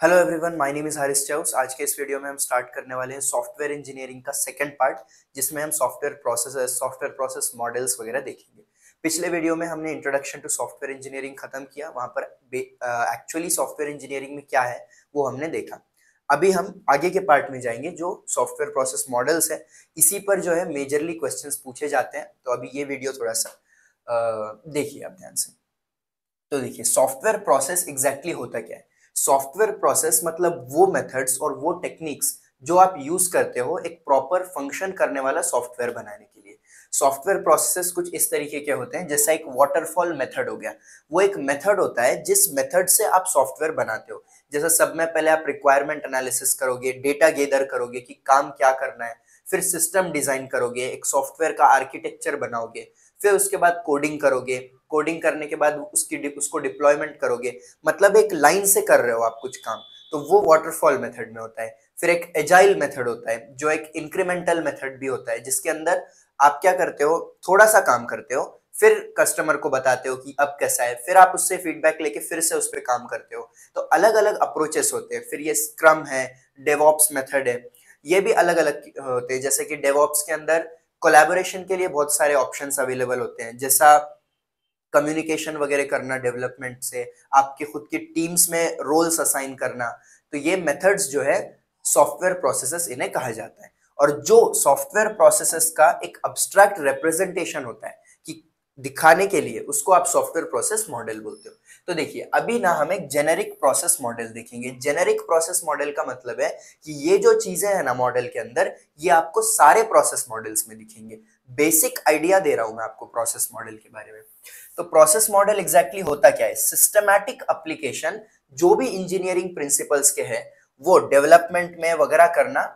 Hello everyone, my name is Haris chaos. आज के इस वीडियो में हम स्टार्ट करने वाले हैं सॉफ्टवेयर इंजीनियरिंग का सेकंड पार्ट, जिसमें हम सॉफ्टवेयर प्रोसेस मॉडल्स वगैरह देखेंगे। पिछले वीडियो में हमने इंट्रोडक्शन टू सॉफ्टवेयर इंजीनियरिंग खत्म किया। वहां पर एक्चुअली सॉफ्टवेयर इंजीनियरिंग में क्या है वो हमने देखा। अभी हम आगे के पार्ट में जाएंगे जो सॉफ्टवेयर प्रोसेस मॉडल्स है। इसी पर जो है मेजरली क्वेश्चंस पूछे जाते हैं। तो अभी ये वीडियो थोड़ा सा देखिए आप ध्यान से। तो देखिए, सॉफ्टवेयर प्रोसेस एग्जैक्टली होता क्या है। सॉफ्टवेयर प्रोसेस मतलब वो मेथड्स और वो टेक्निक्स जो आप यूज करते हो एक प्रॉपर फंक्शन करने वाला सॉफ्टवेयर बनाने के लिए। सॉफ्टवेयर प्रोसेसेस कुछ इस तरीके के होते हैं, जैसा एक वाटरफॉल मेथड हो गया। वो एक मेथड होता है जिस मेथड से आप सॉफ्टवेयर बनाते हो। जैसा सब में पहले आप रिक्वायरमेंट एनालिसिस करोगे, डेटा गेदर करोगे कि काम क्या करना है, फिर सिस्टम डिजाइन करोगे, एक सॉफ्टवेयर का आर्किटेक्चर बनाओगे, फिर उसके बाद कोडिंग करोगे, कोडिंग करने के बाद उसको डिप्लॉयमेंट करोगे। मतलब एक लाइन से कर रहे हो आप कुछ काम, तो वो वाटरफॉल मेथड में होता है। फिर एक एजाइल मेथड होता है जो एक इंक्रीमेंटल मेथड भी होता है, जिसके अंदर आप क्या करते हो, थोड़ा सा काम करते हो, फिर कस्टमर को बताते हो कि अब कैसा है, फिर आप उससे फीडबैक लेके फिर से उस पर काम करते हो। तो अलग अलग अप्रोचेस होते हैं। फिर ये स्क्रम है, डेवॉप्स मेथड है, ये भी अलग अलग होते हैं। जैसे कि डेवॉप्स के अंदर कोलैबोरेशन के लिए बहुत सारे ऑप्शंस अवेलेबल होते हैं, जैसा कम्युनिकेशन वगैरह करना डेवलपमेंट से, आपके खुद की टीम्स में रोल्स असाइन करना। तो ये मेथड्स जो है सॉफ्टवेयर प्रोसेसेस इन्हें कहा जाता है। और जो सॉफ्टवेयर प्रोसेसेस का एक अब्स्ट्रैक्ट रिप्रेजेंटेशन होता है कि दिखाने के लिए, उसको आप सॉफ्टवेयर प्रोसेस मॉडल बोलते हो। तो देखिए, अभी ना हम एक जेनेरिक प्रोसेस मॉडल देखेंगे। जेनेरिक प्रोसेस मॉडल का मतलब है कि ये जो चीजें हैं ना मॉडल के अंदर, ये आपको सारे प्रोसेस मॉडल्स में दिखेंगे। बेसिक आइडिया दे रहा हूं मैं आपको प्रोसेस मॉडल के बारे में। तो प्रोसेस मॉडल एग्जैक्टली होता क्या है। सिस्टमैटिक एप्लीकेशन जो भी इंजीनियरिंग प्रिंसिपल्स के हैं वो डेवलपमेंट में वगैरह करना,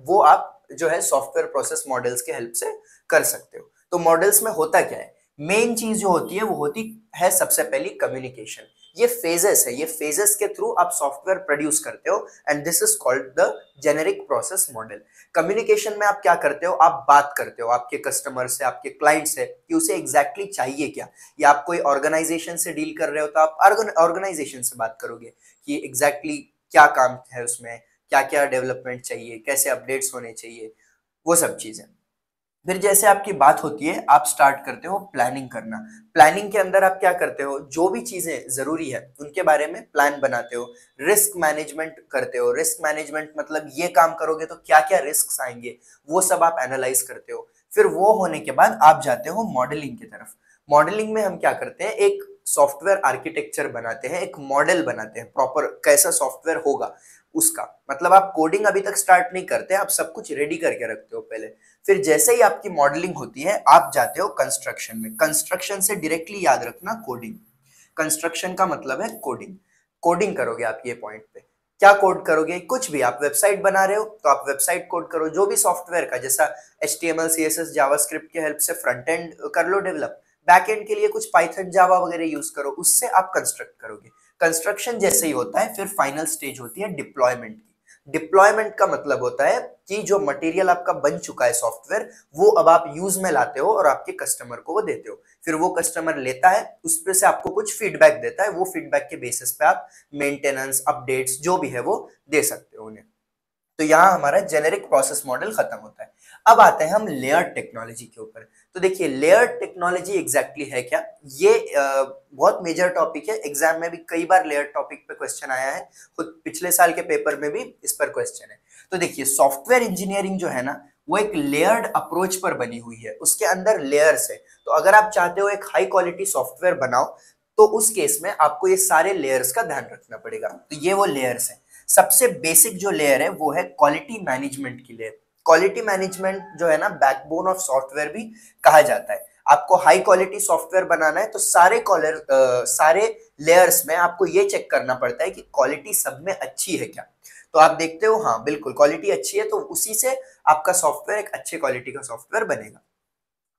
वो आप जो है सॉफ्टवेयर प्रोसेस मॉडल्स के हेल्प से कर सकते हो। तो मॉडल्स में होता क्या है, मेन चीज जो होती है वो होती है सबसे पहली कम्युनिकेशन। ये फेजेस है, ये फेजेस के थ्रू आप सॉफ्टवेयर प्रोड्यूस करते हो, and this is called the generic process model. Communication में आप क्या करते हो, आप बात करते हो आपके कस्टमर से, आपके क्लाइंट से, कि उसे एग्जैक्टली चाहिए क्या। या आप कोई ऑर्गेनाइजेशन से डील कर रहे हो तो आप ऑर्गेनाइजेशन से बात करोगे कि एग्जैक्टली क्या काम है उसमें, क्या क्या डेवलपमेंट चाहिए, कैसे अपडेट्स होने चाहिए, वो सब चीजें। फिर जैसे आपकी बात होती है, आप स्टार्ट करते हो प्लानिंग करना। प्लानिंग के अंदर आप क्या करते हो, जो भी चीजें जरूरी है उनके बारे में प्लान बनाते हो। रिस्क मैनेजमेंट करते हो। रिस्क मैनेजमेंट मतलब ये काम करोगे तो क्या क्या रिस्क आएंगे, वो सब आप एनालाइज करते हो। फिर वो होने के बाद आप जाते हो मॉडलिंग की तरफ। मॉडलिंग में हम क्या करते हैं, एक सॉफ्टवेयर आर्किटेक्चर बनाते हैं, एक मॉडल बनाते हैं प्रॉपर कैसा सॉफ्टवेयर होगा उसका। मतलब आप कोडिंग अभी तक स्टार्ट नहीं करते, आप सब कुछ रेडी करके रखते हो पहले। फिर जैसे ही आपकी मॉडलिंग होती है, आप जाते हो कंस्ट्रक्शन में। कंस्ट्रक्शन से डायरेक्टली याद रखना कोडिंग। कंस्ट्रक्शन का मतलब है कोडिंग। कोडिंग करोगे आप ये पॉइंट पे। क्या कोड करोगे, कुछ भी। आप वेबसाइट बना रहे हो तो आप वेबसाइट कोड करो, जो भी सॉफ्टवेयर का, जैसा HTML CSS जावास्क्रिप्ट के हेल्प से फ्रंट एंड कर लो डेवलप, बैक एंड के लिए कुछ पाइथन जावा वगैरह यूज करो, उससे आप कंस्ट्रक्ट करोगे। कंस्ट्रक्शन जैसे ही होता है, फिर फाइनल स्टेज होती है डिप्लॉयमेंट की। डिप्लॉयमेंट का मतलब होता है कि जो मटेरियल आपका बन चुका है सॉफ्टवेयर, वो अब आप यूज में लाते हो और आपके कस्टमर को वो देते हो। फिर वो कस्टमर लेता है, उस पर से आपको कुछ फीडबैक देता है। वो फीडबैक के बेसिस पे आप मेंटेनेंस, अपडेट्स जो भी है वो दे सकते हो उन्हें। तो यहाँ हमारा जेनेरिक प्रोसेस मॉडल खत्म होता है। अब आते हैं हम लेयर टेक्नोलॉजी के ऊपर। तो देखिए, लेयर टेक्नोलॉजी एग्जैक्टली है क्या। ये बहुत मेजर टॉपिक है। एग्जाम में भी कई बार लेयर टॉपिक पे क्वेश्चन आया है, खुद पिछले साल के पेपर में भी इस पर क्वेश्चन है। तो देखिए, सॉफ्टवेयर इंजीनियरिंग जो है ना, वो एक लेयर्ड अप्रोच पर बनी हुई है। उसके अंदर लेयर्स है। तो अगर आप चाहते हो एक हाई क्वालिटी सॉफ्टवेयर बनाओ, तो उस केस में आपको ये सारे लेयर्स का ध्यान रखना पड़ेगा। तो ये वो लेयर्स है। सबसे बेसिक जो लेयर है वो है क्वालिटी मैनेजमेंट की लेयर। क्वालिटी मैनेजमेंट जो है ना, बैकबोन ऑफ सॉफ्टवेयर भी कहा जाता है। आपको हाई क्वालिटी सॉफ्टवेयर बनाना है तो सारे लेयर्स में आपको ये चेक करना पड़ता है कि क्वालिटी सब में अच्छी है क्या। तो आप देखते हो, हाँ बिल्कुल क्वालिटी अच्छी है, तो उसी से आपका सॉफ्टवेयर एक अच्छे क्वालिटी का सॉफ्टवेयर बनेगा।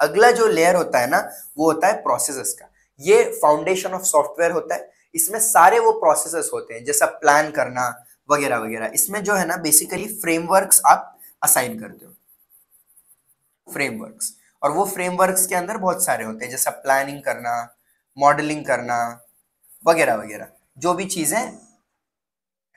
अगला जो लेयर होता है ना, वो होता है प्रोसेसेस का। ये फाउंडेशन ऑफ सॉफ्टवेयर होता है। इसमें सारे वो प्रोसेसेस होते हैं, जैसा प्लान करना वगैरह वगैरह। इसमें जो है ना, बेसिकली फ्रेमवर्क्स आप असाइन करते हो, फ्रेमवर्क्स। और वो फ्रेमवर्क्स के अंदर बहुत सारे होते हैं, जैसा प्लानिंग करना, मॉडलिंग करना वगैरह वगैरह, जो भी चीजें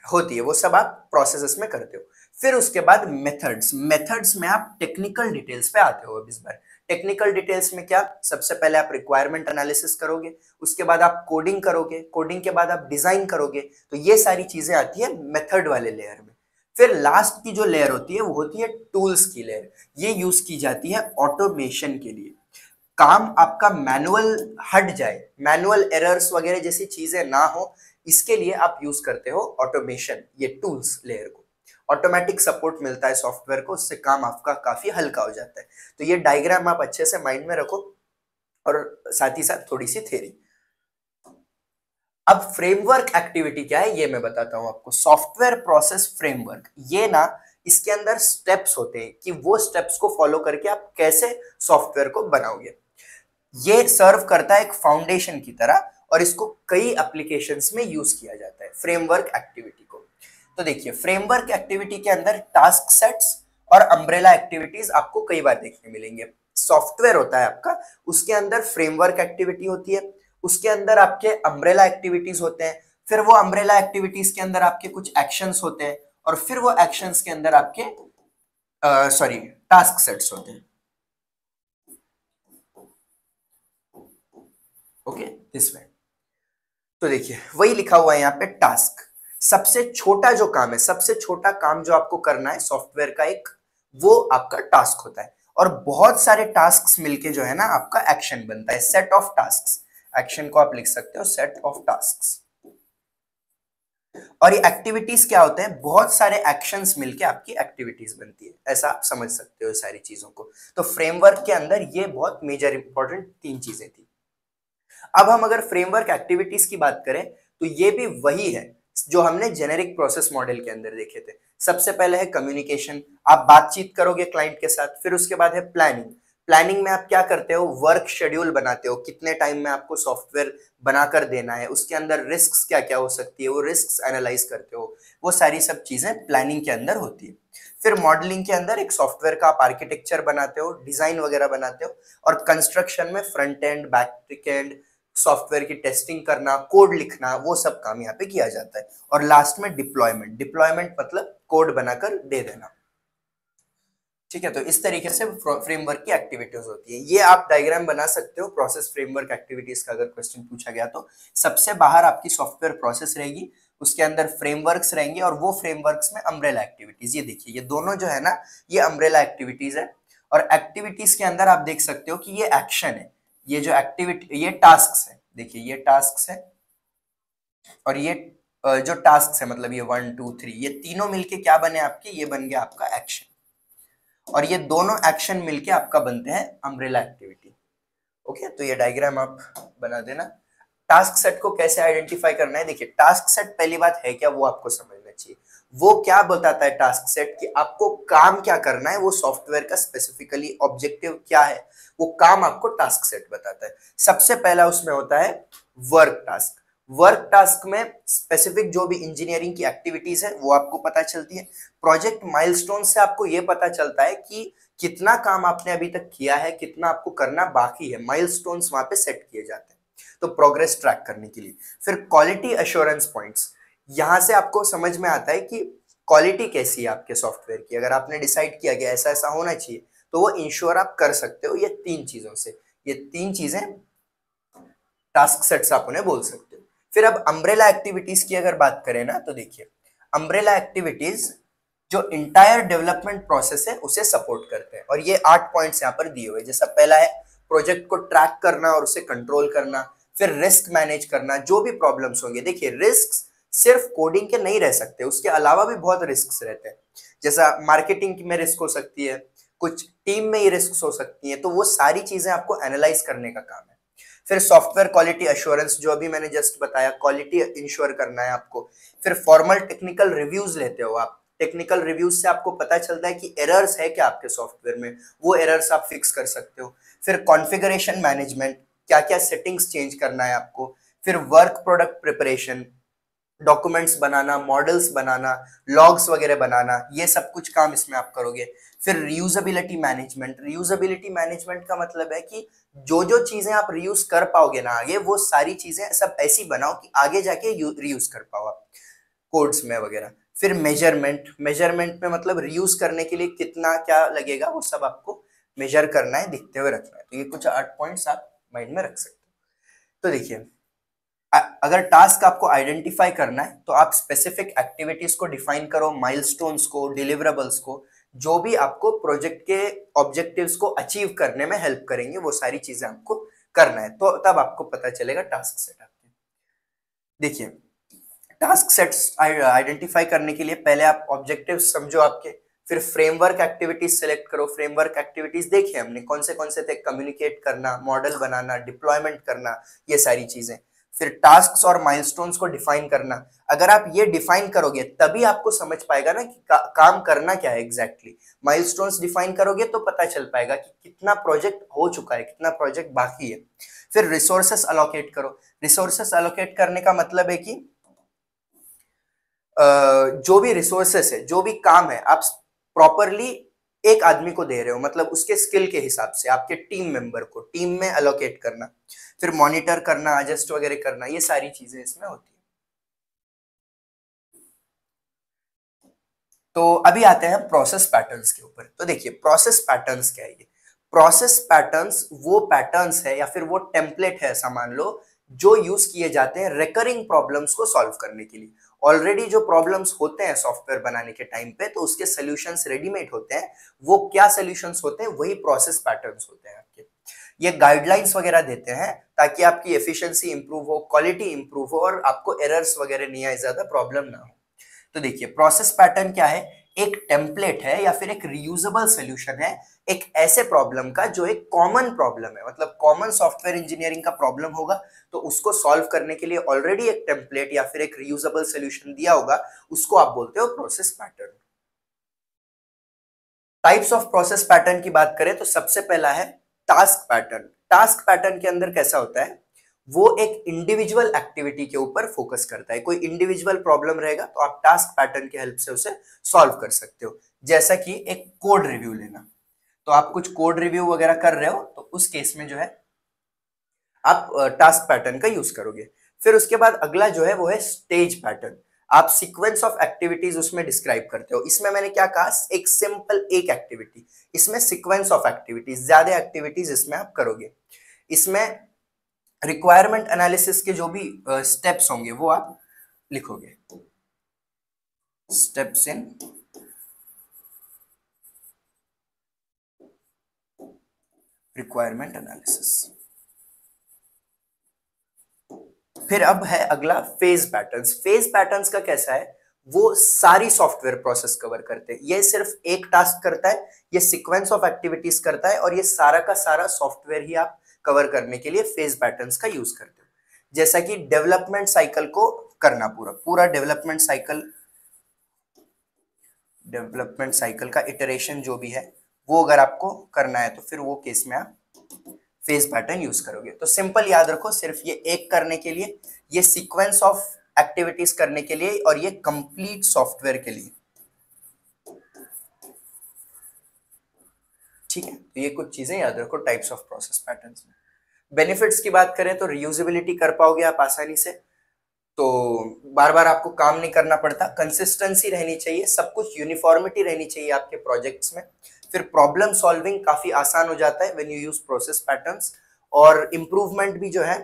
होती है, वो सब आप प्रोसेसेस में करते हो। फिर उसके बाद मेथड्स, मेथड्स में आप टेक्निकल डिटेल्स पे आते हो। अब इस बार टेक्निकल डिटेल्स में क्या, सबसे पहले आप रिक्वायरमेंट एनालिसिस करोगे, उसके बाद आप कोडिंग करोगे, कोडिंग के बाद आप डिजाइन करोगे, तो ये सारी चीजें आती है मेथड वाले लेयर में। फिर लास्ट की जो लेयर होती है वो होती है टूल्स की लेयर। ये यूज की जाती है ऑटोमेशन के लिए, काम आपका मैनुअल हट जाए, मैनुअल एरर्स वगैरह जैसी चीजें ना हो, इसके लिए आप यूज करते हो ऑटोमेशन, ये टूल्स लेयर को। ऑटोमेटिक सपोर्ट मिलता है सॉफ्टवेयर को, उससे काम आपका काफी हल्का हो जाता है। तो ये डायग्राम आप अच्छे से माइंड में रखो, और साथ ही साथ थोड़ी सी थ्योरी। अब फ्रेमवर्क एक्टिविटी क्या है ये मैं बताता हूं आपको। सॉफ्टवेयर प्रोसेस फ्रेमवर्क, ये ना इसके अंदर स्टेप्स होते हैं कि वो स्टेप्स को फॉलो करके आप कैसे सॉफ्टवेयर को बनाओगे। ये सर्व करता है एक फाउंडेशन की तरह, और इसको कई एप्लीकेशंस में यूज किया जाता है फ्रेमवर्क एक्टिविटी को। तो देखिए, फ्रेमवर्क एक्टिविटी के अंदर टास्क सेट्स और अम्ब्रेला एक्टिविटीज आपको कई बार देखने मिलेंगे। सॉफ्टवेयर होता है आपका, उसके अंदर फ्रेमवर्क एक्टिविटी होती है, उसके अंदर आपके अम्ब्रेला एक्टिविटीज होते हैं, फिर वो अम्ब्रेला एक्टिविटीज के अंदर आपके कुछ एक्शंस होते हैं, और फिर वो एक्शंस के अंदर आपके टास्क सेट्स होते हैं। Okay, this way. तो देखिए, वही लिखा हुआ है यहाँ पे टास्क। सबसे छोटा जो काम है, सबसे छोटा काम जो आपको करना है सॉफ्टवेयर का एक, वो आपका टास्क होता है। और बहुत सारे टास्क मिलके जो है ना आपका एक्शन बनता है, सेट ऑफ टास्क। एक्शन को आप लिख सकते हो सेट ऑफ टास्क। और ये एक्टिविटीज क्या होते हैं, बहुत सारे एक्शंस मिलके आपकी एक्टिविटीज बनती है, ऐसा आप समझ सकते हो सारी चीजों को। तो फ्रेमवर्क के अंदर ये बहुत मेजर इंपॉर्टेंट 3 चीजें थी। अब हम अगर फ्रेमवर्क एक्टिविटीज की बात करें, तो ये भी वही है जो हमने जेनेरिक प्रोसेस मॉडल के अंदर देखे थे। सबसे पहले है कम्युनिकेशन, आप बातचीत करोगे क्लाइंट के साथ। फिर उसके बाद है प्लानिंग, प्लानिंग में आप क्या करते हो, वर्क शेड्यूल बनाते हो, कितने टाइम में आपको सॉफ्टवेयर बनाकर देना है, उसके अंदर रिस्क्स क्या क्या हो सकती है, वो रिस्क्स एनालाइज करते हो। वो सारी सब चीजें प्लानिंग के अंदर होती है। फिर मॉडलिंग के अंदर एक सॉफ्टवेयर का आप आर्किटेक्चर बनाते हो, डिजाइन वगैरह बनाते हो। और कंस्ट्रक्शन में front end, back and, software की टेस्टिंग करना, कोड लिखना, वो सब काम यहाँ पे किया जाता है। और लास्ट में डिप्लॉयमेंट, डिप्लॉयमेंट मतलब कोड बनाकर दे देना। ठीक है, तो इस तरीके से फ्रेमवर्क की एक्टिविटीज होती है। ये आप डायग्राम बना सकते हो प्रोसेस फ्रेमवर्क एक्टिविटीज का, अगर क्वेश्चन पूछा गया तो। सबसे बाहर आपकी सॉफ्टवेयर प्रोसेस रहेगी, उसके अंदर फ्रेमवर्क्स रहेंगे, और वो फ्रेमवर्क्स में अम्ब्रेला एक्टिविटीज। ये देखिए, ये दोनों जो है ना, ये अम्ब्रेला एक्टिविटीज है। और एक्टिविटीज के अंदर आप देख सकते हो कि ये एक्शन है, ये जो एक्टिविटी, ये टास्क है। देखिए, ये टास्क है, और ये जो टास्क है, मतलब ये 1 2 3, ये तीनों मिलके क्या बने आपके, ये बन गया आपका एक्शन। और ये दोनों एक्शन मिलके आपका बनते हैं अम्ब्रेला एक्टिविटी। ओके, तो ये डायग्राम आप बना देना। टास्क सेट को कैसे आइडेंटिफाई करना है, देखिए, टास्क सेट पहली बात है क्या, वो आपको समझना चाहिए। वो क्या बताता है टास्क सेट, कि आपको काम क्या करना है, वो सॉफ्टवेयर का स्पेसिफिकली ऑब्जेक्टिव क्या है, वो काम आपको टास्क सेट बताता है। सबसे पहला उसमें होता है वर्क टास्क। वर्क टास्क में स्पेसिफिक जो भी इंजीनियरिंग की एक्टिविटीज है वो आपको पता चलती है। प्रोजेक्ट माइलस्टोन से आपको ये पता चलता है कि कितना काम आपने अभी तक किया है, कितना आपको करना बाकी है, माइलस्टोन्स वहां पे सेट किए जाते हैं, तो प्रोग्रेस ट्रैक करने के लिए। फिर क्वालिटी अश्योरेंस पॉइंट्स, यहां से आपको समझ में आता है कि क्वालिटी कैसी है आपके सॉफ्टवेयर की। अगर आपने डिसाइड किया कि ऐसा ऐसा होना चाहिए, तो वो इंश्योर आप कर सकते हो ये 3 चीजों से। ये 3 चीजें टास्क सेट्स आप उन्हें बोल सकते हो। फिर अब अम्ब्रेला एक्टिविटीज की अगर बात करें ना, तो देखिए, अम्ब्रेला एक्टिविटीज जो इंटायर डेवलपमेंट प्रोसेस है उसे सपोर्ट करते हैं। और ये 8 पॉइंट्स यहाँ पर दिए हुए, जैसा पहला है प्रोजेक्ट को ट्रैक करना और उसे कंट्रोल करना। फिर रिस्क मैनेज करना, जो भी प्रॉब्लम्स होंगे। देखिए, रिस्क सिर्फ कोडिंग के नहीं रह सकते, उसके अलावा भी बहुत रिस्क रहते हैं। जैसा मार्केटिंग में रिस्क हो सकती है, कुछ टीम में ही रिस्क हो सकती है, तो वो सारी चीजें आपको एनालाइज करने का काम है। फिर सॉफ्टवेयर क्वालिटी अश्योरेंस, जो अभी मैंने जस्ट बताया, क्वालिटी इंश्योर करना है आपको। फिर फॉर्मल टेक्निकल रिव्यूज लेते हो आप, टेक्निकल रिव्यूज से आपको पता चलता है कि एरर्स है क्या आपके सॉफ्टवेयर में, वो एरर्स आप फिक्स कर सकते हो। फिर कॉन्फ़िगरेशन मैनेजमेंट, क्या क्या सेटिंग्स चेंज करना है आपको। फिर वर्क प्रोडक्ट प्रिपरेशन, डॉक्यूमेंट्स बनाना, मॉडल्स बनाना, लॉग्स वगैरह बनाना, ये सब कुछ काम इसमें आप करोगे। फिर रीयूजेबिलिटी मैनेजमेंट, रीयूजेबिलिटी मैनेजमेंट का मतलब है कि जो जो चीजें आप रीयूज कर पाओगे ना आगे, वो सारी चीजें सब ऐसी बनाओ कि आगे जाके रीयूज कर पाओ आप। कोड्स में वगैरह। फिर मेजरमेंट, मेजरमेंट में मतलब रीयूज करने के लिए कितना क्या लगेगा वो सब आपको मेजर करना है, दिखते हुए रखना है। तो ये कुछ 8 पॉइंट्स आप माइंड में रख सकते हो। तो देखिए, अगर टास्क आपको आइडेंटिफाई करना है तो आप स्पेसिफिक एक्टिविटीज को डिफाइन करो, माइलस्टोन्स को, डिलीवरेबल्स को, जो भी आपको प्रोजेक्ट के ऑब्जेक्टिव्स को अचीव करने में हेल्प करेंगे, वो सारी चीजें आपको करना है। तो तब आपको पता चलेगा टास्क सेट आपके। देखिए, टास्क सेट्स आइडेंटिफाई करने के लिए पहले आप ऑब्जेक्टिव्स समझो आपके, फिर फ्रेमवर्क एक्टिविटीज सेलेक्ट करो। फ्रेमवर्क एक्टिविटीज देखिए हमने कौन से थे, कम्युनिकेट करना, मॉडल बनाना, डिप्लॉयमेंट करना, ये सारी चीजें। फिर टास्क्स और माइलस्टोन्स को डिफाइन करना। अगर आप ये डिफाइन करोगे तभी आपको समझ पाएगा ना कि काम करना क्या है एग्जैक्टली। माइलस्टोन्स डिफाइन करोगे तो पता चल पाएगा कि कितना प्रोजेक्ट हो चुका है, कितना प्रोजेक्ट बाकी है। फिर रिसोर्सेस अलोकेट करो। रिसोर्सेस अलोकेट करने का मतलब है कि जो भी रिसोर्सेस है, जो भी काम है, आप प्रॉपरली एक आदमी को दे रहे हो, मतलब उसके स्किल के हिसाब से आपके टीम मेंबर को टीम में अलोकेट करना। फिर मॉनिटर करना, एडजस्ट वगैरह करना, ये सारी चीजें इसमें होती है। तो अभी आते हैं प्रोसेस पैटर्न्स के ऊपर। तो देखिए, प्रोसेस पैटर्न्स क्या है? ये प्रोसेस पैटर्न्स वो पैटर्न्स है या फिर वो टेम्पलेट है, ऐसा मान लो, जो यूज किए जाते हैं रिकरिंग प्रॉब्लम्स को सॉल्व करने के लिए। ऑलरेडी जो प्रॉब्लम्स होते हैं सॉफ्टवेयर बनाने के टाइम पे, तो उसके सॉल्यूशंस रेडीमेड होते हैं। वो क्या सॉल्यूशंस होते हैं? वही प्रोसेस पैटर्न्स होते हैं आपके। ये गाइडलाइंस वगैरह देते हैं ताकि आपकी एफिशिएंसी इंप्रूव हो, क्वालिटी इंप्रूव हो और आपको एरर्स वगैरह नहीं आए, ज्यादा प्रॉब्लम ना हो। तो देखिए, प्रोसेस पैटर्न क्या है? एक टेम्पलेट है या फिर एक रीयूजेबल सॉल्यूशन है एक ऐसे प्रॉब्लम का जो एक कॉमन प्रॉब्लम है, मतलब कॉमन सॉफ्टवेयर इंजीनियरिंग का प्रॉब्लम होगा, तो उसको सॉल्व करने के लिए ऑलरेडी एक टेम्पलेट या फिर एक रीयूजेबल सॉल्यूशन दिया होगा, उसको आप बोलते हो process pattern. Types of process pattern की बात करें तो सबसे पहला है टास्क पैटर्न। टास्क पैटर्न के अंदर कैसा होता है? वो एक इंडिविजुअल एक्टिविटी के ऊपर फोकस करता है। कोई इंडिविजुअल प्रॉब्लम रहेगा तो आप टास्क पैटर्न की हेल्प से उसे सॉल्व कर सकते हो। जैसा कि एक कोड रिव्यू लेना, तो आप कुछ कोड रिव्यू वगैरह कर रहे हो, तो उस केस में जो है आप टास्क पैटर्न का यूज करोगे। फिर उसके बाद अगला जो है वो है स्टेज पैटर्न। आप सीक्वेंस ऑफ एक्टिविटीज उसमें डिस्क्राइब करते हो। इसमें मैंने क्या कहा? एक सिंपल एक एक्टिविटी, इसमें सीक्वेंस ऑफ एक्टिविटीज, ज्यादा एक्टिविटीज इसमें आप करोगे। इसमें रिक्वायरमेंट एनालिसिस के जो भी स्टेप्स होंगे वो आप लिखोगे, स्टेप्स इन रिक्वायरमेंट एनालिसिस। फिर अब है अगला फेज पैटर्न्स। फेज पैटर्न्स का कैसा है? वो सारी सॉफ्टवेयर प्रोसेस कवर करते हैं। ये सिर्फ एक टास्क करता है, ये सीक्वेंस ऑफ एक्टिविटीज करता है, और ये सारा का सारा सॉफ्टवेयर ही आप कवर करने के लिए फेज पैटर्न्स का यूज करते हो। जैसा कि डेवलपमेंट साइकिल को करना, पूरा पूरा डेवलपमेंट साइकिल का इटरेशन जो भी है वो अगर आपको करना है, तो फिर वो केस में आप फेज पैटर्न यूज करोगे। तो सिंपल याद रखो, सिर्फ ये एक करने के लिए, ये सीक्वेंस ऑफ एक्टिविटीज करने के लिए, और ये कंप्लीट सॉफ्टवेयर के लिए। ठीक है, तो ये कुछ चीजें याद रखो टाइप्स ऑफ प्रोसेस पैटर्न्स में। बेनिफिट्स की बात करें तो रीयूजेबिलिटी कर पाओगे आप आसानी से, तो बार बार आपको काम नहीं करना पड़ता। कंसिस्टेंसी रहनी चाहिए, सब कुछ यूनिफॉर्मिटी रहनी चाहिए आपके प्रोजेक्ट्स में। फिर प्रॉब्लम सॉल्विंग काफी आसान हो जाता है when you use process patterns, और इम्प्रूवमेंट भी जो है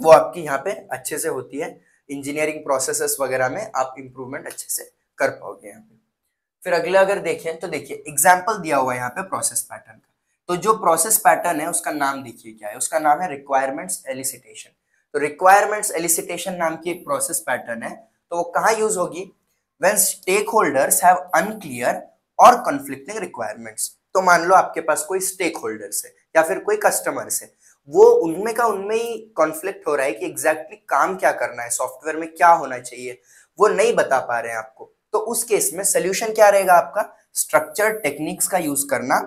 वो आपकी यहाँ पे अच्छे से होती है। इंजीनियरिंग प्रोसेसेस वगैरह में आप इम्प्रूवमेंट अच्छे से कर पाओगे यहाँ पे। फिर अगला अगर देखें तो देखिए, एग्जाम्पल दिया हुआ है यहाँ पे प्रोसेस पैटर्न का। तो जो प्रोसेस पैटर्न है उसका नाम देखिए क्या है, उसका नाम है रिक्वायरमेंट्स एलिसिटेशन। तो रिक्वायरमेंट्स एलिसिटेशन नाम की एक प्रोसेस पैटर्न है। तो वो कहाँ यूज होगी? When stakeholders have unclear और कॉन्फ्लिक्टिंग रिक्वायरमेंट्स। तो मान लो आपके पास कोई स्टेक होल्डर्स है या फिर कोई कस्टमर्स है, वो उनमें ही कॉन्फ्लिक्ट हो रहा है कि एग्जैक्टली काम क्या करना है, सॉफ्टवेयर में क्या होना चाहिए, वो नहीं बता पा रहे हैं आपको। तो उस केस में सोल्यूशन क्या रहेगा आपका? स्ट्रक्चर टेक्निक्स का यूज करना,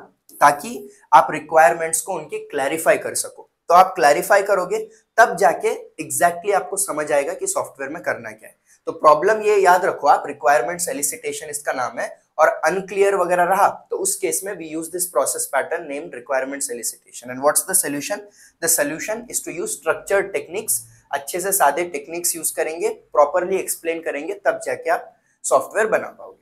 ताकि आप रिक्वायरमेंट्स को उनके क्लैरिफाई कर सको। तो आप क्लैरिफाई करोगे तब जाके एग्जैक्टली आपको समझ आएगा कि सॉफ्टवेयर में करना क्या है। तो प्रॉब्लम ये याद रखो आप, रिक्वायरमेंट्स एलिसिटेशन इसका नाम है, और अनक्लियर वगैरह रहा तो उस केस में we use this process pattern named requirements elicitation. And what's the solution? The solution is to use structured techniques अच्छे से सादे टेक्निक्स यूज करेंगे, प्रॉपरली एक्सप्लेन करेंगे, तब जाके आप सॉफ्टवेयर बना पाओगे।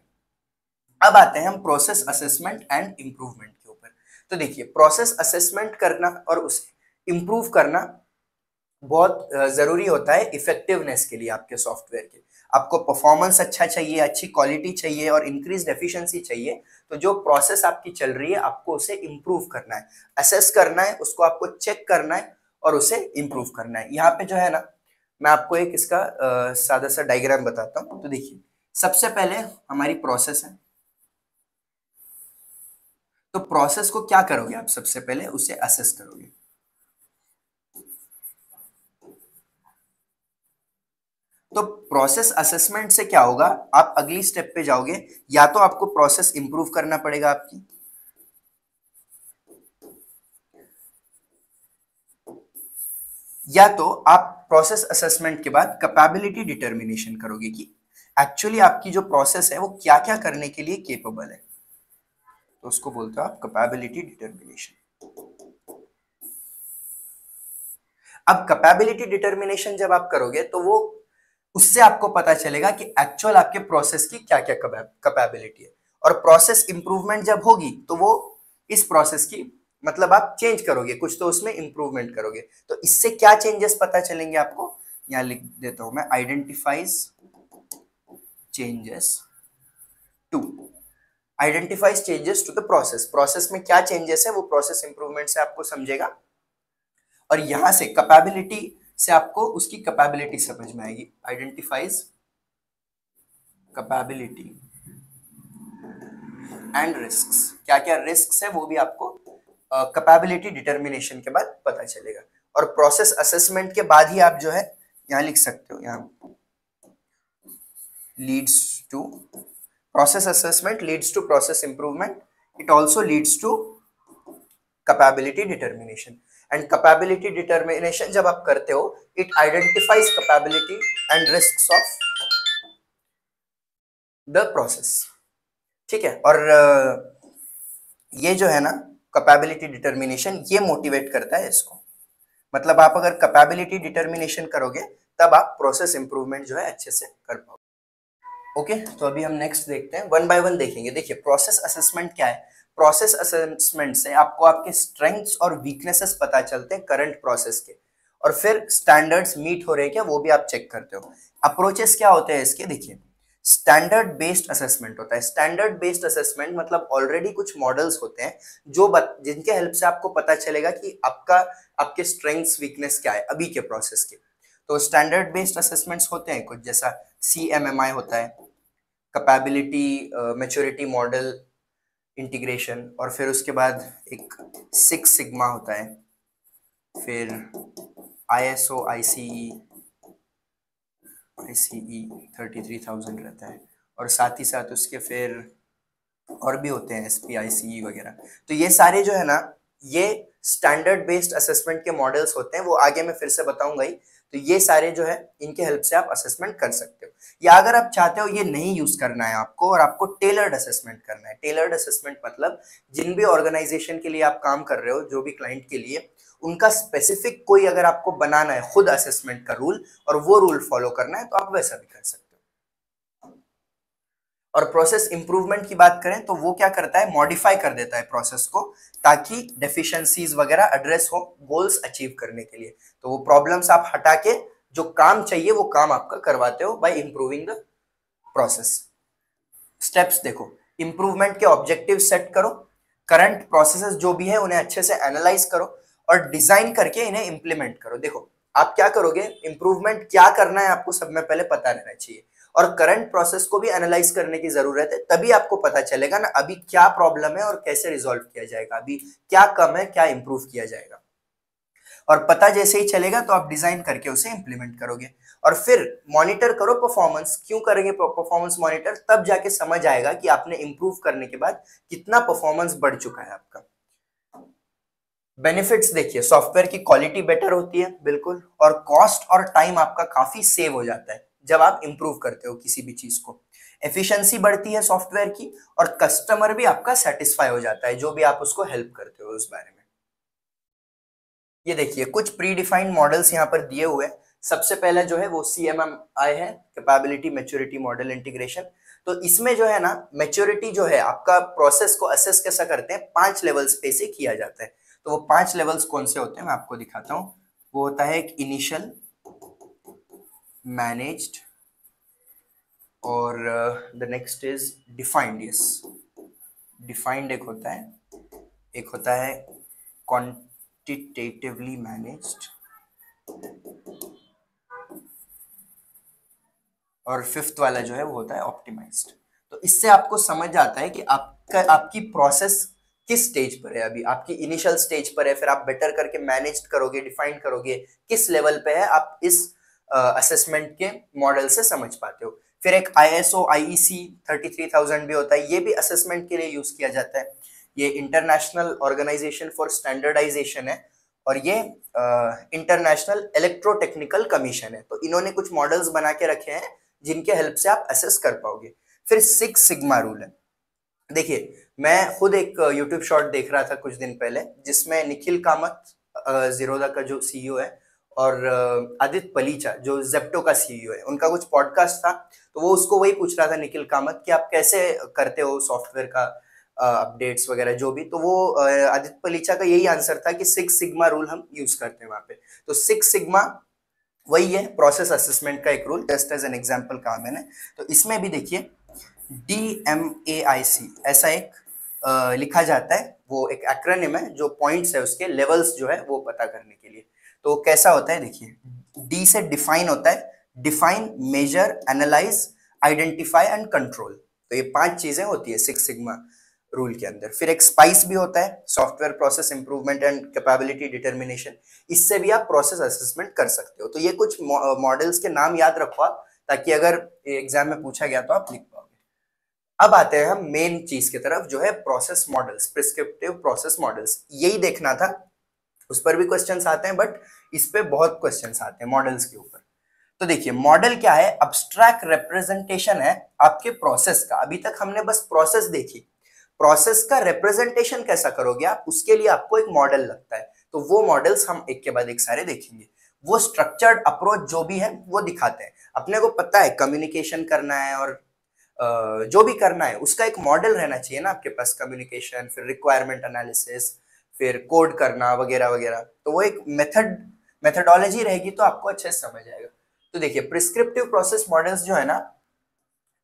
अब आते हैं हम प्रोसेस असेसमेंट एंड इम्प्रूवमेंट के ऊपर। तो देखिए, प्रोसेस असेसमेंट करना और उसे इम्प्रूव करना बहुत जरूरी होता है इफेक्टिवनेस के लिए आपके सॉफ्टवेयर के। आपको परफॉर्मेंस अच्छा चाहिए, अच्छी क्वालिटी चाहिए और इंक्रीज एफिशिएंसी चाहिए, तो जो प्रोसेस आपकी चल रही है आपको उसे इम्प्रूव करना है, असेस करना है, उसको आपको चेक करना है और उसे इम्प्रूव करना है। यहाँ पे जो है ना, मैं आपको एक इसका सादा सा डायग्राम बताता हूँ। तो देखिए, सबसे पहले हमारी प्रोसेस है, तो प्रोसेस को क्या करोगे आप, सबसे पहले उसे असेस करोगे। तो प्रोसेस असेसमेंट से क्या होगा, आप अगली स्टेप पे जाओगे, या तो आपको प्रोसेस इंप्रूव करना पड़ेगा आपकी, या तो आप प्रोसेस असेसमेंट के बाद कैपेबिलिटी डिटर्मिनेशन करोगे कि एक्चुअली आपकी जो प्रोसेस है वो क्या क्या करने के लिए केपेबल है, तो उसको बोलते हो आप कैपेबिलिटी डिटर्मिनेशन। अब कैपेबिलिटी डिटर्मिनेशन जब आप करोगे तो वो उससे आपको पता चलेगा कि एक्चुअल आपके प्रोसेस की क्या क्या कैपेबिलिटी है। और प्रोसेस इंप्रूवमेंट जब होगी तो वो इस प्रोसेस की मतलब आप चेंज करोगे कुछ, तो उसमें इंप्रूवमेंट करोगे। तो इससे क्या चेंजेस पता चलेंगे आपको, यहां लिख देता हूं मैं, identifies changes to, identifies changes to the process, process में क्या चेंजेस है वो प्रोसेस इंप्रूवमेंट से आपको समझेगा। और यहां से कैपेबिलिटी से आपको उसकी कैपेबिलिटी समझ में आएगी, आइडेंटिफाइज कैपेबिलिटी एंड रिस्क्स, क्या क्या रिस्क्स है वो भी आपको कैपेबिलिटी डिटर्मिनेशन के बाद पता चलेगा। और प्रोसेस असेसमेंट के बाद ही आप जो है यहां लिख सकते हो, यहां leads to process assessment leads to process improvement, it also leads to capability determination. And capability determination जब आप करते हो, it identifies capability and risks of the process. ठीक है, और ये जो है ना कैपेबिलिटी डिटर्मिनेशन, ये मोटिवेट करता है इसको। मतलब आप अगर कैपेबिलिटी डिटर्मिनेशन करोगे तब आप प्रोसेस इंप्रूवमेंट जो है अच्छे से कर पाओगे। ओके, तो अभी हम नेक्स्ट देखते हैं, वन बाय वन देखेंगे। देखिए, प्रोसेस असेसमेंट क्या है। प्रोसेस असेसमेंट से आपको आपके स्ट्रेंथ्स और वीकनेसेस पता चलते हैं करंट प्रोसेस के, और फिर स्टैंडर्ड्स मीट हो रहे हैं क्या वो भी आप चेक करते हो। अप्रोचेस क्या होते हैं इसके, देखिए, स्टैंडर्ड बेस्ड असेसमेंट होता है। स्टैंडर्ड बेस्ड असेसमेंट मतलब ऑलरेडी कुछ मॉडल्स होते हैं जो जिनके हेल्प से आपको पता चलेगा कि आपके स्ट्रेंथ्स वीकनेस क्या है अभी के प्रोसेस के। तो स्टैंडर्ड बेस्ड असेसमेंट्स होते हैं कुछ, जैसा CMMI होता है, कैपेबिलिटी मैच्योरिटी मॉडल इंटीग्रेशन, और फिर उसके बाद एक 6 सिग्मा होता है, फिर ISO ICE 33,000 रहता है, और साथ ही साथ उसके फिर और भी होते हैं SPICE वगैरह। तो ये सारे जो है ना, ये स्टैंडर्ड बेस्ड असेसमेंट के मॉडल्स होते हैं, वो आगे मैं फिर से बताऊंगा ही। तो ये सारे जो है इनके हेल्प से आप असेसमेंट कर सकते हो, या अगर आप चाहते हो ये नहीं यूज करना है आपको और आपको टेलर्ड असेसमेंट करना है। टेलर्ड असेसमेंट मतलब जिन भी ऑर्गेनाइजेशन के लिए आप काम कर रहे हो, जो भी क्लाइंट के लिए, उनका स्पेसिफिक कोई अगर आपको बनाना है खुद असेसमेंट का रूल, और वो रूल फॉलो करना है, तो आप वैसा भी कर सकते हो। और प्रोसेस इंप्रूवमेंट की बात करें तो वो क्या करता है, मॉडिफाई कर देता है प्रोसेस को, ताकि डेफिशिएंसीज वगैरह एड्रेस हो गोल्स अचीव करने के लिए। तो वो प्रॉब्लम्स आप हटा के जो काम चाहिए वो काम आपका करवाते हो by improving the process. Steps देखो, इंप्रूवमेंट के ऑब्जेक्टिव सेट करो, करंट प्रोसेसेस जो भी है उन्हें अच्छे से एनालाइज करो, और डिजाइन करके इन्हें इंप्लीमेंट करो। देखो, आप क्या करोगे, इंप्रूवमेंट क्या करना है आपको सब में पहले पता रहना चाहिए, और करंट प्रोसेस को भी एनालाइज करने की जरूरत है, तभी आपको पता चलेगा ना अभी क्या प्रॉब्लम है और कैसे रिजॉल्व किया जाएगा, अभी क्या कम है, क्या इंप्रूव किया जाएगा। और पता जैसे ही चलेगा तो आप डिजाइन करके उसे इंप्लीमेंट करोगे, और फिर मॉनिटर करो परफॉर्मेंस। क्यों करेंगे परफॉर्मेंस मॉनिटर, तब जाके समझ आएगा कि आपने इंप्रूव करने के बाद कितना परफॉर्मेंस बढ़ चुका है आपका। बेनिफिट्स देखिए, सॉफ्टवेयर की क्वालिटी बेटर होती है बिल्कुल, और कॉस्ट और टाइम आपका काफी सेव हो जाता है जब आप इंप्रूव करते हो किसी भी चीज को। एफिशिएंसी बढ़ती है सॉफ्टवेयर की, और कस्टमर भी आपका सेटिस्फाई हो जाता है जो भी आप उसको हेल्प करते हो उस बारे में। ये देखिए, कुछ प्री डिफाइंड मॉडल्स यहाँ पर दिए हुए हैं सबसे पहला जो है वो CMMI है, कैपेबिलिटी मैच्योरिटी मॉडल इंटीग्रेशन। तो इसमें जो है ना मैच्योरिटी जो है आपका प्रोसेस को असेस कैसा करते हैं, 5 लेवल्स पे से किया जाता है। तो वो 5 लेवल्स कौन से होते हैं मैं आपको दिखाता हूँ। वो होता है एक इनिशियल, मैनेज्ड और the next is defined. Yes, defined एक होता है, एक होता है क्वांटिटेटिवली मैनेज्ड, और फिफ्थ वाला जो है वो होता है ऑप्टिमाइज्ड। तो इससे आपको समझ आता है कि आपकी प्रोसेस किस स्टेज पर है। अभी आपकी इनिशियल स्टेज पर है, फिर आप बेटर करके मैनेज करोगे, डिफाइन करोगे, किस लेवल पे है आप इस असेसमेंट के मॉडल से समझ पाते हो। फिर एक ISO IEC 33000 भी होता है, ये भी असेसमेंट के लिए यूज किया जाता है। ये इंटरनेशनल ऑर्गेनाइजेशन फॉर स्टैंडर्डाइजेशन है और ये इंटरनेशनल इलेक्ट्रोटेक्निकल कमीशन है। तो इन्होंने कुछ मॉडल्स बना के रखे हैं जिनके हेल्प से आप असेस कर पाओगे। फिर 6 सिग्मा रूल है। देखिए, मैं खुद एक यूट्यूब शॉर्ट देख रहा था कुछ दिन पहले, जिसमें निखिल कामत जीरोदा का जो सीईओ है और आदित्य पलीचा जो जेप्टो का सीईओ है, उनका कुछ पॉडकास्ट था। तो वो उसको वही पूछ रहा था निखिल कामत कि आप कैसे करते हो सॉफ्टवेयर का अपडेट्स वगैरह जो भी। तो वो आदित्य पलीचा का यही आंसर था कि 6 सिग्मा रूल हम यूज करते हैं वहां पे। तो 6 सिग्मा वही है प्रोसेस असेसमेंट का एक rule, just as an example कहा मैंने। तो इसमें भी देखिए DMAIC ऐसा एक लिखा जाता है, वो एक एक्रोनिम है जो पॉइंट्स है उसके लेवल्स जो है वो पता करने के लिए। तो कैसा होता है देखिए, D से डिफाइन होता है, define, measure, analyse, identify and control. तो ये 5 चीजें होती है 6 सिग्मा रूल के अंदर। फिर एक स्पाइस भी होता है, software process improvement and capability determination. इससे भी आप प्रोसेस असेसमेंट कर सकते हो। तो ये कुछ मॉडल्स के नाम याद रखो आप, ताकि अगर एग्जाम में पूछा गया तो आप लिख पाओगे। अब आते हैं हम मेन चीज की तरफ, जो है process models, prescriptive process models. यही देखना था, उस पर भी क्वेश्चंस आते हैं, बट इस पे बहुत क्वेश्चंस आते हैं मॉडल्स के ऊपर। तो देखिए, मॉडल क्या है, अब्स्ट्रैक्ट रिप्रेजेंटेशन है आपके प्रोसेस का। अभी तक हमने बस प्रोसेस देखी, प्रोसेस का रिप्रेजेंटेशन कैसा करोगे आप, उसके लिए आपको एक मॉडल लगता है। तो वो मॉडल्स हम एक के बाद एक सारे देखेंगे। वो स्ट्रक्चर्ड अप्रोच जो भी है वो दिखाते हैं। अपने को पता है कम्युनिकेशन करना है और जो भी करना है उसका एक मॉडल रहना चाहिए ना आपके पास। कम्युनिकेशन, फिर रिक्वायरमेंट एनालिसिस, फिर कोड करना वगैरह वगैरह। तो वो एक मेथडोलॉजी रहेगी तो आपको अच्छे से समझ आएगा। तो देखिए, प्रिस्क्रिप्टिव प्रोसेस मॉडल्स जो है ना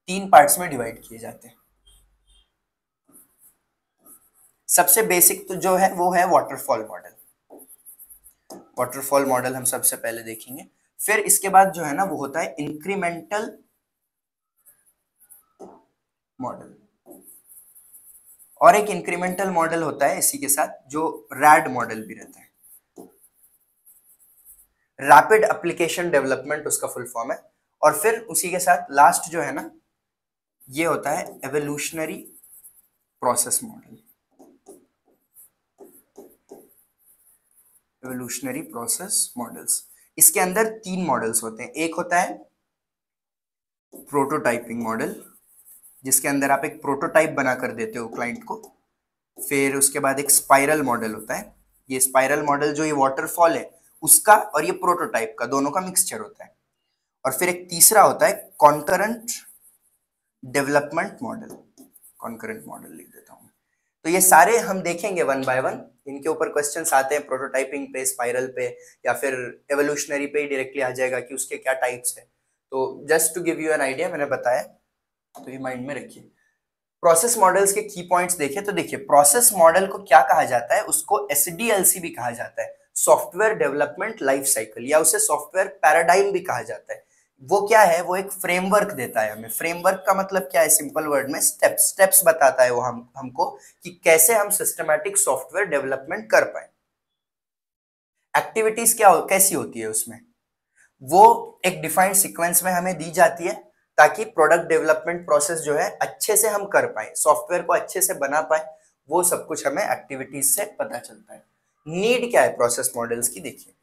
3 पार्ट्स में डिवाइड किए जाते हैं। सबसे बेसिक तो जो है वो है वाटरफॉल मॉडल। वाटरफॉल मॉडल हम सबसे पहले देखेंगे। फिर इसके बाद जो है ना वो होता है इंक्रीमेंटल मॉडल, और एक इंक्रीमेंटल मॉडल होता है इसी के साथ जो रैड मॉडल भी रहता है, रैपिड एप्लीकेशन डेवलपमेंट उसका फुल फॉर्म है। और फिर उसी के साथ लास्ट जो है ना ये होता है evolutionary process model. Evolutionary process models, इसके अंदर 3 मॉडल्स होते हैं। एक होता है प्रोटोटाइपिंग मॉडल, जिसके अंदर आप एक प्रोटोटाइप बनाकर देते हो क्लाइंट को। फिर उसके बाद एक स्पाइरल मॉडल होता है। ये स्पाइरल मॉडल जो ये वाटरफॉल है उसका और ये प्रोटोटाइप का दोनों का मिक्सचर होता है। और फिर एक तीसरा होता है concurrent development model. Concurrent model लिख देता हूं। तो ये सारे हम देखेंगे वन बाय वन, इनके ऊपर क्वेश्चंस आते हैं प्रोटोटाइपिंग पे, स्पाइरल पे, या फिर एवोल्यूशनरी पे ही डायरेक्टली आ जाएगा कि उसके क्या टाइप्स है। तो just to give you an idea मैंने बताया, तो ये माइंड में रखिए। प्रोसेस मॉडल्स के की पॉइंट्स देखें तो देखिए, प्रोसेस मॉडल को क्या कहा जाता है, उसको SDLC भी कहा जाता है, सॉफ्टवेयर डेवलपमेंट लाइफ साइकिल, या उसे सॉफ्टवेयर पैराडाइम भी कहा जाता है। वो क्या है, वो एक फ्रेमवर्क देता है हमें। फ्रेमवर्क का मतलब क्या है, सिंपल वर्ड में स्टेप्स, स्टेप्स बताता है वो हमको कि कैसे हम सिस्टमैटिक सॉफ्टवेयर डेवलपमेंट कर पाए। एक्टिविटीज क्या कैसी होती है उसमें, वो एक डिफाइंड सीक्वेंस में हमें दी जाती है ताकि प्रोडक्ट डेवलपमेंट प्रोसेस जो है अच्छे से हम कर पाए, सॉफ्टवेयर को अच्छे से बना पाए। वो सब कुछ हमें एक्टिविटीज से पता चलता है। नीड क्या है प्रोसेस मॉडल्स की, देखिए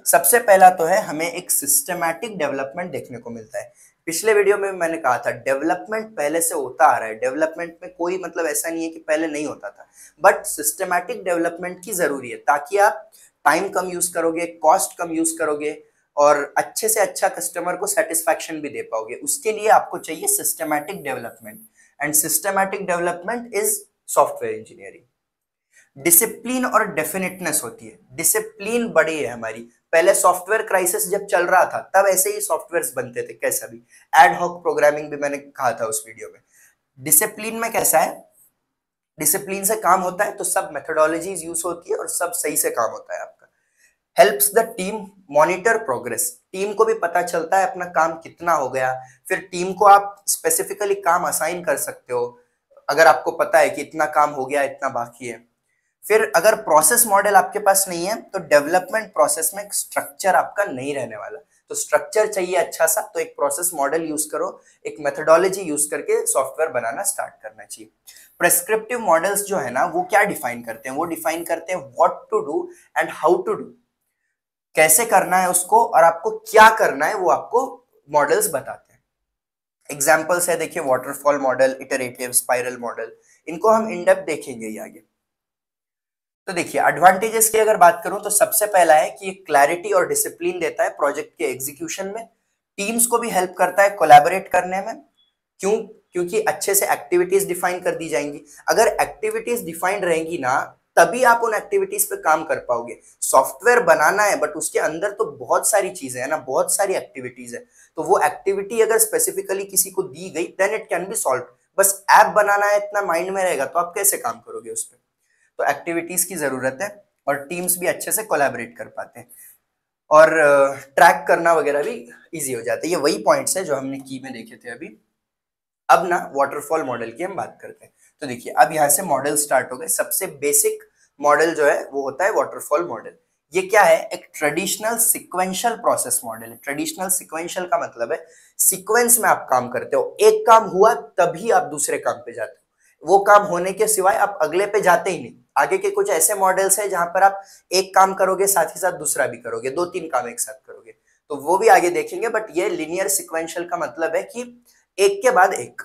सबसे पहला तो है हमें एक सिस्टमैटिक डेवलपमेंट देखने को मिलता है। पिछले वीडियो में मैंने कहा था डेवलपमेंट पहले से होता आ रहा है, डेवलपमेंट में कोई मतलब ऐसा नहीं है कि पहले नहीं होता था, बट सिस्टमैटिक डेवलपमेंट की जरूरी है ताकि आप टाइम कम यूज करोगे, कॉस्ट कम यूज करोगे और अच्छे से अच्छा कस्टमर को सेटिस्फैक्शन भी दे पाओगे। उसके लिए आपको चाहिए systematic development, and systematic development is software engineering. Discipline और डेफिनेटनेस होती है, डिसिप्लिन बड़ी है हमारी। पहले सॉफ्टवेयर क्राइसिस जब चल रहा था तब ऐसे ही सॉफ्टवेयर्स बनते थे, कैसा भी एड हॉक प्रोग्रामिंग भी मैंने कहा था उस वीडियो में। डिसिप्लिन में कैसा है, डिसिप्लिन से काम होता है तो सब मेथोडोलॉजीज यूज होती है और सब सही से काम होता है आपका। Helps the team monitor progress, team को भी पता चलता है अपना काम कितना हो गया। फिर टीम को आप स्पेसिफिकली काम असाइन कर सकते हो अगर आपको पता है कि इतना काम हो गया, इतना बाकी है। फिर अगर प्रोसेस मॉडल आपके पास नहीं है तो डेवलपमेंट प्रोसेस में स्ट्रक्चर आपका नहीं रहने वाला। तो स्ट्रक्चर चाहिए अच्छा सा, तो एक प्रोसेस मॉडल यूज करो, एक मेथोडोलॉजी यूज करके सॉफ्टवेयर बनाना स्टार्ट करना चाहिए। प्रेस्क्रिप्टिव मॉडल्स जो है ना वो क्या डिफाइन करते हैं, वो डिफाइन करते हैं what to do and how to do, कैसे करना है उसको और आपको क्या करना है वो आपको मॉडल्स बताते हैं। एग्जाम्पल्स है देखिए, waterfall model, iterative, spiral model, इनको हम इन डेप्थ देखेंगे ही आगे। तो देखिए एडवांटेजेस की अगर बात करूं तो सबसे पहला है कि ये क्लैरिटी और डिसिप्लिन देता है प्रोजेक्ट के एग्जीक्यूशन में। टीम्स को भी हेल्प करता है कोलैबोरेट करने में। क्यों? क्योंकि अच्छे से एक्टिविटीज डिफाइन कर दी जाएंगी। अगर एक्टिविटीज डिफाइंड रहेंगी ना तभी आप उन एक्टिविटीज पे काम कर पाओगे। सॉफ्टवेयर बनाना है बट उसके अंदर तो बहुत सारी चीजें है ना, बहुत सारी एक्टिविटीज है, तो वो एक्टिविटी अगर स्पेसिफिकली किसी को दी गई then it can be solve. बस ऐप बनाना है इतना माइंड में रहेगा तो आप कैसे काम करोगे उस पर? तो एक्टिविटीज की जरूरत है और टीम्स भी अच्छे से कोलैबोरेट कर पाते हैं और ट्रैक करना वगैरह भी इजी हो जाता है। ये वही पॉइंट्स है जो हमने की में देखे थे अभी। अब ना वाटरफॉल मॉडल की हम बात करते हैं। तो देखिए अब यहाँ से मॉडल स्टार्ट हो गए। सबसे बेसिक मॉडल जो है वो होता है वाटरफॉल मॉडल। ये क्या है? एक ट्रेडिशनल सिक्वेंशियल प्रोसेस मॉडल है। ट्रेडिशनल सिक्वेंशियल का मतलब है सीक्वेंस में आप काम करते हो, एक काम हुआ तभी आप दूसरे काम पे जाते हो, वो काम होने के सिवाय आप अगले पे जाते ही नहीं। आगे के कुछ ऐसे मॉडल्स है जहां पर आप एक काम करोगे साथ ही साथ दूसरा भी करोगे, दो तीन काम एक साथ करोगे, तो वो भी आगे देखेंगे। बट ये लिनियर सिक्वेंशियल का मतलब है कि एक के बाद एक।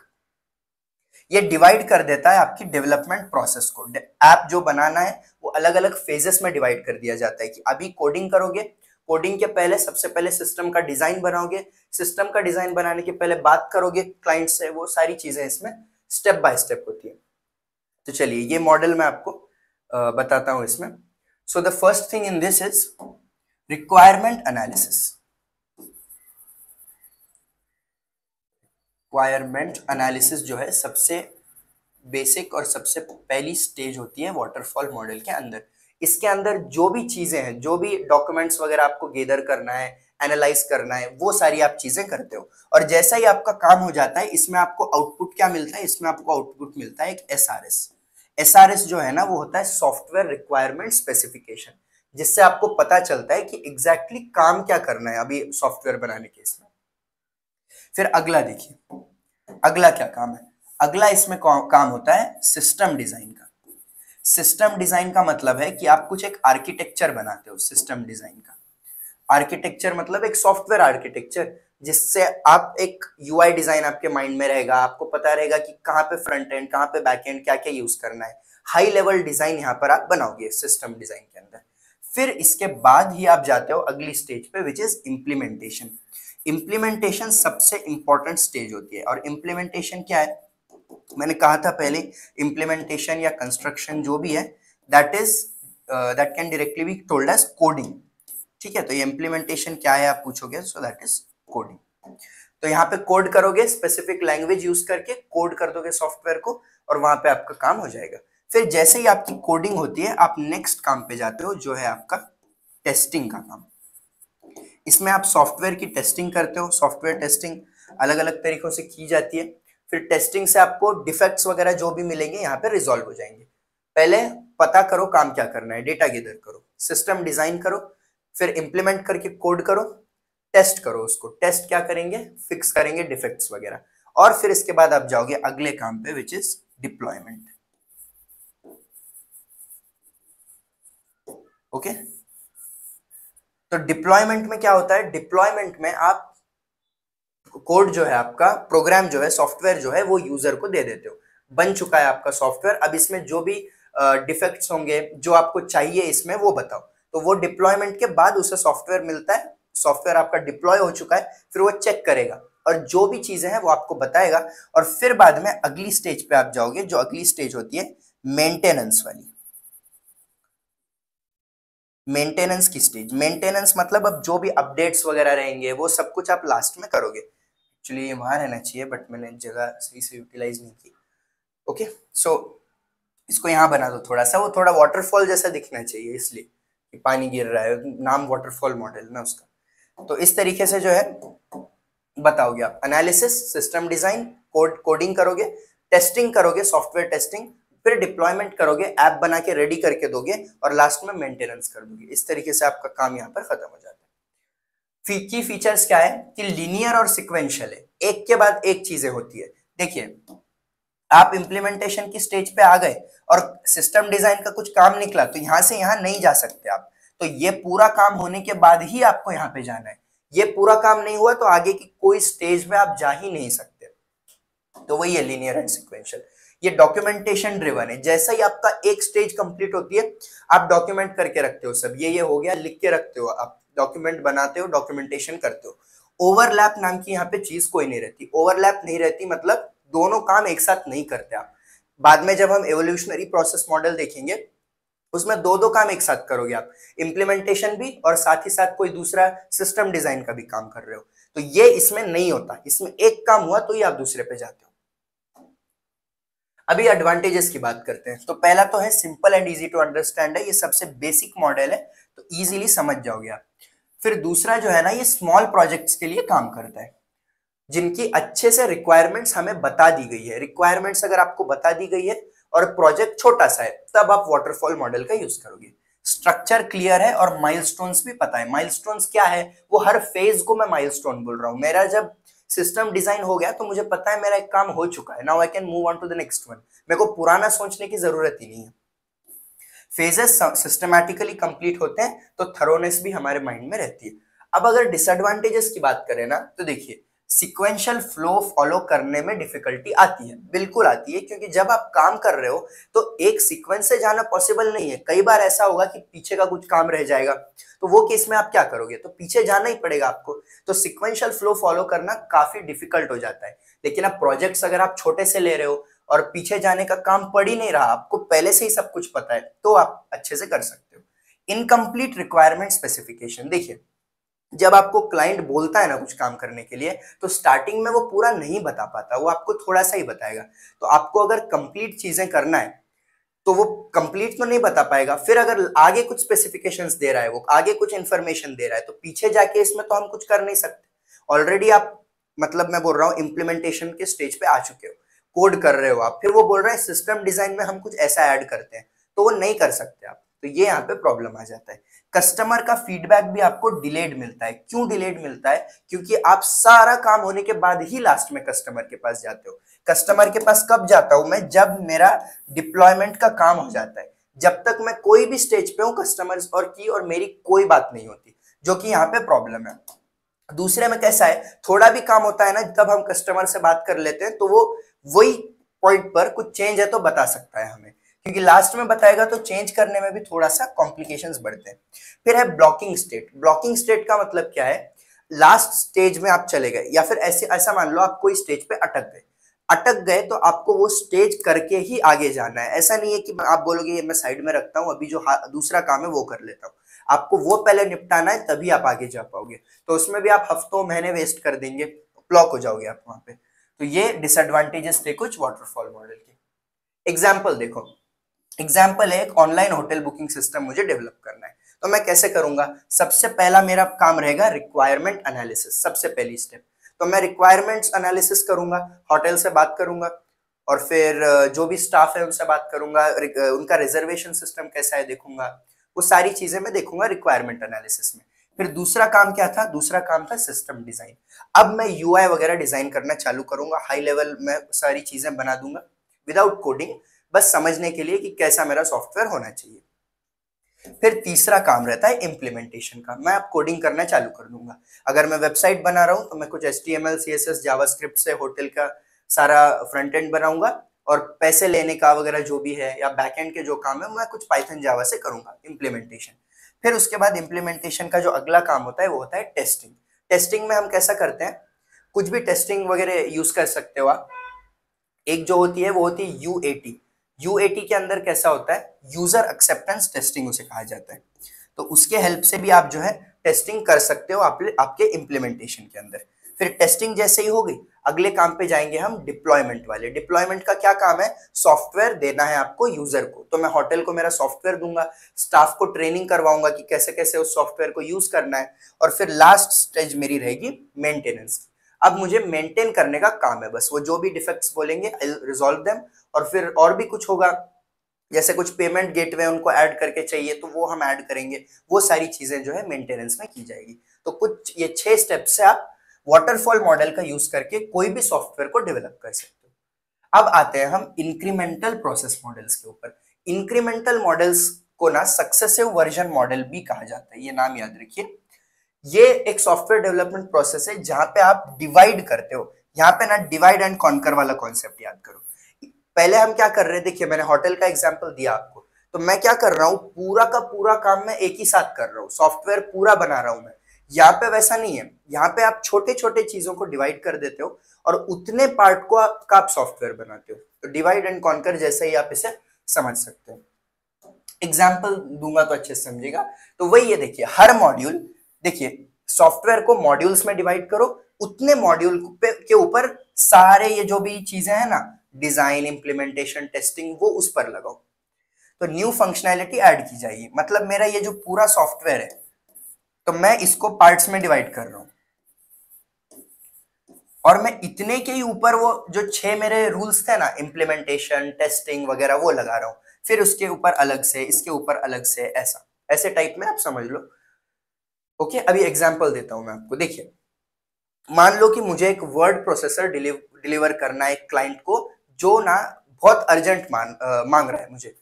ये डिवाइड कर देता है आपकी डेवलपमेंट प्रोसेस को। ऐप जो बनाना है वो अलग अलग फेजेस में डिवाइड कर दिया जाता है कि अभी कोडिंग करोगे, कोडिंग के पहले सबसे पहले सिस्टम का डिजाइन बनाओगे, सिस्टम का डिजाइन बनाने के पहले बात करोगे क्लाइंट से, वो सारी चीजें इसमें स्टेप बाय स्टेप होती है। तो चलिए ये मॉडल मैं आपको बताता हूं इसमें। So the first thing in this is requirement analysis. Requirement analysis जो है सबसे बेसिक और सबसे पहली स्टेज होती है वाटरफॉल मॉडल के अंदर। इसके अंदर जो भी चीजें हैं, जो भी डॉक्यूमेंट्स वगैरह आपको गैदर करना है, एनालाइज करना है, वो सारी आप चीजें करते हो। और जैसा ही आपका काम हो जाता है इसमें आपको आउटपुट क्या मिलता है? इसमें आपको आउटपुट मिलता है एक एसआरएस। एसआरएस जो है ना वो होता है सॉफ्टवेयर रिक्वायरमेंट स्पेसिफिकेशन, जिससे आपको पता चलता है कि एग्जैक्टली काम क्या करना है अभी सॉफ्टवेयर बनाने के इसमें। फिर अगला देखिए, अगला क्या काम है? अगला इसमें काम होता है सिस्टम डिजाइन का। सिस्टम डिजाइन का मतलब है कि आप कुछ एक आर्किटेक्चर बनाते हो। सिस्टम डिजाइन का आर्किटेक्चर मतलब एक सॉफ्टवेयर आर्किटेक्चर, जिससे आप एक यूआई डिजाइन आपके माइंड में रहेगा, आपको पता रहेगा कि कहाँ पे फ्रंट एंड, कहाँ पे बैक एंड, क्या क्या यूज करना है। हाई लेवल डिजाइन यहाँ पर आप बनाओगे सिस्टम डिजाइन के अंदर। फिर इसके बाद ही आप जाते हो अगली स्टेज पे विच इज इम्प्लीमेंटेशन। इम्प्लीमेंटेशन सबसे इंपॉर्टेंट स्टेज होती है। और इम्प्लीमेंटेशन क्या है? मैंने कहा था पहले, इम्प्लीमेंटेशन या कंस्ट्रक्शन जो भी है that is that can directly be told as coding. ठीक है, तो ये इम्प्लीमेंटेशन क्या है आप पूछोगे, सो दैट इज कोडिंग। तो यहाँ पे कोड करोगे, स्पेसिफिक लैंग्वेज यूज करके कोड कर दोगे सॉफ्टवेयर को और वहां पे आपका काम हो जाएगा। फिर जैसे ही आपकी कोडिंग होती है आप नेक्स्ट काम पे जाते हो जो है आपका टेस्टिंग का काम। इसमें आप सॉफ्टवेयर की टेस्टिंग करते हो। सॉफ्टवेयर टेस्टिंग अलग अलग तरीकों से की जाती है। फिर टेस्टिंग से आपको डिफेक्ट्स वगैरह जो भी मिलेंगे यहाँ पे रिजॉल्व हो जाएंगे। पहले पता करो काम क्या करना है, डेटा गैदर करो, सिस्टम डिजाइन करो, फिर इंप्लीमेंट करके कोड करो, टेस्ट करो उसको। टेस्ट क्या करेंगे? फिक्स करेंगे डिफेक्ट्स वगैरह। और फिर इसके बाद आप जाओगे अगले काम पे विच इज डिप्लॉयमेंट। ओके, तो डिप्लॉयमेंट में क्या होता है? डिप्लॉयमेंट में आप कोड जो है आपका, प्रोग्राम जो है, सॉफ्टवेयर जो है वो यूजर को दे देते हो। बन चुका है आपका सॉफ्टवेयर, अब इसमें जो भी डिफेक्ट्स होंगे जो आपको चाहिए इसमें वो बताओ। तो वो डिप्लॉयमेंट के बाद उसे सॉफ्टवेयर मिलता है सॉफ्टवेयर आपका डिप्लॉय हो चुका है फिर वो चेक करेगा और जो भी चीजें हैं वो आपको बताएगा, और फिर बाद में अगली स्टेज पे आप जाओगे, जो अगली स्टेज होती है मेंटेनेंस वाली। मेंटेनेंस की स्टेज, मेंटेनेंस मतलब अब जो भी अपडेट्स वगैरह रहेंगे वो सब कुछ आप लास्ट में करोगे। एक्चुअली ये वहां रहना चाहिए बट मैंने जगह सही से यूटिलाइज नहीं की। ओके, सो इसको यहाँ बना दो थोड़ा सा, वो थोड़ा वाटरफॉल जैसा दिखना चाहिए इसलिए कि पानी गिर रहा है, नाम वाटरफॉल मॉडल ना उसका। तो इस तरीके से जो है बताओगे आप, एनालिसिस, सिस्टम डिजाइन, कोडिंग करोगे, टेस्टिंग करोगे, सॉफ्टवेयर टेस्टिंग, फिर डिप्लॉयमेंट करोगे, ऐप बना के रेडी करके दोगे, और लास्ट में मेंटेनेंस कर दोगे। इस तरीके से आपका काम यहाँ पर खत्म हो जाता है। की फीचर्स क्या है कि लीनियर और सिक्वेंशियल है, एक के बाद एक चीजें होती है। देखिए आप इम्प्लीमेंटेशन की स्टेज पे आ गए और सिस्टम डिजाइन का कुछ काम निकला तो यहां से यहां नहीं जा सकते आप, तो ये पूरा काम होने के बाद ही आपको यहाँ पे जाना है। ये पूरा काम नहीं हुआ तो आगे की कोई स्टेज में आप जा ही नहीं सकते। तो वही है लीनियर एंड सिक्वेंशियल। ये डॉक्यूमेंटेशन ड्रिवन है, जैसा ही आपका एक स्टेज कंप्लीट होती है आप डॉक्यूमेंट करके रखते हो, सब ये हो गया लिख के रखते हो, आप डॉक्यूमेंट बनाते हो, डॉक्यूमेंटेशन करते हो। ओवरलैप नाम की यहाँ पे चीज कोई नहीं रहती। ओवरलैप नहीं रहती मतलब दोनों काम एक साथ नहीं करते आप। बाद में जब हम एवोल्यूशनरी प्रोसेस मॉडल देखेंगे उसमें दो दो काम एक साथ करोगे आप, इम्प्लीमेंटेशन भी और साथ ही साथ कोई दूसरा सिस्टम डिजाइन का भी काम कर रहे हो। तो ये इसमें नहीं होता, इसमें एक काम हुआ तो ही आप दूसरे पे जाते हो। अभी एडवांटेजेस की बात करते हैं। तो पहला तो है simple and easy to understand है, ये सबसे बेसिक मॉडल है तो इजीली समझ जाओगे आप। फिर दूसरा जो है ना, ये स्मॉल प्रोजेक्ट्स के लिए काम करता है जिनकी अच्छे से रिक्वायरमेंट्स हमें बता दी गई है। रिक्वायरमेंट्स अगर आपको बता दी गई है और प्रोजेक्ट छोटा सा है तब आप वाटरफॉल मॉडल का यूज करोगे। स्ट्रक्चर क्लियर है और माइलस्टोन्स भी पता है। माइलस्टोन्स क्या है, वो हर फेज को मैं माइलस्टोन बोल रहा हूं। मेरा जब सिस्टम डिजाइन हो गया तो मुझे पता है मेरा एक काम हो चुका है, now I can move on to the next one. मेरे को पुराना सोचने की जरूरत ही नहीं है। फेजेस सिस्टमैटिकली कंप्लीट होते हैं तो थरोनेस भी हमारे माइंड में रहती है। अब अगर डिसएडवांटेजेस की बात करें ना तो देखिए सिक्वेंशियल फ्लो फॉलो करने में डिफिकल्टी आती है, बिल्कुल आती है, क्योंकि जब आप काम कर रहे हो तो एक सीक्वेंस से जाना पॉसिबल नहीं है। कई बार ऐसा होगा कि पीछे का कुछ काम रह जाएगा, तो वो केस में आप क्या करोगे, तो पीछे जाना ही पड़ेगा आपको। तो सिक्वेंशियल फ्लो फॉलो करना काफी डिफिकल्ट हो जाता है। लेकिन अब प्रोजेक्ट्स अगर आप छोटे से ले रहे हो और पीछे जाने का काम पड़ ही नहीं रहा, आपको पहले से ही सब कुछ पता है, तो आप अच्छे से कर सकते हो। इनकम्प्लीट रिक्वायरमेंट स्पेसिफिकेशन, देखिए जब आपको क्लाइंट बोलता है ना कुछ काम करने के लिए तो स्टार्टिंग में वो पूरा नहीं बता पाता, वो आपको थोड़ा सा ही बताएगा। तो आपको अगर कंप्लीट चीजें करना है तो वो कंप्लीट तो नहीं बता पाएगा, फिर अगर आगे कुछ स्पेसिफिकेशंस दे रहा है, वो आगे कुछ इंफॉर्मेशन दे रहा है, तो पीछे जाके इसमें तो हम कुछ कर नहीं सकते। ऑलरेडी आप, मतलब मैं बोल रहा हूँ इम्प्लीमेंटेशन के स्टेज पे आ चुके हो, कोड कर रहे हो आप, फिर वो बोल रहा है सिस्टम डिजाइन में हम कुछ ऐसा ऐड करते हैं, तो वो नहीं कर सकते आप। तो ये यहाँ पे प्रॉब्लम आ जाता है। कस्टमर का फीडबैक भी आपको डिलेड मिलता है। क्यों डिलेड मिलता है, क्योंकि आप सारा काम होने के बाद ही लास्ट में कस्टमर के पास जाते हो। कस्टमर के पास कब जाता हूं मैं, जब मेरा डिप्लॉयमेंट का काम हो जाता है। जब तक मैं कोई भी स्टेज पे हूं कस्टमर्स और मेरी कोई बात नहीं होती, जो कि यहाँ पे प्रॉब्लम है। दूसरे में कैसा है, थोड़ा भी काम होता है ना तब हम कस्टमर से बात कर लेते हैं, तो वो वही पॉइंट पर कुछ चेंज है तो बता सकता है हमें, क्योंकि लास्ट में बताएगा तो चेंज करने में भी थोड़ा सा कॉम्प्लिकेशंस बढ़ते हैं। फिर है ब्लॉकिंग स्टेट। ब्लॉकिंग स्टेट का मतलब क्या है, लास्ट स्टेज में आप चले गए या फिर ऐसे ऐसा मान लो आप कोई स्टेज पे अटक गए तो आपको वो स्टेज करके ही आगे जाना है। ऐसा नहीं है कि आप बोलोगे ये मैं साइड में रखता हूं, अभी जो दूसरा काम है वो कर लेता हूं। आपको वो पहले निपटाना है तभी आप आगे जा पाओगे, तो उसमें भी आप हफ्तों महीने वेस्ट कर देंगे, ब्लॉक हो जाओगे आप वहां पे। तो ये डिसएडवांटेजेस थे कुछ वाटरफॉल मॉडल के। एग्जाम्पल देखो, एग्जाम्पल है एक ऑनलाइन होटल बुकिंग सिस्टम मुझे डेवलप करना है, तो मैं कैसे करूंगा। सबसे पहला मेरा काम रहेगा रिक्वायरमेंट एनालिसिस, सबसे पहली स्टेप। तो मैं रिक्वायरमेंट्स एनालिसिस करूंगा, होटल से बात करूंगा, और फिर जो भी स्टाफ है उनसे बात करूंगा, उनका रिजर्वेशन सिस्टम कैसा है देखूंगा, वो सारी चीजें मैं देखूंगा रिक्वायरमेंट एनालिसिस में। फिर दूसरा काम क्या था, दूसरा काम था सिस्टम डिजाइन। अब मैं यूआई वगैरह डिजाइन करना चालू करूंगा, हाई लेवल में सारी चीजें बना दूंगा विदाउट कोडिंग, बस समझने के लिए कि कैसा मेरा सॉफ्टवेयर होना चाहिए। फिर तीसरा काम रहता है इम्प्लीमेंटेशन का, मैं अब कोडिंग करना चालू कर दूंगा। अगर मैं वेबसाइट बना रहा हूं तो मैं कुछ HTML CSS जावास्क्रिप्ट से होटल का सारा फ्रंट एंड बनाऊंगा, और पैसे लेने का वगैरह जो भी है या बैक एंड के जो काम है मैं कुछ पाइथन जावा से करूंगा इम्प्लीमेंटेशन। फिर उसके बाद इम्प्लीमेंटेशन का जो अगला काम होता है वो होता है टेस्टिंग। टेस्टिंग में हम कैसा करते हैं, कुछ भी टेस्टिंग वगैरह यूज कर सकते हो आप। एक जो होती है वो होती है यूएटी। यूएटी के अंदर कैसा होता है, यूजर एक्सेप्टेंस टेस्टिंग उसे कहा जाता है। तो उसके हेल्प से भी आप जो है टेस्टिंग कर सकते हो आपके इम्प्लीमेंटेशन के अंदर। फिर टेस्टिंग जैसे ही होगी, अगले काम पे जाएंगे हम डिप्लॉयमेंट वाले। डिप्लॉयमेंट का क्या काम है, सॉफ्टवेयर देना है आपको यूजर को। तो मैं होटल को मेरा सॉफ्टवेयर दूंगा, स्टाफ को ट्रेनिंग करवाऊंगा कि कैसे कैसे उस सॉफ्टवेयर को यूज करना है, और फिर लास्ट स्टेज मेरी रहेगी मेंटेनेंस। अब मुझे मेंटेन करने का काम है, बस वो जो भी डिफेक्ट्स बोलेंगे आई विल रिजॉल्व देम। और फिर और भी कुछ होगा, जैसे कुछ पेमेंट गेटवे उनको ऐड करके चाहिए तो वो हम ऐड करेंगे। वो सारी चीजें जो है मेंटेनेंस में की जाएगी। तो कुछ ये 6 स्टेप से आप वाटरफॉल मॉडल का यूज करके कोई भी सॉफ्टवेयर को डेवलप कर सकते हो। अब आते हैं हम इंक्रीमेंटल प्रोसेस मॉडल्स के ऊपर। इंक्रीमेंटल मॉडल्स को ना सक्सेसिव वर्जन मॉडल भी कहा जाता है, ये नाम याद रखिए। ये एक सॉफ्टवेयर डेवलपमेंट प्रोसेस है जहां पे आप डिवाइड करते हो। यहाँ पे ना डिवाइड एंड कॉन्कर वाला कॉन्सेप्ट याद करो। पहले हम क्या कर रहे हैं, देखिए मैंने होटल का एग्जांपल दिया आपको, तो मैं क्या कर रहा हूँ, पूरा का पूरा काम मैं एक ही साथ कर रहा हूँ, सॉफ्टवेयर पूरा बना रहा हूं मैं। यहाँ पे वैसा नहीं है, यहाँ पे आप छोटे छोटे चीजों को डिवाइड कर देते हो और उतने पार्ट को आप सॉफ्टवेयर बनाते हो। तो डिवाइड एंड कॉन्कर जैसे ही आप इसे समझ सकते हो। एग्जाम्पल दूंगा तो अच्छे से समझेगा। तो वही है, देखिए हर मॉड्यूल, देखिए सॉफ्टवेयर को मॉड्यूल्स में डिवाइड करो, उतने मॉड्यूल के ऊपर सारे ये जो भी चीजें हैं ना, डिजाइन, इंप्लीमेंटेशन, टेस्टिंग, वो उस पर लगाओ। तो न्यू फंक्शनैलिटी ऐड की जाएगी। मतलब मेरा ये जो पूरा सॉफ्टवेयर है, तो मैं इसको पार्ट्स में डिवाइड कर रहा हूं, और मैं इतने के ही ऊपर वो जो 6 मेरे रूल्स थे ना, इंप्लीमेंटेशन, टेस्टिंग वगैरह, वो लगा रहा हूं। फिर उसके ऊपर अलग से, इसके ऊपर अलग से, ऐसा ऐसे टाइप में आप समझ लो। ओके, अभी एग्जांपल देता हूं मैं आपको। देखिए मान लो कि मुझे एक वर्ड प्रोसेसर डिलीवर करना है एक क्लाइंट को, जो ना बहुत अर्जेंट मांग रहा है मुझे।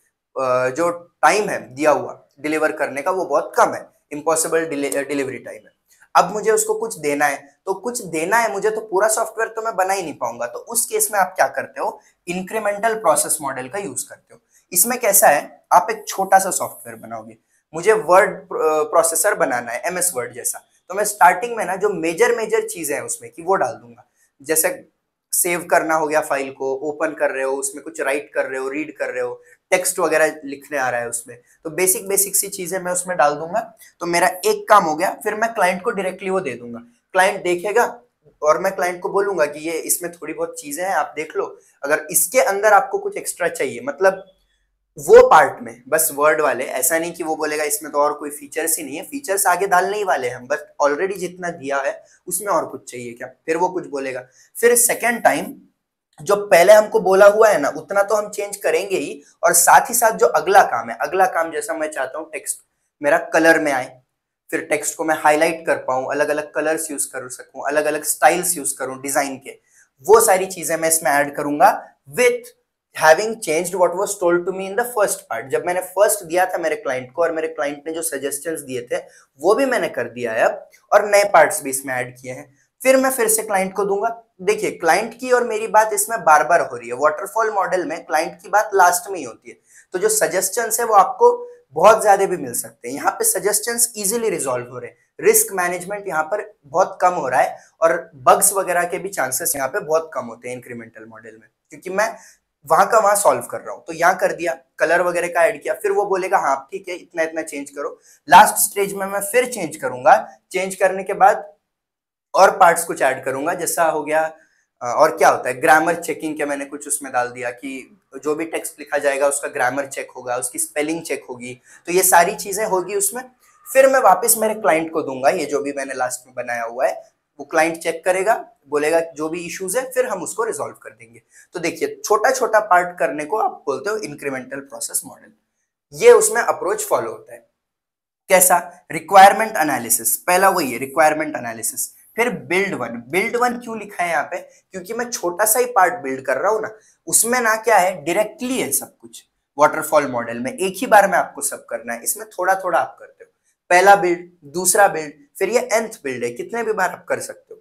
जो टाइम है दिया हुआ डिलीवर करने का वो बहुत कम है, इम्पॉसिबल डिलीवरी टाइम है। अब मुझे उसको कुछ देना है, तो कुछ देना है मुझे, तो पूरा सॉफ्टवेयर तो मैं बना ही नहीं पाऊंगा। तो उस केस में आप क्या करते हो, इंक्रीमेंटल प्रोसेस मॉडल का यूज करते हो। इसमें कैसा है, आप एक छोटा सा सॉफ्टवेयर बनाओगे। मुझे वर्ड प्रोसेसर बनाना है, MS वर्ड जैसा। तो मैं स्टार्टिंग में ना जो मेजर मेजर चीजें हैं उसमें की वो डाल दूंगा। जैसे सेव करना हो गया फाइल को, ओपन कर रहे हो, उसमें कुछ राइट कर रहे हो, रीड कर रहे हो, टेक्स्ट वगैरह लिखने आ रहा है उसमें, तो बेसिक बेसिक सी चीजें मैं उसमें डाल दूंगा। तो मेरा एक काम हो गया। फिर मैं क्लाइंट को डायरेक्टली वो दे दूंगा, क्लाइंट देखेगा, और मैं क्लाइंट को बोलूंगा कि ये इसमें थोड़ी बहुत चीजें हैं, आप देख लो। अगर इसके अंदर आपको कुछ एक्स्ट्रा चाहिए, मतलब वो पार्ट में बस वर्ड वाले, ऐसा नहीं कि वो बोलेगा इसमें तो और कोई फीचर्स ही नहीं है, फीचर्स आगे डालने ही वाले हैं, बस ऑलरेडी जितना दिया है उसमें और कुछ चाहिए क्या, फिर वो कुछ बोलेगा। फिर सेकेंड टाइम जो पहले हमको बोला हुआ है ना, उतना तो हम चेंज करेंगे ही, और साथ ही साथ जो अगला काम है, अगला काम जैसा मैं चाहता हूँ टेक्स्ट मेरा कलर में आए, फिर टेक्स्ट को मैं हाईलाइट कर पाऊं, अलग अलग कलर्स यूज कर सकूं, अलग अलग स्टाइल्स यूज करूं डिजाइन के, वो सारी चीजें मैं इसमें ऐड करूंगा with having changed what was told to me in the first part. जब मैंने फर्स्ट दिया था मेरे क्लाइंट को, और मेरे क्लाइंट ने जो सजेशंस दिए थे वो भी मैंने कर दिया है अब, और नए पार्ट्स भी इसमें ऐड किए हैं। फिर मैं फिर से क्लाइंट को दूंगा। देखिए क्लाइंट की और मेरी बात इसमें बार बार हो रही है। वाटरफॉल मॉडल में क्लाइंट की बात लास्ट में ही होती है, तो जो सजेशंस है वो आपको बहुत ज्यादा भी मिल सकते हैं। यहाँ पे सजेशंस इजीली रिजॉल्व हो रहे हैं, रिस्क मैनेजमेंट यहाँ पर बहुत कम हो रहा है, और बग्स वगैरह के भी चांसेस यहाँ पे बहुत कम होते हैं इंक्रीमेंटल मॉडल में, क्योंकि मैं वहां का वहां सॉल्व कर रहा हूं। तो यहाँ कर दिया, कलर वगैरह का ऐड किया, फिर वो बोलेगा हाँ ठीक है इतना इतना चेंज करो। लास्ट स्टेज में मैं फिर चेंज करूंगा, चेंज करने के बाद और पार्ट्स कुछ ऐड करूंगा, जैसा हो गया और क्या होता है, ग्रामर चेकिंग के मैंने कुछ उसमें डाल दिया कि जो भी टेक्स्ट लिखा जाएगा उसका ग्रामर चेक होगा, उसकी स्पेलिंग चेक होगी, तो ये सारी चीजें होगी उसमें। फिर मैं वापस मेरे क्लाइंट को दूंगा ये जो भी मैंने लास्ट में बनाया हुआ है, वो क्लाइंट चेक करेगा, बोलेगा जो भी इश्यूज है, फिर हम उसको रिजॉल्व कर देंगे। तो देखिए छोटा छोटा पार्ट करने को आप बोलते हो इंक्रीमेंटल प्रोसेस मॉडल। ये उसमें अप्रोच फॉलो होता है। कैसा, रिक्वायरमेंट एनालिसिस, पहला वही है रिक्वायरमेंट एनालिसिस। फिर बिल्ड वन। बिल्ड वन क्यों लिखा है यहाँ पे, क्योंकि मैं छोटा सा ही पार्ट बिल्ड कर रहा हूं ना, उसमें ना क्या है डायरेक्टली है सब कुछ। वाटरफॉल मॉडल में एक ही बार में आपको सब करना है, इसमें थोड़ा थोड़ा आप करते हो। पहला बिल्ड, दूसरा बिल्ड, फिर ये nth बिल्ड है, कितने भी बार आप कर सकते हो।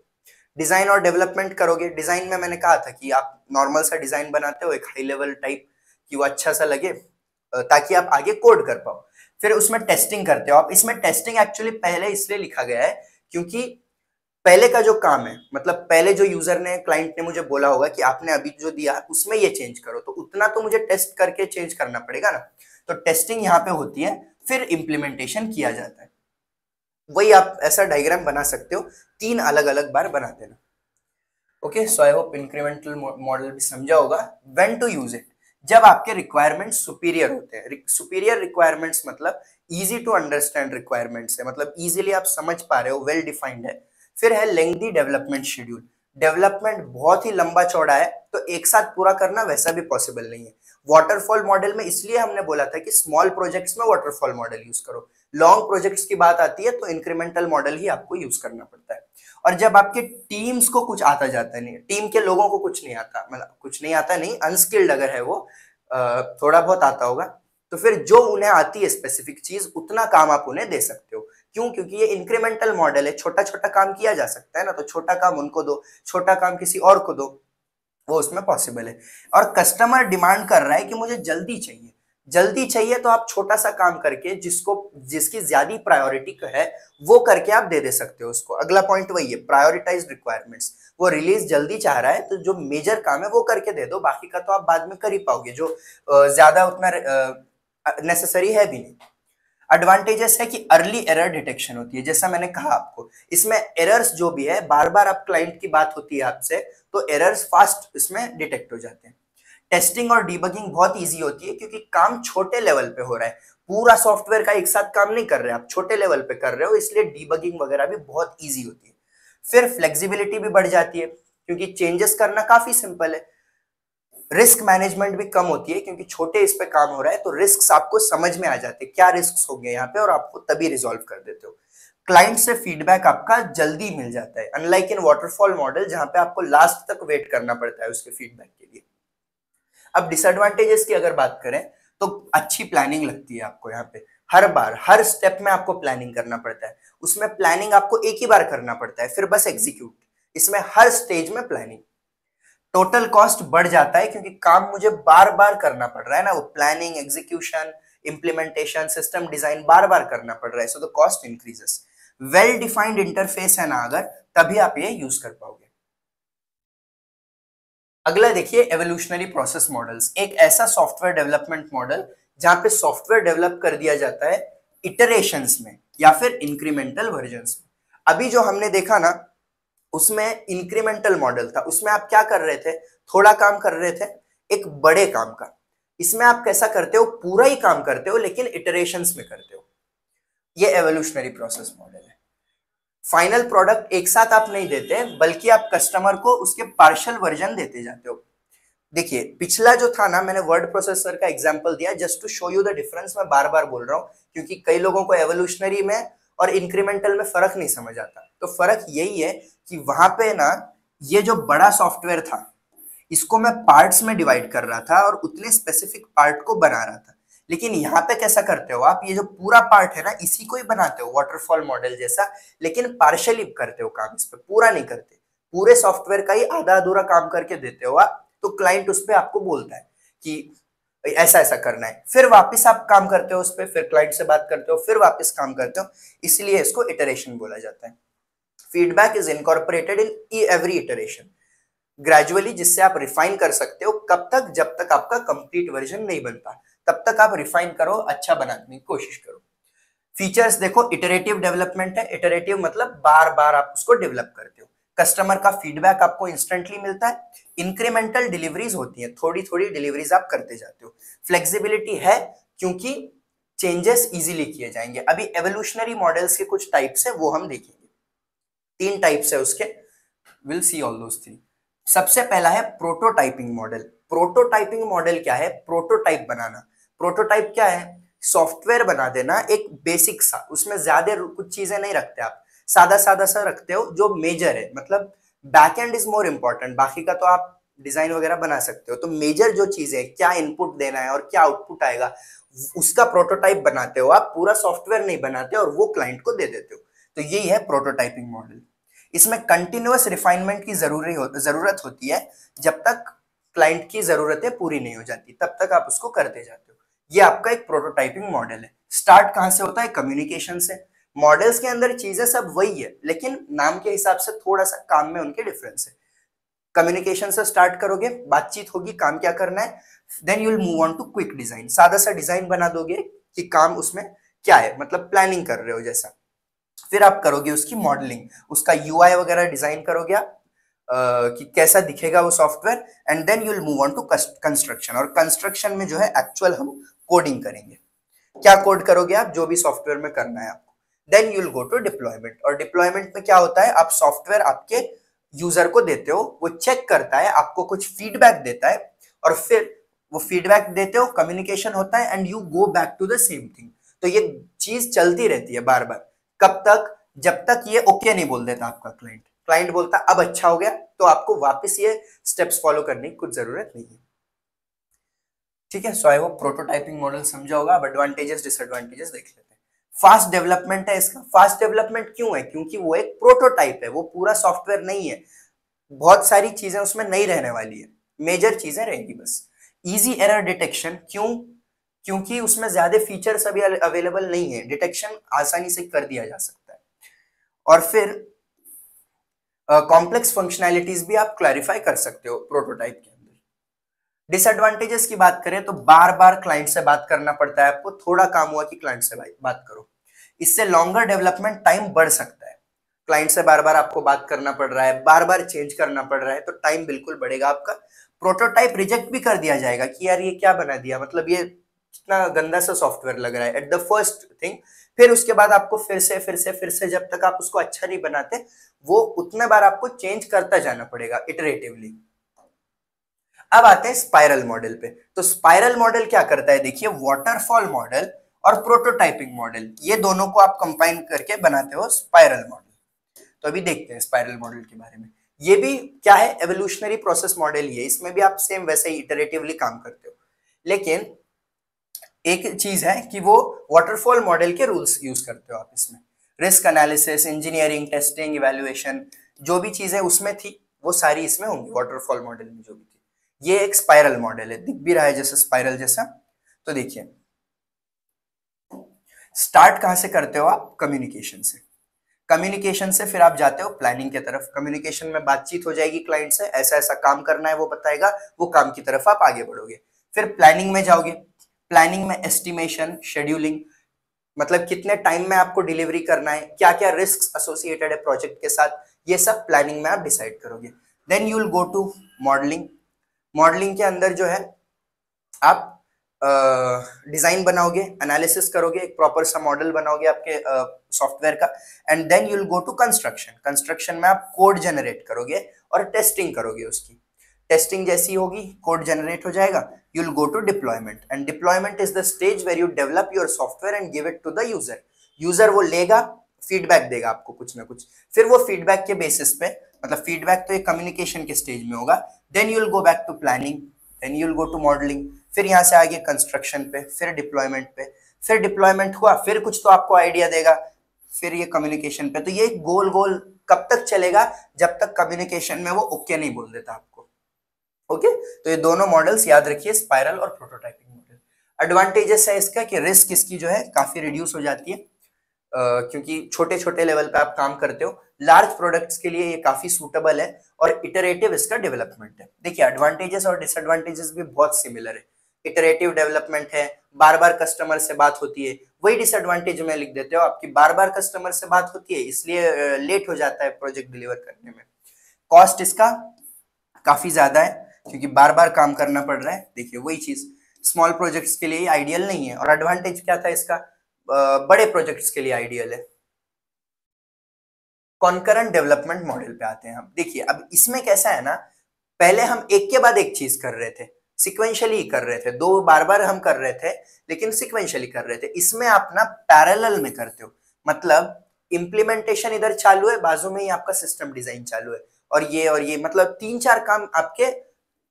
डिजाइन और डेवलपमेंट करोगे। डिजाइन में मैंने कहा था कि आप नॉर्मल सा डिजाइन बनाते हो एक हाई लेवल टाइप, कि वो अच्छा सा लगे ताकि आप आगे कोड कर पाओ। फिर उसमें टेस्टिंग करते हो आप। इसमें टेस्टिंग एक्चुअली पहले इसलिए लिखा गया है क्योंकि पहले का जो काम है, मतलब पहले जो यूजर ने, क्लाइंट ने मुझे बोला होगा कि आपने अभी जो दिया उसमें ये चेंज करो, तो उतना तो मुझे टेस्ट करके चेंज करना पड़ेगा ना। तो टेस्टिंग यहाँ पे होती है, फिर इम्प्लीमेंटेशन किया जाता है। वही आप ऐसा डायग्राम बना सकते हो, 3 अलग अलग बार बना देना। Okay, so I hope incremental model भी समझा होगा। व्हेन टू यूज इट, जब आपके रिक्वायरमेंट्स सुपीरियर होते हैं। सुपीरियर रिक्वायरमेंट्स मतलब इजी टू अंडरस्टैंड रिक्वायरमेंट्स है, मतलब इजीली आप समझ पा रहे हो, वेल डिफाइंड है। फिर है लेंथी डेवलपमेंट शेड्यूल, डेवलपमेंट बहुत ही लंबा चौड़ा है, तो एक साथ पूरा करना वैसा भी पॉसिबल नहीं है। वाटरफॉल मॉडल में इसलिए हमने बोला था कि स्मॉल प्रोजेक्ट्स में वाटरफॉल मॉडल यूज करो, लॉन्ग प्रोजेक्ट्स की बात आती है तो इंक्रीमेंटल मॉडल ही आपको यूज करना पड़ता है। और जब आपके टीम्स को कुछ आता जाता नहीं, टीम के लोगों को कुछ नहीं आता, मतलब कुछ नहीं आता नहीं, अनस्किल्ड अगर है वो, थोड़ा बहुत आता होगा, तो फिर जो उन्हें आती है स्पेसिफिक चीज, उतना काम आप उन्हें दे सकते हो। क्यों? क्योंकि ये इंक्रीमेंटल मॉडल है, छोटा छोटा काम किया जा सकता है ना, तो छोटा काम उनको दो, छोटा काम किसी और को दो, वो उसमें पॉसिबल है। और कस्टमर डिमांड कर रहा है कि मुझे जल्दी चाहिए, जल्दी चाहिए, तो आप छोटा सा काम करके जिसको, जिसकी ज्यादा प्रायोरिटी है वो करके आप दे दे सकते हो उसको। अगला पॉइंट वही है, प्रायोरिटाइज्ड रिक्वायरमेंट्स। वो रिलीज जल्दी चाह रहा है तो जो मेजर काम है वो करके दे दो, बाकी का तो आप बाद में कर ही पाओगे, जो ज्यादा उतना नेसेसरी है भी नहीं। एडवांटेजेस है कि अर्ली एरर डिटेक्शन होती है, जैसा मैंने कहा आपको। इसमें एरर्स जो भी है, बार बार आप क्लाइंट की बात होती है आपसे, तो एरर्स फास्ट इसमें डिटेक्ट हो जाते हैं। टेस्टिंग और डीबगिंग बहुत इजी होती है क्योंकि काम छोटे लेवल पे हो रहा है, पूरा सॉफ्टवेयर का एक साथ काम नहीं कर रहे, आप छोटे लेवल पे कर रहे हो, इसलिए डीबगिंग वगैरह भी बहुत इजी होती है। फिर फ्लेक्सिबिलिटी भी बढ़ जाती है क्योंकि चेंजेस करना काफी सिंपल है। रिस्क मैनेजमेंट भी कम होती है क्योंकि छोटे इस पे काम हो रहा है, तो रिस्क आपको समझ में आ जाते हैं, क्या रिस्क हो गए यहाँ पे, और आपको तभी रिजॉल्व कर देते हो। क्लाइंट से फीडबैक आपका जल्दी मिल जाता है, अनलाइक इन वाटरफॉल मॉडल जहां पे आपको लास्ट तक वेट करना पड़ता है उसके फीडबैक के लिए। अब डिसएडवांटेजेस की अगर बात करें तो अच्छी प्लानिंग लगती है आपको यहाँ पे, हर बार हर स्टेप में आपको प्लानिंग करना पड़ता है। उसमें प्लानिंग आपको एक ही बार करना पड़ता है, फिर बस एग्जीक्यूट। इसमें हर स्टेज में प्लानिंग। टोटल कॉस्ट बढ़ जाता है क्योंकि काम मुझे बार बार करना पड़ रहा है ना, वो planning, execution, implementation, system design बार बार करना पड़ रहा है, so the cost increases. Well defined interface है ना अगर, तभी आप ये यूज कर पाओगे। अगला देखिए, एवोल्यूशनरी प्रोसेस मॉडल्स। एक ऐसा सॉफ्टवेयर डेवलपमेंट मॉडल जहां पे सॉफ्टवेयर डेवलप कर दिया जाता है इटरेशंस में या फिर इंक्रीमेंटल वर्जन्स में। अभी जो हमने देखा ना, उसमें इंक्रीमेंटल मॉडल था, उसमें आप क्या कर रहे थे, थोड़ा काम कर रहे थे एक बड़े काम का। इसमें आप कैसा करते हो, पूरा ही काम करते हो लेकिन इटरेशंस में करते हो। ये एवोल्यूशनरी प्रोसेस मॉडल है। फाइनल प्रोडक्ट एक साथ आप नहीं देते, बल्कि आप कस्टमर को उसके पार्शियल वर्जन देते जाते हो। देखिए, पिछला जो था ना, मैंने वर्ड प्रोसेसर का एग्जांपल दिया just to show you the difference. मैं बार बार बोल रहा हूं क्योंकि कई लोगों को एवोल्यूशनरी में और इंक्रीमेंटल में फर्क नहीं समझ आता। तो फर्क यही है कि वहां पे ना, ये जो बड़ा सॉफ्टवेयर था इसको मैं पार्ट्स में डिवाइड कर रहा था और उतने स्पेसिफिक पार्ट को बना रहा था। लेकिन यहाँ पे कैसा करते हो आप, ये जो पूरा पार्ट है ना, इसी को ही बनाते हो वाटरफॉल मॉडल जैसा, लेकिन पार्शियली करते हो काम, इस पे पूरा नहीं करते। पूरे सॉफ्टवेयर का ही आधा अधूरा काम करके देते हो आप, तो क्लाइंट उस पर आपको बोलता है कि ऐसा ऐसा करना है, फिर वापस आप काम करते हो उस पर, फिर क्लाइंट से बात करते हो, फिर वापस काम करते हो, इसलिए इसको इटरेशन बोला जाता है। Feedback is incorporated in every iteration gradually, जिससे आप रिफाइन कर सकते हो। कब तक? जब तक आपका कंप्लीट वर्जन नहीं बनता, तब तक आप रिफाइन करो, अच्छा बनाने की कोशिश करो। फीचर्स देखो, इटरेटिव डेवलपमेंट है। इटरेटिव मतलब बार बार आप उसको डेवलप करते हो, कस्टमर का फीडबैक आपको इंस्टेंटली मिलता है। इंक्रीमेंटल डिलीवरीज होती है, थोड़ी थोड़ी डिलीवरीज आप करते जाते हो। फ्लेक्सिबिलिटी है क्योंकि चेंजेस इजीली किए जाएंगे। अभी एवोल्यूशनरी मॉडल्स के कुछ टाइप्स है, वो हम देखेंगे। 3 टाइप्स है उसके, विल सी ऑल दोस 3। सबसे पहला है प्रोटोटाइपिंग मॉडल। प्रोटोटाइपिंग मॉडल क्या है? प्रोटोटाइप बनाना। प्रोटोटाइप क्या है? सॉफ्टवेयर बना देना एक बेसिक सा, उसमें ज्यादा कुछ चीजें नहीं रखते आप, सादा सादा सा रखते हो। जो मेजर है, मतलब back and is more important, बाकी का तो आप डिजाइन वगैरह बना सकते हो। तो मेजर जो चीज है, क्या इनपुट देना है और क्या आउटपुट आएगा, उसका प्रोटोटाइप बनाते हो आप, पूरा सॉफ्टवेयर नहीं बनाते और वो क्लाइंट को दे देते हो। तो यही है प्रोटोटाइपिंग मॉडल। इसमें कंटिन्यूअस रिफाइनमेंट की जरूरत होती है, जब तक क्लाइंट की जरूरतें पूरी नहीं हो जाती, तब तक आप उसको करते जाते हो। ये आपका एक प्रोटोटाइपिंग मॉडल है। स्टार्ट कहां से होता है? कम्युनिकेशन से। मॉडल्स के अंदर चीजें सब वही है, लेकिन नाम के हिसाब से थोड़ा सा काम में उनके डिफरेंस है। कम्युनिकेशन से स्टार्ट करोगे, बातचीत होगी, काम क्या करना है, then you will move on to quick design. सादा सा डिजाइन बना दोगे कि काम उसमें क्या है, मतलब प्लानिंग कर रहे हो जैसा। फिर आप करोगे उसकी मॉडलिंग, उसका यूआई वगैरह डिजाइन करोगे आप, कि कैसा दिखेगा वो software, and then you will move on to construction. और कंस्ट्रक्शन में जो है एक्चुअल हम कोडिंग करेंगे। क्या कोड करोगे आप? जो भी सॉफ्टवेयर में करना है आपको। Then you will go to deployment. और डिप्लॉयमेंट में क्या होता है, आप सॉफ्टवेयर आपके यूजर को देते हो, वो चेक करता है, आपको कुछ फीडबैक देता है, और फिर वो फीडबैक देते हो, कम्युनिकेशन होता है, and you go back to the same thing. तो ये चीज चलती रहती है बार बार। कब तक? जब तक ये ओके नहीं बोल देता आपका क्लाइंट। क्लाइंट बोलता अब अच्छा हो गया, तो आपको वापस ये स्टेप्स फॉलो करने की कुछ जरूरत नहीं है। ठीक है, सो आई होप प्रोटोटाइपिंग मॉडल समझा होगा। अब एडवांटेजेस डिसएडवांटेजेस देख लेते हैं। फास्ट डेवलपमेंट है इसका। फास्ट डेवलपमेंट क्यों है? क्योंकि वो एक प्रोटोटाइप है, वो पूरा सॉफ्टवेयर नहीं है, बहुत सारी चीजें उसमें नहीं रहने वाली है, मेजर चीजें रहेंगी बस। इजी एरर डिटेक्शन, क्यों? क्योंकि उसमें ज्यादा फीचर्स अभी अवेलेबल नहीं है, डिटेक्शन आसानी से कर दिया जा सकता है। और फिर कॉम्प्लेक्स फंक्शनैलिटीज भी आप क्लैरिफाई कर सकते हो प्रोटोटाइप के अंदर। डिसएडवांटेजेस की बात करें तो बार बार क्लाइंट से बात करना पड़ता है आपको, थोड़ा काम हुआ कि क्लाइंट से बात करो। इससे लॉन्गर डेवलपमेंट टाइम बढ़ सकता है। क्लाइंट से बार बार आपको बात करना पड़ रहा है, बार बार चेंज करना पड़ रहा है, तो टाइम बिल्कुल बढ़ेगा आपका। प्रोटोटाइप रिजेक्ट भी कर दिया जाएगा कि यार ये क्या बना दिया, मतलब ये कितना गंदा सा सॉफ्टवेयर लग रहा है एट द फर्स्ट थिंग। फिर उसके बाद आपको फिर से जब तक आप उसको अच्छा नहीं बनाते, वो उतने बार आपको चेंज करता जाना पड़ेगा इटरेटिवली। अब आते हैं स्पाइरल मॉडल पे। तो स्पाइरल मॉडल क्या करता है? देखिए, वाटरफॉल मॉडल और प्रोटोटाइपिंग मॉडल, ये दोनों को आप कंबाइन करके बनाते हो स्पाइरल मॉडल। तो अभी देखते हैं स्पाइरल मॉडल के बारे में। ये भी क्या है? एवोल्यूशनरी प्रोसेस मॉडल ही है। इसमें भी आप सेम वैसे ही इटरेटिवली काम करते हो, लेकिन एक चीज है कि वो वाटरफॉल मॉडल के रूल्स यूज करते हो आप इसमें। Risk analysis, engineering, testing, evaluation, जो भी चीजें उसमें थी वो सारी इसमें होंगी वाटरफॉल मॉडल में जो भी थी। ये एक स्पाइरल मॉडल है, दिख भी रहा है जैसे स्पाइरल जैसा। तो देखिए, स्टार्ट कहां से करते हो आप? कम्युनिकेशन से। कम्युनिकेशन से फिर आप जाते हो प्लानिंग की तरफ। कम्युनिकेशन में बातचीत हो जाएगी क्लाइंट से, ऐसा ऐसा काम करना है वो बताएगा, वो काम की तरफ आप आगे बढ़ोगे। फिर प्लानिंग में जाओगे। प्लानिंग में एस्टिमेशन, शेड्यूलिंग, मतलब कितने टाइम में आपको डिलीवरी करना है, क्या क्या रिस्क एसोसिएटेड है प्रोजेक्ट के साथ, ये सब प्लानिंग में आप डिसाइड करोगे। Then you will go to modelling. Modelling के अंदर जो है आप डिजाइन बनाओगे, एनालिसिस करोगे, एक प्रॉपर सा मॉडल बनाओगे आपके सॉफ्टवेयर का, and then you will go to construction. Construction में आप कोड जनरेट करोगे और टेस्टिंग करोगे उसकी। टेस्टिंग जैसी होगी, कोड जनरेट हो जाएगा, you will go to deployment, and deployment is the stage where you develop your software and give it to the user. User वो लेगा, फीडबैक देगा आपको कुछ ना कुछ, फिर वो फीडबैक के बेसिस पे, मतलब फीडबैक तो एक कम्युनिकेशन के स्टेज में होगा, then you will go back to planning, then you will go to modelling, फिर यहाँ से आगे कंस्ट्रक्शन पे, फिर डिप्लॉयमेंट पे। फिर डिप्लॉयमेंट हुआ, फिर कुछ तो आपको आइडिया देगा, फिर ये कम्युनिकेशन पे। तो ये गोल गोल कब तक चलेगा? जब तक कम्युनिकेशन में वो ओके नहीं बोल देता आपको। ओके, तो ये दोनों मॉडल्स याद रखिए, स्पाइरल और प्रोटोटाइपिंग मॉडल। एडवांटेजेस है इसका कि रिस्क इसकी जो है काफी रिड्यूस हो जाती है, क्योंकि छोटे छोटे लेवल पे आप काम करते हो। लार्ज प्रोडक्ट्स के लिए ये काफी सूटेबल है, और इटरेटिव इसका डेवलपमेंट है। देखिए, एडवांटेजेस और डिसएडवांटेजेस भी बहुत सिमिलर है। इटरेटिव डेवलपमेंट है, बार बार कस्टमर से बात होती है। वही डिसएडवांटेज में लिख देते हो आपकी, बार बार कस्टमर से बात होती है, इसलिए लेट हो जाता है प्रोजेक्ट डिलीवर करने में। कॉस्ट इसका काफी ज्यादा है, क्योंकि बार बार काम करना पड़ रहा है। देखिए, वही चीज स्मॉल प्रोजेक्ट्स के लिए आइडियल नहीं है। और एडवांटेज क्या था इसका? बड़े प्रोजेक्ट्स के लिए आइडियल है। कॉन्करेंट डेवलपमेंट मॉडल पे आते हैं हम। देखिए, अब इसमें कैसा है ना, पहले हम एक के बाद एक चीज कर रहे थे, सिक्वेंशियली कर रहे थे, दो बार बार हम कर रहे थे, लेकिन सिक्वेंशियली कर रहे थे। इसमें आप ना पैरेलल में करते हो, मतलब इंप्लीमेंटेशन इधर चालू है, बाजू में ही आपका सिस्टम डिजाइन चालू है, और ये मतलब तीन चार काम आपके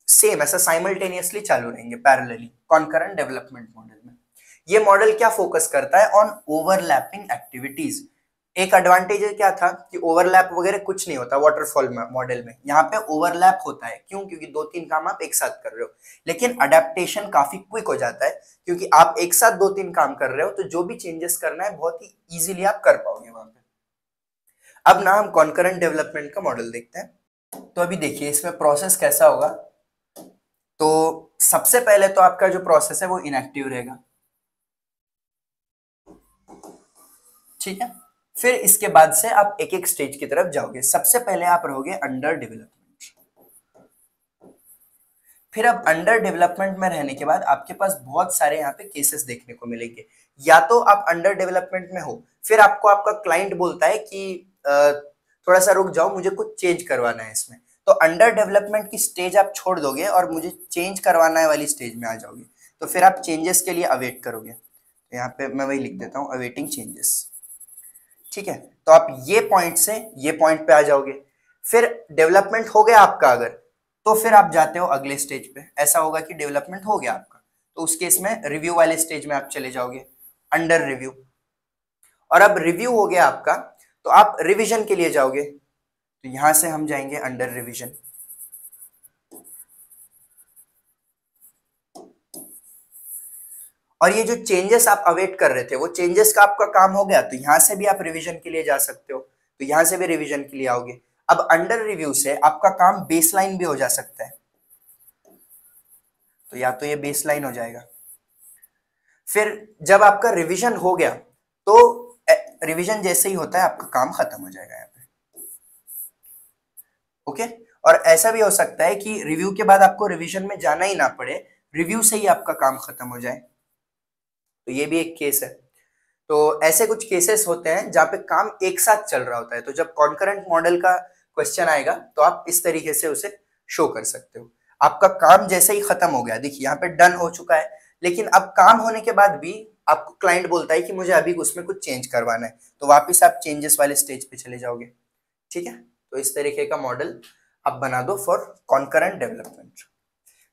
सेम ऐसा साइमल्टेनियसली चालू रहेंगे पैरेलली, कॉन्करेंट डेवलपमेंट मॉडल में। ये मॉडल क्या फोकस करता है? On overlapping activities. एक एडवांटेज क्या था कि ओवरलैप वगैरह कुछ नहीं होता वाटरफॉल मॉडल में। यहाँ पे ओवरलैप होता है, क्यों? क्योंकि 2-3 काम आप एक साथ कर रहे हो। लेकिन अडेप्टेशन काफी क्विक हो जाता है, क्योंकि आप एक साथ 2-3 काम कर रहे हो, तो जो भी चेंजेस करना है बहुत ही इजीली आप कर पाओगे वहां पे। अब ना हम कॉन्करेंट डेवलपमेंट का मॉडल देखते हैं। तो अभी देखिए इसमें प्रोसेस कैसा होगा। तो सबसे पहले तो आपका जो प्रोसेस है वो इनएक्टिव रहेगा, ठीक है। फिर इसके बाद से आप एक एक स्टेज की तरफ जाओगे। सबसे पहले आप रहोगे अंडर डेवलपमेंट। फिर अब अंडर डेवलपमेंट में रहने के बाद आपके पास बहुत सारे यहाँ पे केसेस देखने को मिलेंगे। या तो आप अंडर डेवलपमेंट में हो, फिर आपको आपका क्लाइंट बोलता है कि थोड़ा सा रुक जाओ, मुझे कुछ चेंज करवाना है इसमें। तो अंडर डेवलपमेंट की स्टेज आप छोड़ दोगे और मुझे चेंज करवाना है वाली स्टेज में आ जाओगे। तो फिर आप चेंजेस के लिए अवेट करोगे। तो यहाँ पे मैं वही लिख देता हूँ, अवेटिंग चेंजेस, ठीक है। तो आप ये पॉइंट से ये पॉइंट पे आ जाओगे। फिर डेवलपमेंट हो गया आपका अगर, तो फिर आप जाते हो अगले स्टेज पे। ऐसा होगा कि डेवलपमेंट हो गया आपका, तो उस केस में रिव्यू वाले स्टेज में आप चले जाओगे, अंडर रिव्यू। और अब रिव्यू हो गया आपका, तो आप रिवीजन के लिए जाओगे। तो यहां से हम जाएंगे अंडर रिवीजन। और ये जो चेंजेस आप अवेट कर रहे थे, वो चेंजेस का आपका काम हो गया, तो यहां से भी आप रिवीजन के लिए जा सकते हो। तो यहां से भी रिवीजन के लिए आओगे। अब अंडर रिव्यू से आपका काम बेसलाइन भी हो जा सकता है। तो या तो ये बेसलाइन हो जाएगा। फिर जब आपका रिवीजन हो गया, तो रिवीजन जैसे ही होता है आपका काम खत्म हो जाएगा यहाँ पे, ओके। और ऐसा भी हो सकता है कि रिव्यू के बाद आपको रिवीजन में जाना ही ना पड़े, रिव्यू से ही आपका काम खत्म हो जाए। तो ये भी एक केस है। तो ऐसे कुछ केसेस होते हैं जहां पे काम एक साथ चल रहा होता है। तो जब कॉन्करेंट मॉडल का क्वेश्चन आएगा, तो आप इस तरीके से उसे शो कर सकते हो। आपका काम जैसे ही खत्म हो गया, देखिए यहाँ पे डन हो चुका है, लेकिन अब काम होने के बाद भी आपको क्लाइंट बोलता है कि मुझे अभी उसमें कुछ चेंज करवाना है, तो वापस आप चेंजेस वाले स्टेज पे चले जाओगे, ठीक है। तो इस तरीके का मॉडल आप बना दो फॉर कॉन्करेंट डेवलपमेंट।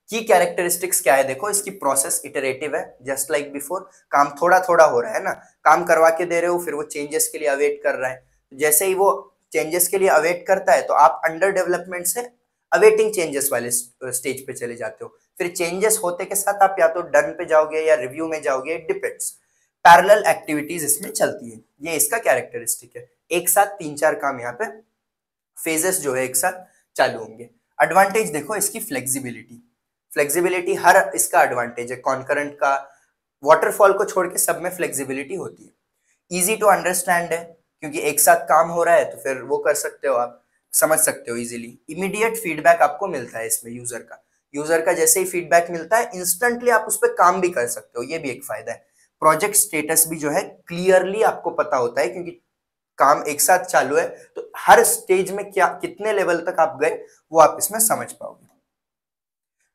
की कैरेक्टरिस्टिक्स क्या है, देखो इसकी प्रोसेस इटरेटिव है, जस्ट लाइक बिफोर। काम थोड़ा थोड़ा हो रहा है ना, काम करवा के दे रहे हो, फिर वो चेंजेस के लिए अवेट कर रहा है। जैसे ही वो चेंजेस के लिए अवेट करता है, तो आप अंडर डेवलपमेंट से अवेटिंग चेंजेस वाले स्टेज पे चले जाते हो। फिर चेंजेस होते के साथ आप या तो डन पे जाओगे या रिव्यू में जाओगे, इट डिपेंड्स। पैरेलल एक्टिविटीज इसमें चलती है, ये इसका कैरेक्टरिस्टिक है। एक साथ 3-4 काम यहाँ पे फेजेस जो है एक साथ चालू होंगे। एडवांटेज देखो इसकी फ्लेक्सिबिलिटी। फ्लेक्सिबिलिटी हर इसका एडवांटेज है कॉन्करेंट का। वाटरफॉल को छोड़ के सब में फ्लेक्सिबिलिटी होती है। इजी टू अंडरस्टैंड है, क्योंकि एक साथ काम हो रहा है, तो फिर वो कर सकते हो, आप समझ सकते हो इजीली। इमीडिएट फीडबैक आपको मिलता है इसमें यूजर का जैसे ही फीडबैक मिलता है, इंस्टेंटली आप उस पर काम भी कर सकते हो, ये भी एक फायदा है। प्रोजेक्ट स्टेटस भी जो है क्लियरली आपको पता होता है, क्योंकि काम एक साथ चालू है, तो हर स्टेज में क्या कितने लेवल तक आप गए वो आप इसमें समझ पाओगे।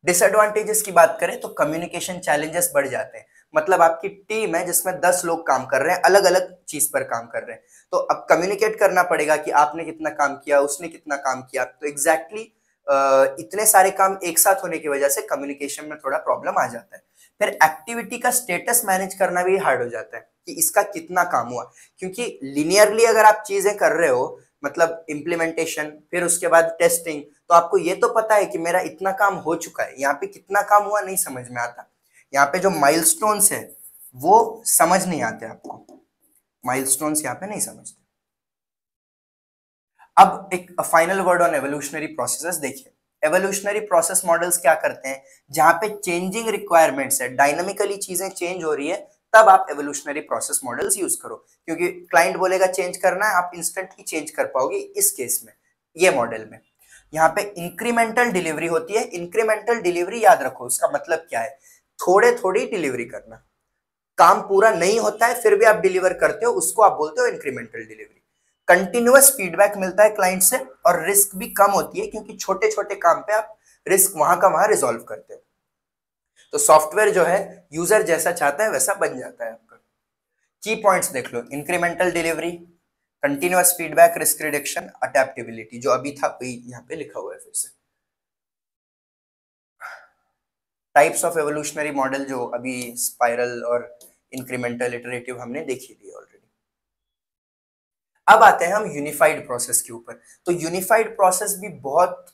डिसएडवांटेजेस की बात करें तो कम्युनिकेशन चैलेंजेस बढ़ जाते हैं। मतलब आपकी टीम है जिसमें 10 लोग काम कर रहे हैं, अलग अलग चीज पर काम कर रहे हैं, तो अब कम्युनिकेट करना पड़ेगा कि आपने कितना काम किया, उसने कितना काम किया। तो एग्जैक्टली इतने सारे काम एक साथ होने की वजह से कम्युनिकेशन में थोड़ा प्रॉब्लम आ जाता है। फिर एक्टिविटी का स्टेटस मैनेज करना भी हार्ड हो जाता है कि इसका कितना काम हुआ, क्योंकि लिनियरली अगर आप चीजें कर रहे हो, मतलब इम्प्लीमेंटेशन फिर उसके बाद टेस्टिंग, तो आपको ये तो पता है कि मेरा इतना काम हो चुका है, यहाँ पे कितना काम हुआ नहीं समझ में आता। यहाँ पे जो माइलस्टोन्स है वो समझ नहीं आते आपको, माइलस्टोन्स यहाँ पे नहीं समझते। अब एक final word on evolutionary processes देखिए। एवोल्यूशनरी प्रोसेस मॉडल्स क्या करते हैं, जहां पे चेंजिंग रिक्वायरमेंट्स है, डायनामिकली चीजें चेंज हो रही है, तब आप एवोल्यूशनरी प्रोसेस मॉडल्स यूज करो, क्योंकि क्लाइंट बोलेगा चेंज करना है, आप इंस्टेंटली चेंज कर पाओगे इस केस में, ये मॉडल में। यहाँ पे इंक्रीमेंटल डिलीवरी होती है। इंक्रीमेंटल डिलीवरी याद रखो, उसका मतलब क्या है, थोड़े थोड़ी डिलीवरी करना। काम पूरा नहीं होता है फिर भी आप डिलीवर करते हो, उसको आप बोलते हो इंक्रीमेंटल डिलीवरी। कंटिन्यूअस फीडबैक मिलता है क्लाइंट से, और रिस्क भी कम होती है, क्योंकि छोटे छोटे काम पे आप रिस्क वहां का वहां रिजॉल्व करते हो। तो सॉफ्टवेयर जो है यूजर जैसा चाहता है वैसा बन जाता है आपका। की पॉइंट्स देख लो, incremental delivery, continuous feedback, risk reduction, adaptability, जो अभी था वही यहाँ पे लिखा हुआ है फिर से। टाइप्स ऑफ एवोल्यूशनरी मॉडल जो अभी स्पाइरल और इंक्रीमेंटल इटरेटिव हमने देखी थी ऑलरेडी। अब आते हैं हम यूनिफाइड प्रोसेस के ऊपर। तो यूनिफाइड प्रोसेस भी बहुत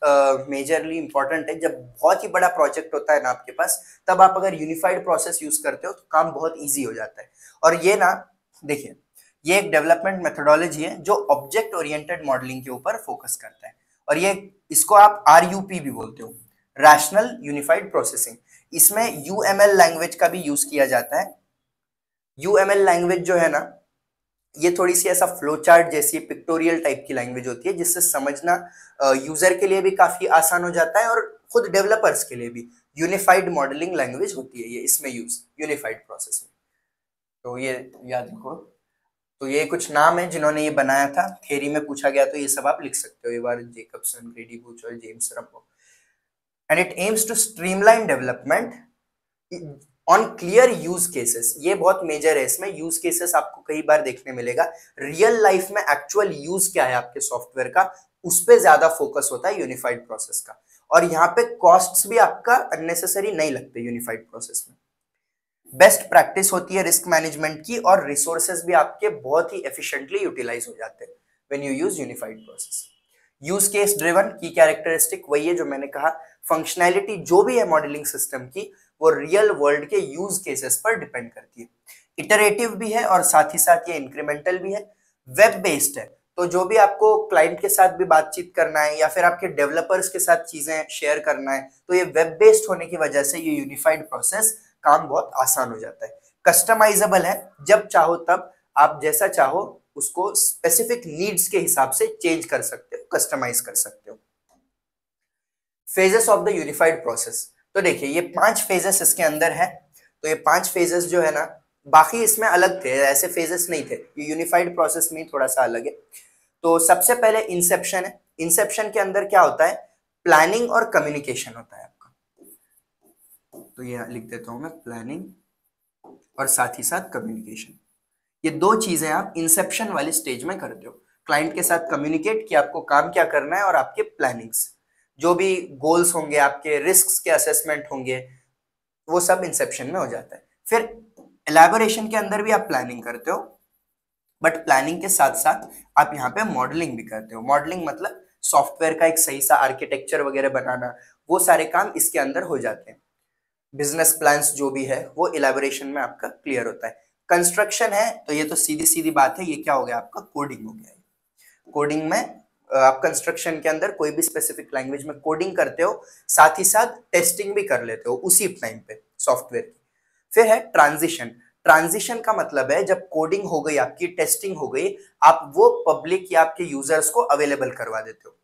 मेजरली इंपॉर्टेंट है। जब बहुत ही बड़ा प्रोजेक्ट होता है ना आपके पास, तब आप अगर यूनिफाइड प्रोसेस यूज करते हो तो काम बहुत ईजी हो जाता है। और ये ना देखिए, ये एक डेवलपमेंट मेथोडोलॉजी है जो ऑब्जेक्ट ओरिएंटेड मॉडलिंग के ऊपर फोकस करता है। और ये इसको आप RUP भी बोलते हो, रैशनल यूनिफाइड प्रोसेसिंग। इसमें UML लैंग्वेज का भी यूज किया जाता है। UML लैंग्वेज जो है ना, ये थोड़ी सी ऐसा फ्लो चार्ट जैसी पिक्टोरियल टाइप की लैंग्वेज होती है, जिससे समझना यूजर के लिए भी काफी आसान हो जाता है और खुद डेवलपर्स के लिए भी। यूनिफाइड मॉडलिंग लैंग्वेज होती है ये, इसमें यूज यूनिफाइड प्रोसेस में। तो ये याद रखो। तो ये कुछ नाम है जिन्होंने ये बनाया था, थ्योरी में पूछा गया तो ये सब आप लिख सकते हो, ये बार जेकबसन, ग्रेडी बूच और James Rumbaugh. And it aims to streamline development on clear use cases. ये बहुत मेजर है, इसमें यूज केसेस आपको कई बार देखने मिलेगा। रियल लाइफ में एक्चुअल यूज क्या है आपके सॉफ्टवेयर का, उस पर ज्यादा फोकस होता है यूनिफाइड प्रोसेस का। और यहाँ पे कॉस्ट्स भी आपका अननेसेसरी नहीं लगते यूनिफाइड प्रोसेस में। बेस्ट प्रैक्टिस होती है रिस्क मैनेजमेंट की, और रिसोर्सेज भी आपके बहुत ही एफिशिएंटली यूटिलाइज हो जाते हैं when you use unified process. Use case driven की कैरेक्टरिस्टिक वही है जो मैंने कहा, फंक्शनैलिटी जो भी है मॉडलिंग सिस्टम की, वो रियल वर्ल्ड के यूज केसेस पर डिपेंड करती है। इटरेटिव भी है और साथ ही साथ ये इंक्रीमेंटल भी है। वेब बेस्ड है, तो जो भी आपको क्लाइंट के साथ भी बातचीत करना है या फिर आपके डेवलपर्स के साथ चीजें शेयर करना है, तो ये वेब बेस्ड होने की वजह से ये यूनिफाइड प्रोसेस काम बहुत आसान हो जाता है। कस्टमाइजेबल है, जब चाहो तब आप जैसा चाहो उसको स्पेसिफिक नीड्स के हिसाब से चेंज कर सकते हो, कस्टमाइज कर सकते हो। Phases of the unified process, तो देखिए ये 5 फेजेस इसके अंदर है। तो ये 5 फेजेस जो है ना, बाकी इसमें अलग थे, ऐसे फेजेस नहीं थे, ये यूनिफाइड प्रोसेस में थोड़ा सा अलग है। तो सबसे पहले इंसेप्शन है। इंसेप्शन के अंदर क्या होता है, प्लानिंग और कम्युनिकेशन होता है आपका। तो ये लिख देता हूं मैं, प्लानिंग और साथ ही साथ कम्युनिकेशन। ये दो चीजें आप इंसेप्शन वाली स्टेज में करते हो, क्लाइंट के साथ कम्युनिकेट कि आपको काम क्या करना है, और आपके प्लानिंग्स जो भी गोल्स होंगे, आपके रिस्क के असेसमेंट होंगे, वो सब इंसेप्शन में हो जाता है। फिर एलैबोरेशन के अंदर भी आप प्लानिंग करते हो, बट प्लानिंग के साथ साथ आप यहाँ पे मॉडलिंग भी करते हो। मॉडलिंग मतलब सॉफ्टवेयर का एक सही सा आर्किटेक्चर वगैरह बनाना, वो सारे काम इसके अंदर हो जाते हैं। बिजनेस प्लान्स जो भी है वो इलेबोरेशन में आपका क्लियर होता है। कंस्ट्रक्शन है, तो ये तो सीधी सीधी बात है, ये क्या हो गया आपका, कोडिंग हो गया। कोडिंग में आप कंस्ट्रक्शन के अंदर कोई भी स्पेसिफिक लैंग्वेज में कोडिंग करते हो, साथ ही साथ टेस्टिंग भी कर लेते हो उसी टाइम पे सॉफ्टवेयर की। फिर है ट्रांजिशन। ट्रांजिशन का मतलब है जब कोडिंग हो गई आपकी, टेस्टिंग हो गई, आप वो पब्लिक या आपके यूजर्स को अवेलेबल करवा देते हो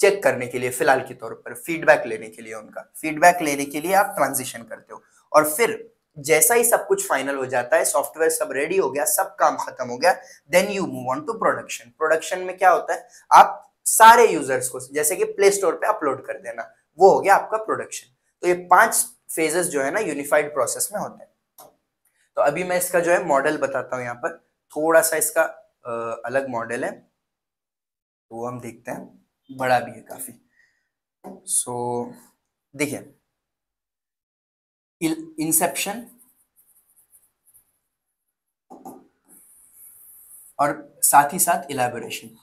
चेक करने के लिए, फिलहाल के तौर पर फीडबैक लेने के लिए, उनका फीडबैक लेने के लिए आप ट्रांजिशन करते हो। और फिर जैसा ही सब कुछ फाइनल हो जाता है, सॉफ्टवेयर सब रेडी हो गया, सब काम खत्म हो गया, then you move on to production. Production में क्या होता है, आप सारे यूजर्स को जैसे कि प्ले स्टोर पे अपलोड कर देना, वो हो गया आपका प्रोडक्शन। तो ये 5 फेजेस जो है ना यूनिफाइड प्रोसेस में होते हैं। तो अभी मैं इसका जो है मॉडल बताता हूं, यहाँ पर थोड़ा सा इसका अलग मॉडल है, तो वो हम देखते हैं, बड़ा भी है काफी। सो देखिए, इंसेप्शन और साथ ही साथ इलेबोरेशन।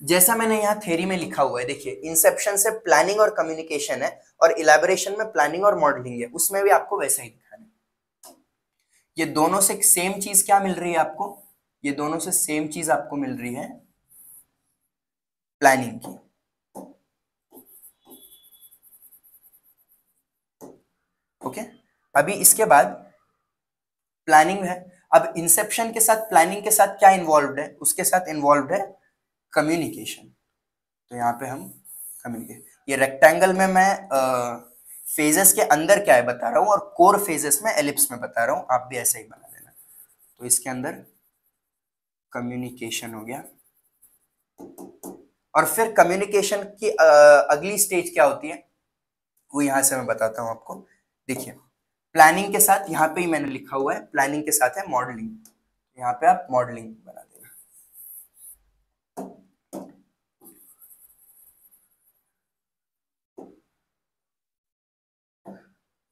जैसा मैंने यहाँ थ्योरी में लिखा हुआ है, देखिए इंसेप्शन से प्लानिंग और कम्युनिकेशन है, और इलेबोरेशन में प्लानिंग और मॉडलिंग है, उसमें भी आपको वैसा ही दिखाना है। ये दोनों से सेम चीज क्या मिल रही है आपको, ये दोनों से सेम चीज आपको मिल रही है प्लानिंग की। ओके, अभी इसके बाद प्लानिंग है। अब इंसेप्शन के साथ प्लानिंग के साथ क्या इन्वॉल्व है, उसके साथ इन्वॉल्व है कम्युनिकेशन। तो यहाँ पे हम कम्युनिकेशन, ये रेक्टेंगल में मैं फेजेस के अंदर क्या है बता रहा हूँ, और कोर फेजेस में एलिप्स में बता रहा हूँ, आप भी ऐसा ही बना देना। तो इसके अंदर कम्युनिकेशन हो गया, और फिर कम्युनिकेशन की अगली स्टेज क्या होती है, वो यहां से मैं बताता हूं आपको। देखिए, प्लानिंग के साथ यहाँ पे ही मैंने लिखा हुआ है, प्लानिंग के साथ है मॉडलिंग। यहाँ पे आप मॉडलिंग बना देना।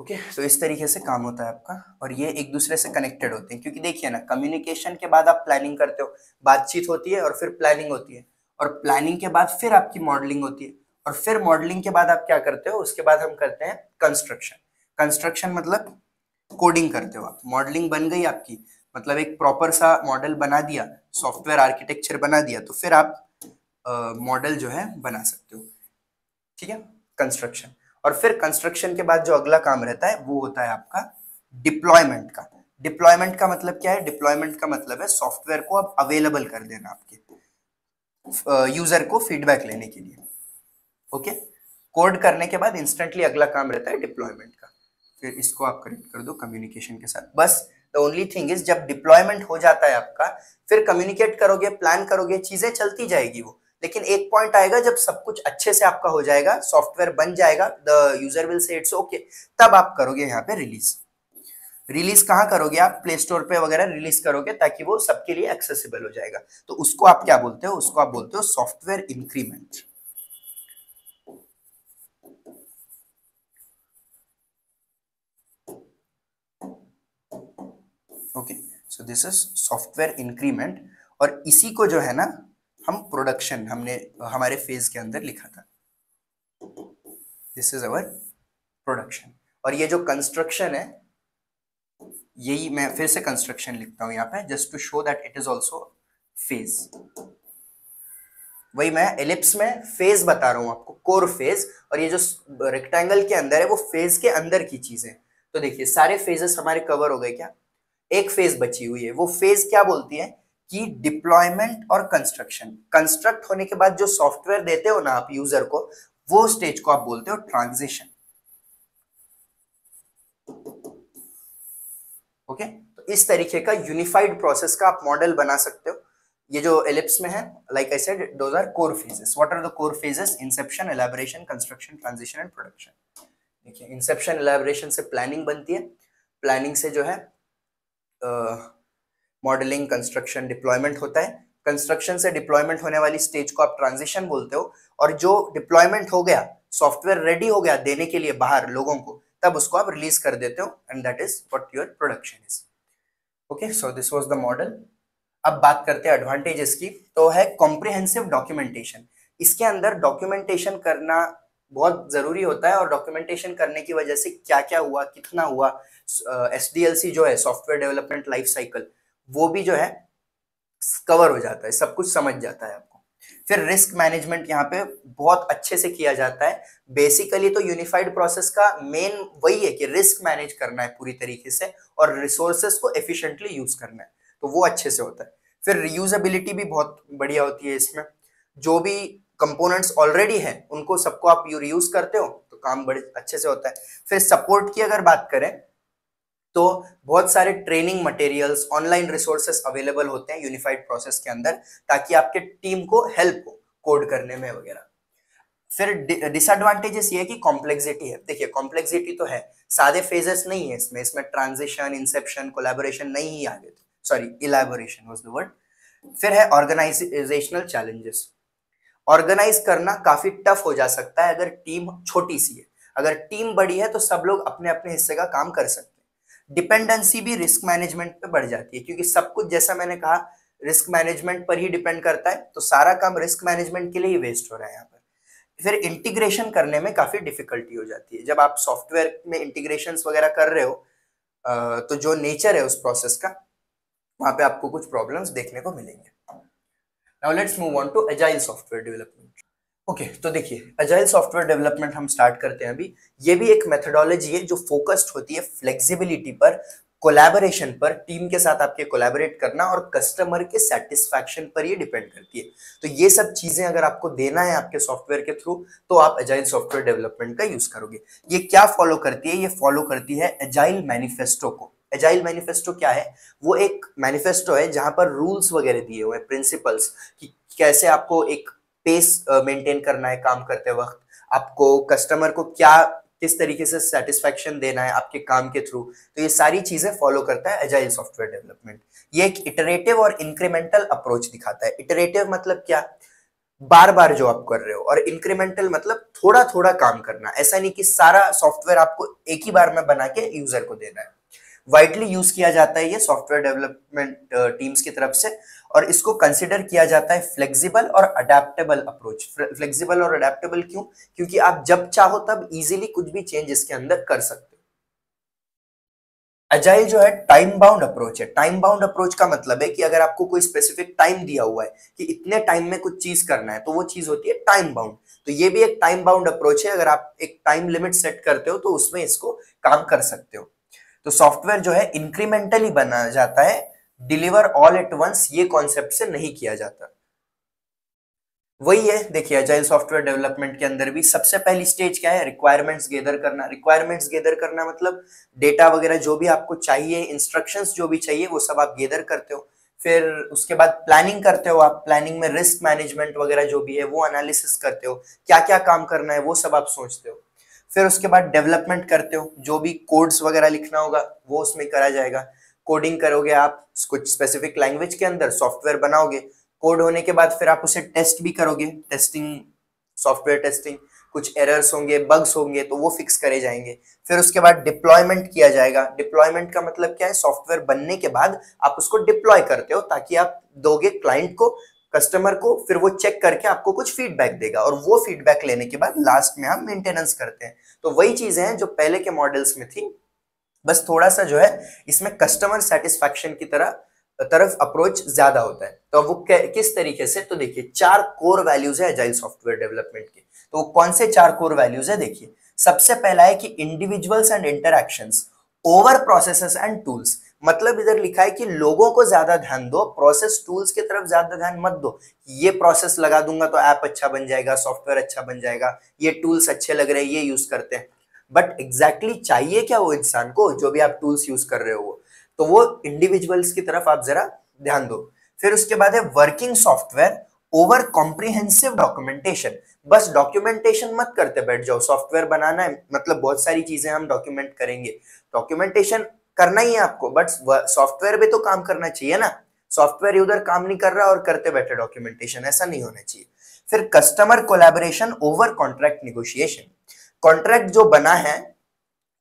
ओके तो इस तरीके से काम होता है आपका, और ये एक दूसरे से कनेक्टेड होते हैं, क्योंकि देखिए ना, कम्युनिकेशन के बाद आप प्लानिंग करते हो, बातचीत होती है और फिर प्लानिंग होती है, और प्लानिंग के बाद फिर आपकी मॉडलिंग होती है, और फिर मॉडलिंग के बाद आप क्या करते हो, उसके बाद हम करते हैं कंस्ट्रक्शन। कंस्ट्रक्शन मतलब कोडिंग करते हो आप। मॉडलिंग बन गई आपकी, मतलब एक प्रॉपर सा मॉडल बना दिया, सॉफ्टवेयर आर्किटेक्चर बना दिया, तो फिर आप मॉडल जो है बना सकते हो। ठीक है, कंस्ट्रक्शन। और फिर कंस्ट्रक्शन के बाद जो अगला काम रहता है वो होता है आपका डिप्लॉयमेंट का। डिप्लॉयमेंट का मतलब क्या है? डिप्लॉयमेंट का मतलब है सॉफ्टवेयर को अब अवेलेबल कर देना आपके यूजर को फीडबैक लेने के लिए। ओके, कोड करने के बाद इंस्टेंटली अगला काम रहता है डिप्लॉयमेंट का। फिर इसको आप कनेक्ट कर दो कम्युनिकेशन के साथ। बस द ओनली थिंग इज, जब डिप्लॉयमेंट हो जाता है आपका, फिर कम्युनिकेट करोगे, प्लान करोगे, चीजें चलती जाएगी वो, लेकिन एक पॉइंट आएगा जब सब कुछ अच्छे से आपका हो जाएगा, सॉफ्टवेयर बन जाएगा, the user will say it's okay, तब आप करोगे यहाँ पे रिलीज। रिलीज कहाँ करोगे आप? प्ले स्टोर पे वगैरह रिलीज करोगे, ताकि वो सबके लिए एक्सेसिबल हो जाएगा। तो उसको आप क्या बोलते हो? उसको आप बोलते हो software increment. Okay, so this is software increment, और इसी को जो है ना हम प्रोडक्शन, हमने हमारे फेज के अंदर लिखा था, दिस इज अवर प्रोडक्शन। और ये जो कंस्ट्रक्शन है, यही मैं फिर से कंस्ट्रक्शन लिखता हूं यहाँ पे, just to show that it is also phase. वही मैं एलिप्स में फेज बता रहा हूं आपको, कोर फेज, और ये जो रेक्टेंगल के अंदर है वो फेज के अंदर की चीजें। तो देखिए सारे फेजेस हमारे कवर हो गए क्या? एक फेज बची हुई है, वो फेज क्या बोलती है कि डिप्लॉयमेंट और कंस्ट्रक्शन। कंस्ट्रक्ट होने के बाद जो सॉफ्टवेयर देते हो ना आप यूजर को, वो स्टेज को आप बोलते हो ट्रांजिशन। ओके, तो इस तरीके का यूनिफाइड प्रोसेस का आप मॉडल बना सकते हो। ये जो एलिप्स में है, like I said, those are core phases. What are the core phases? Inception, elaboration, construction, transition and production. देखिए, इंसेप्शन एलैबोरेशन से प्लानिंग बनती है, प्लानिंग से जो है मॉडलिंग, कंस्ट्रक्शन, डिप्लॉयमेंट होता है। कंस्ट्रक्शन से डिप्लॉयमेंट होने वाली स्टेज को आप ट्रांजिशन बोलते हो, और जो डिप्लॉयमेंट हो गया, सॉफ्टवेयर रेडी हो गया देने के लिए बाहर लोगों को, तब उसको आप रिलीज कर देते हो, and that is what your production is. Okay, so this was the model. अब बात करते हैं एडवांटेजेस की। तो है कॉम्प्रिहेंसिव डॉक्यूमेंटेशन। इसके अंदर डॉक्यूमेंटेशन करना बहुत जरूरी होता है, और डॉक्यूमेंटेशन करने की वजह से क्या क्या हुआ, कितना हुआ, एसडीएलसी जो है सॉफ्टवेयर डेवलपमेंट लाइफ साइकिल, वो भी जो है कवर हो जाता है, सब कुछ समझ जाता है आपको। फिर रिस्क मैनेजमेंट यहाँ पे बहुत अच्छे से किया जाता है। बेसिकली तो यूनिफाइड प्रोसेस का मेन वही है कि रिस्क मैनेज करना है पूरी तरीके से, और रिसोर्सेस को एफिशिएंटली यूज करना है, तो वो अच्छे से होता है। फिर रीयूजेबिलिटी भी बहुत बढ़िया होती है इसमें। जो भी कंपोनेंट्स ऑलरेडी हैं उनको सबको आप रीयूज करते हो, तो काम बड़े अच्छे से होता है। फिर सपोर्ट की अगर बात करें, तो बहुत सारे training materials, online resources available होते हैं यूनिफाइड प्रोसेस के अंदर, ताकि आपके टीम को हेल्प हो कोड करने में वगैरह। फिर डिसएडवांटेजेस ये है कि कॉम्प्लेक्सिटी है। देखिए कॉम्प्लेक्सिटी तो है, सादे फेजेस नहीं है इसमें, इसमें ट्रांजिशन, इंसेप्शन, कोलैबोरेशन नहीं ही आगे थे, सॉरी इलैबोरेशन वाज द वर्ड। फिर है ऑर्गेनाइजेशनल चैलेंजेस। ऑर्गेनाइज करना काफी टफ हो जा सकता है अगर टीम छोटी सी है। अगर टीम बड़ी है तो सब लोग अपने अपने हिस्से का काम कर सकते हैं। डिपेंडेंसी भी रिस्क मैनेजमेंट पे बढ़ जाती है, क्योंकि सब कुछ जैसा मैंने कहा रिस्क मैनेजमेंट पर ही डिपेंड करता है, तो सारा काम रिस्क मैनेजमेंट के लिए ही वेस्ट हो रहा है यहाँ पर। फिर इंटीग्रेशन करने में काफी डिफिकल्टी हो जाती है। जब आप सॉफ्टवेयर में इंटीग्रेशन वगैरह कर रहे हो, तो जो नेचर है उस प्रोसेस का, वहां पे आपको कुछ प्रॉब्लम्स देखने को मिलेंगे। Now let's move on to agile software development. Okay, तो देखिए एजाइल सॉफ्टवेयर डेवलपमेंट हम स्टार्ट करते हैं अभी। ये भी एक मेथोडोलॉजी है जो फोकस्ड होती है फ्लेक्सिबिलिटी पर, कोलैबोरेशन पर, टीम के साथ आपके कोलैबोरेट करना, और कस्टमर के सेटिस्फैक्शन पर ये डिपेंड करती है। तो ये सब चीजें अगर आपको देना है आपके सॉफ्टवेयर के थ्रू, तो आप एजाइल सॉफ्टवेयर डेवलपमेंट का यूज करोगे। ये क्या फॉलो करती है? ये फॉलो करती है एजाइल मैनिफेस्टो को। एजाइल मैनिफेस्टो क्या है? वो एक मैनिफेस्टो है जहां पर रूल्स वगैरह दिए हुए हैं, प्रिंसिपल्स, कि कैसे आपको एक पेस मेंटेन करना है काम करते वक्त, आपको कस्टमर को क्या, किस तरीके से सेटिस्फैक्शन देना है आपके काम के थ्रू। तो ये सारी चीजें फॉलो करता है एजाइल सॉफ्टवेयर डेवलपमेंट। ये एक इटरेटिव और इंक्रीमेंटल अप्रोच दिखाता है। इटरेटिव मतलब क्या? बार बार जो आप कर रहे हो, और इंक्रीमेंटल मतलब थोड़ा थोड़ा काम करना, ऐसा नहीं कि सारा सॉफ्टवेयर आपको एक ही बार में बना के यूजर को देना है। वाइडली यूज किया जाता है ये सॉफ्टवेयर डेवलपमेंट टीम्स की तरफ से, और इसको कंसिडर किया जाता है फ्लेक्सिबल और अडेप्टेबल अप्रोच। फ्लेक्सिबल और अडेप्टेबल क्यों? क्योंकि आप जब चाहो तब इजीली कुछ भी चेंज इसके अंदर कर सकते हो। अजाइल जो है टाइम बाउंड अप्रोच है। टाइम बाउंड अप्रोच का मतलब है कि अगर आपको कोई स्पेसिफिक टाइम दिया हुआ है कि इतने टाइम में कुछ चीज करना है, तो वो चीज होती है टाइम बाउंड। तो ये भी एक टाइम बाउंड अप्रोच है। अगर आप एक टाइम लिमिट सेट करते हो तो उसमें इसको काम कर सकते हो। तो सॉफ्टवेयर जो है इंक्रीमेंटली बनाया जाता है, डिलीवर ऑल एट वंस ये कॉन्सेप्ट से नहीं किया जाता। वही है, देखिए अजाइल सॉफ्टवेयर डेवलपमेंट के अंदर भी सबसे पहली स्टेज क्या है? रिक्वायरमेंट्स गेदर करना। रिक्वायरमेंट्स गेदर करना मतलब डेटा वगैरह जो भी आपको चाहिए, इंस्ट्रक्शंस जो भी चाहिए वो सब आप गेदर करते हो। फिर उसके बाद प्लानिंग करते हो आप। प्लानिंग में रिस्क मैनेजमेंट वगैरह जो भी है वो एनालिसिस करते हो, क्या क्या काम करना है वो सब आप सोचते हो। फिर उसके बाद डेवलपमेंट करते हो, जो भी कोड्स वगैरह लिखना होगा वो उसमें करा जाएगा। कोडिंग करोगे आप कुछ स्पेसिफिक लैंग्वेज के अंदर, सॉफ्टवेयर बनाओगे। कोड होने के बाद फिर आप उसे टेस्ट भी करोगे, टेस्टिंग, सॉफ्टवेयर टेस्टिंग। कुछ एरर्स होंगे, बग्स होंगे तो वो फिक्स करे जाएंगे। फिर उसके बाद डिप्लॉयमेंट किया जाएगा। डिप्लॉयमेंट का मतलब क्या है? सॉफ्टवेयर बनने के बाद आप उसको डिप्लॉय करते हो ताकि आप दोगे क्लाइंट को, कस्टमर को, फिर वो चेक करके आपको कुछ फीडबैक देगा, और वो फीडबैक लेने के बाद लास्ट में हम मेंटेनेंस करते हैं। तो वही चीजें हैं जो पहले के मॉडल्स में थी, बस थोड़ा सा जो है इसमें कस्टमर सेटिस्फैक्शन की तरफ अप्रोच ज्यादा होता है। तो अब वो किस तरीके से? तो देखिए 4 कोर वैल्यूज है एजाइल सॉफ्टवेयर डेवलपमेंट के। तो वो कौन से 4 कोर वैल्यूज है? देखिए सबसे पहला है कि individuals and interactions over processes and tools. मतलब इधर लिखा है कि लोगों को ज्यादा ध्यान दो, प्रोसेस टूल्स की तरफ ज्यादा ध्यान मत दो। ये प्रोसेस लगा दूंगा तो ऐप अच्छा बन जाएगा, सॉफ्टवेयर अच्छा बन जाएगा, ये टूल्स अच्छे लग रहे हैं, ये यूज करते हैं। बट एग्जैक्टली चाहिए क्या वो इंसान को, जो भी आप टूल्स यूज कर रहे हो वो? तो वो इंडिविजुअल्स की तरफ आप जरा ध्यान दो। फिर उसके बाद है working software over comprehensive documentation. बस डॉक्यूमेंटेशन मत करते बैठ जाओ। सॉफ्टवेयर बनाना है मतलब बहुत सारी चीजें हम डॉक्यूमेंट करेंगे, डॉक्यूमेंटेशन करना ही है आपको, बट सॉफ्टवेयर भी तो काम करना चाहिए ना। सॉफ्टवेयर उधर काम नहीं कर रहा और करते बैठे डॉक्यूमेंटेशन, ऐसा नहीं होना चाहिए। फिर customer collaboration over contract negotiation. Contract जो बना है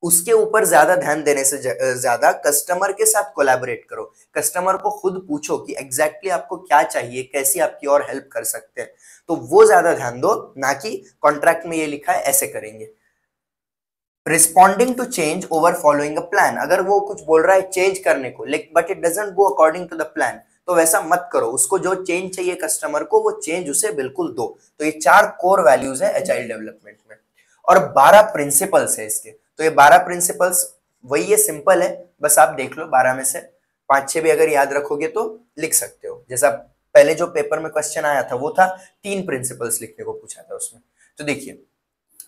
उसके ऊपर ज्यादा ध्यान देने से ज्यादा कस्टमर के साथ कोलैबोरेट करो। कस्टमर को खुद पूछो कि एग्जैक्टली आपको क्या चाहिए, कैसी आपकी और हेल्प कर सकते हैं। तो वो ज्यादा ध्यान दो, ना कि कॉन्ट्रैक्ट में ये लिखा है ऐसे करेंगे। Responding to change over following a plan. अगर वो कुछ बोल रहा है चेंज करने को, but it doesn't go according to the plan, तो वैसा मत करो। उसको जो चेंज चाहिए कस्टमर को, वो चेंज उसे बिल्कुल दो। तो ये 4 कोर वैल्यूज है एजाइल डेवलपमेंट में, और 12 प्रिंसिपल्स है इसके। तो ये 12 प्रिंसिपल्स वही है, सिंपल है, बस आप देख लो 12 में से 5-6 भी अगर याद रखोगे तो लिख सकते हो। जैसा पहले जो पेपर में क्वेश्चन आया था वो था 3 प्रिंसिपल्स लिखने को पूछा था उसमें। तो देखिए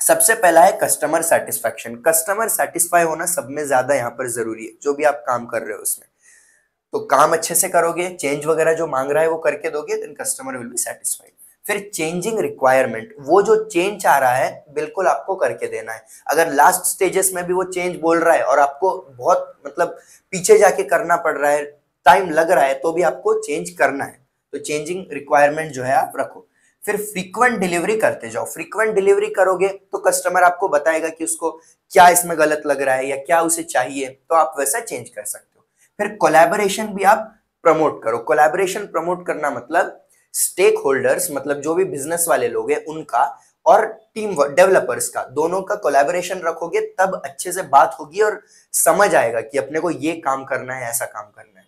सबसे पहला है कस्टमर सेटिस्फैक्शन। कस्टमर सेटिस्फाई होना सब में ज्यादा यहाँ पर जरूरी है, जो भी आप काम कर रहे हो उसमें। तो काम अच्छे से करोगे, चेंज वगैरह जो मांग रहा है वो करके दोगे, then customer will be satisfied. फिर चेंजिंग रिक्वायरमेंट, वो जो चेंज आ रहा है बिल्कुल आपको करके देना है। अगर लास्ट स्टेजेस में भी वो चेंज बोल रहा है और आपको बहुत मतलब पीछे जाके करना पड़ रहा है, टाइम लग रहा है, तो भी आपको चेंज करना है। तो चेंजिंग रिक्वायरमेंट जो है आप रखो। फिर फ्रीक्वेंट डिलीवरी करते जाओ। फ्रीक्वेंट डिलीवरी करोगे तो कस्टमर आपको बताएगा कि उसको क्या इसमें गलत लग रहा है या क्या उसे चाहिए, तो आप वैसा चेंज कर सकते हो। फिर कोलैबोरेशन भी आप प्रमोट करो। कोलैबोरेशन प्रमोट करना मतलब स्टेक होल्डर्स, मतलब जो भी बिजनेस वाले लोग हैं उनका, और टीम डेवलपर्स का, दोनों का कोलैबोरेशन रखोगे तब अच्छे से बात होगी और समझ आएगा कि अपने को ये काम करना है, ऐसा काम करना है।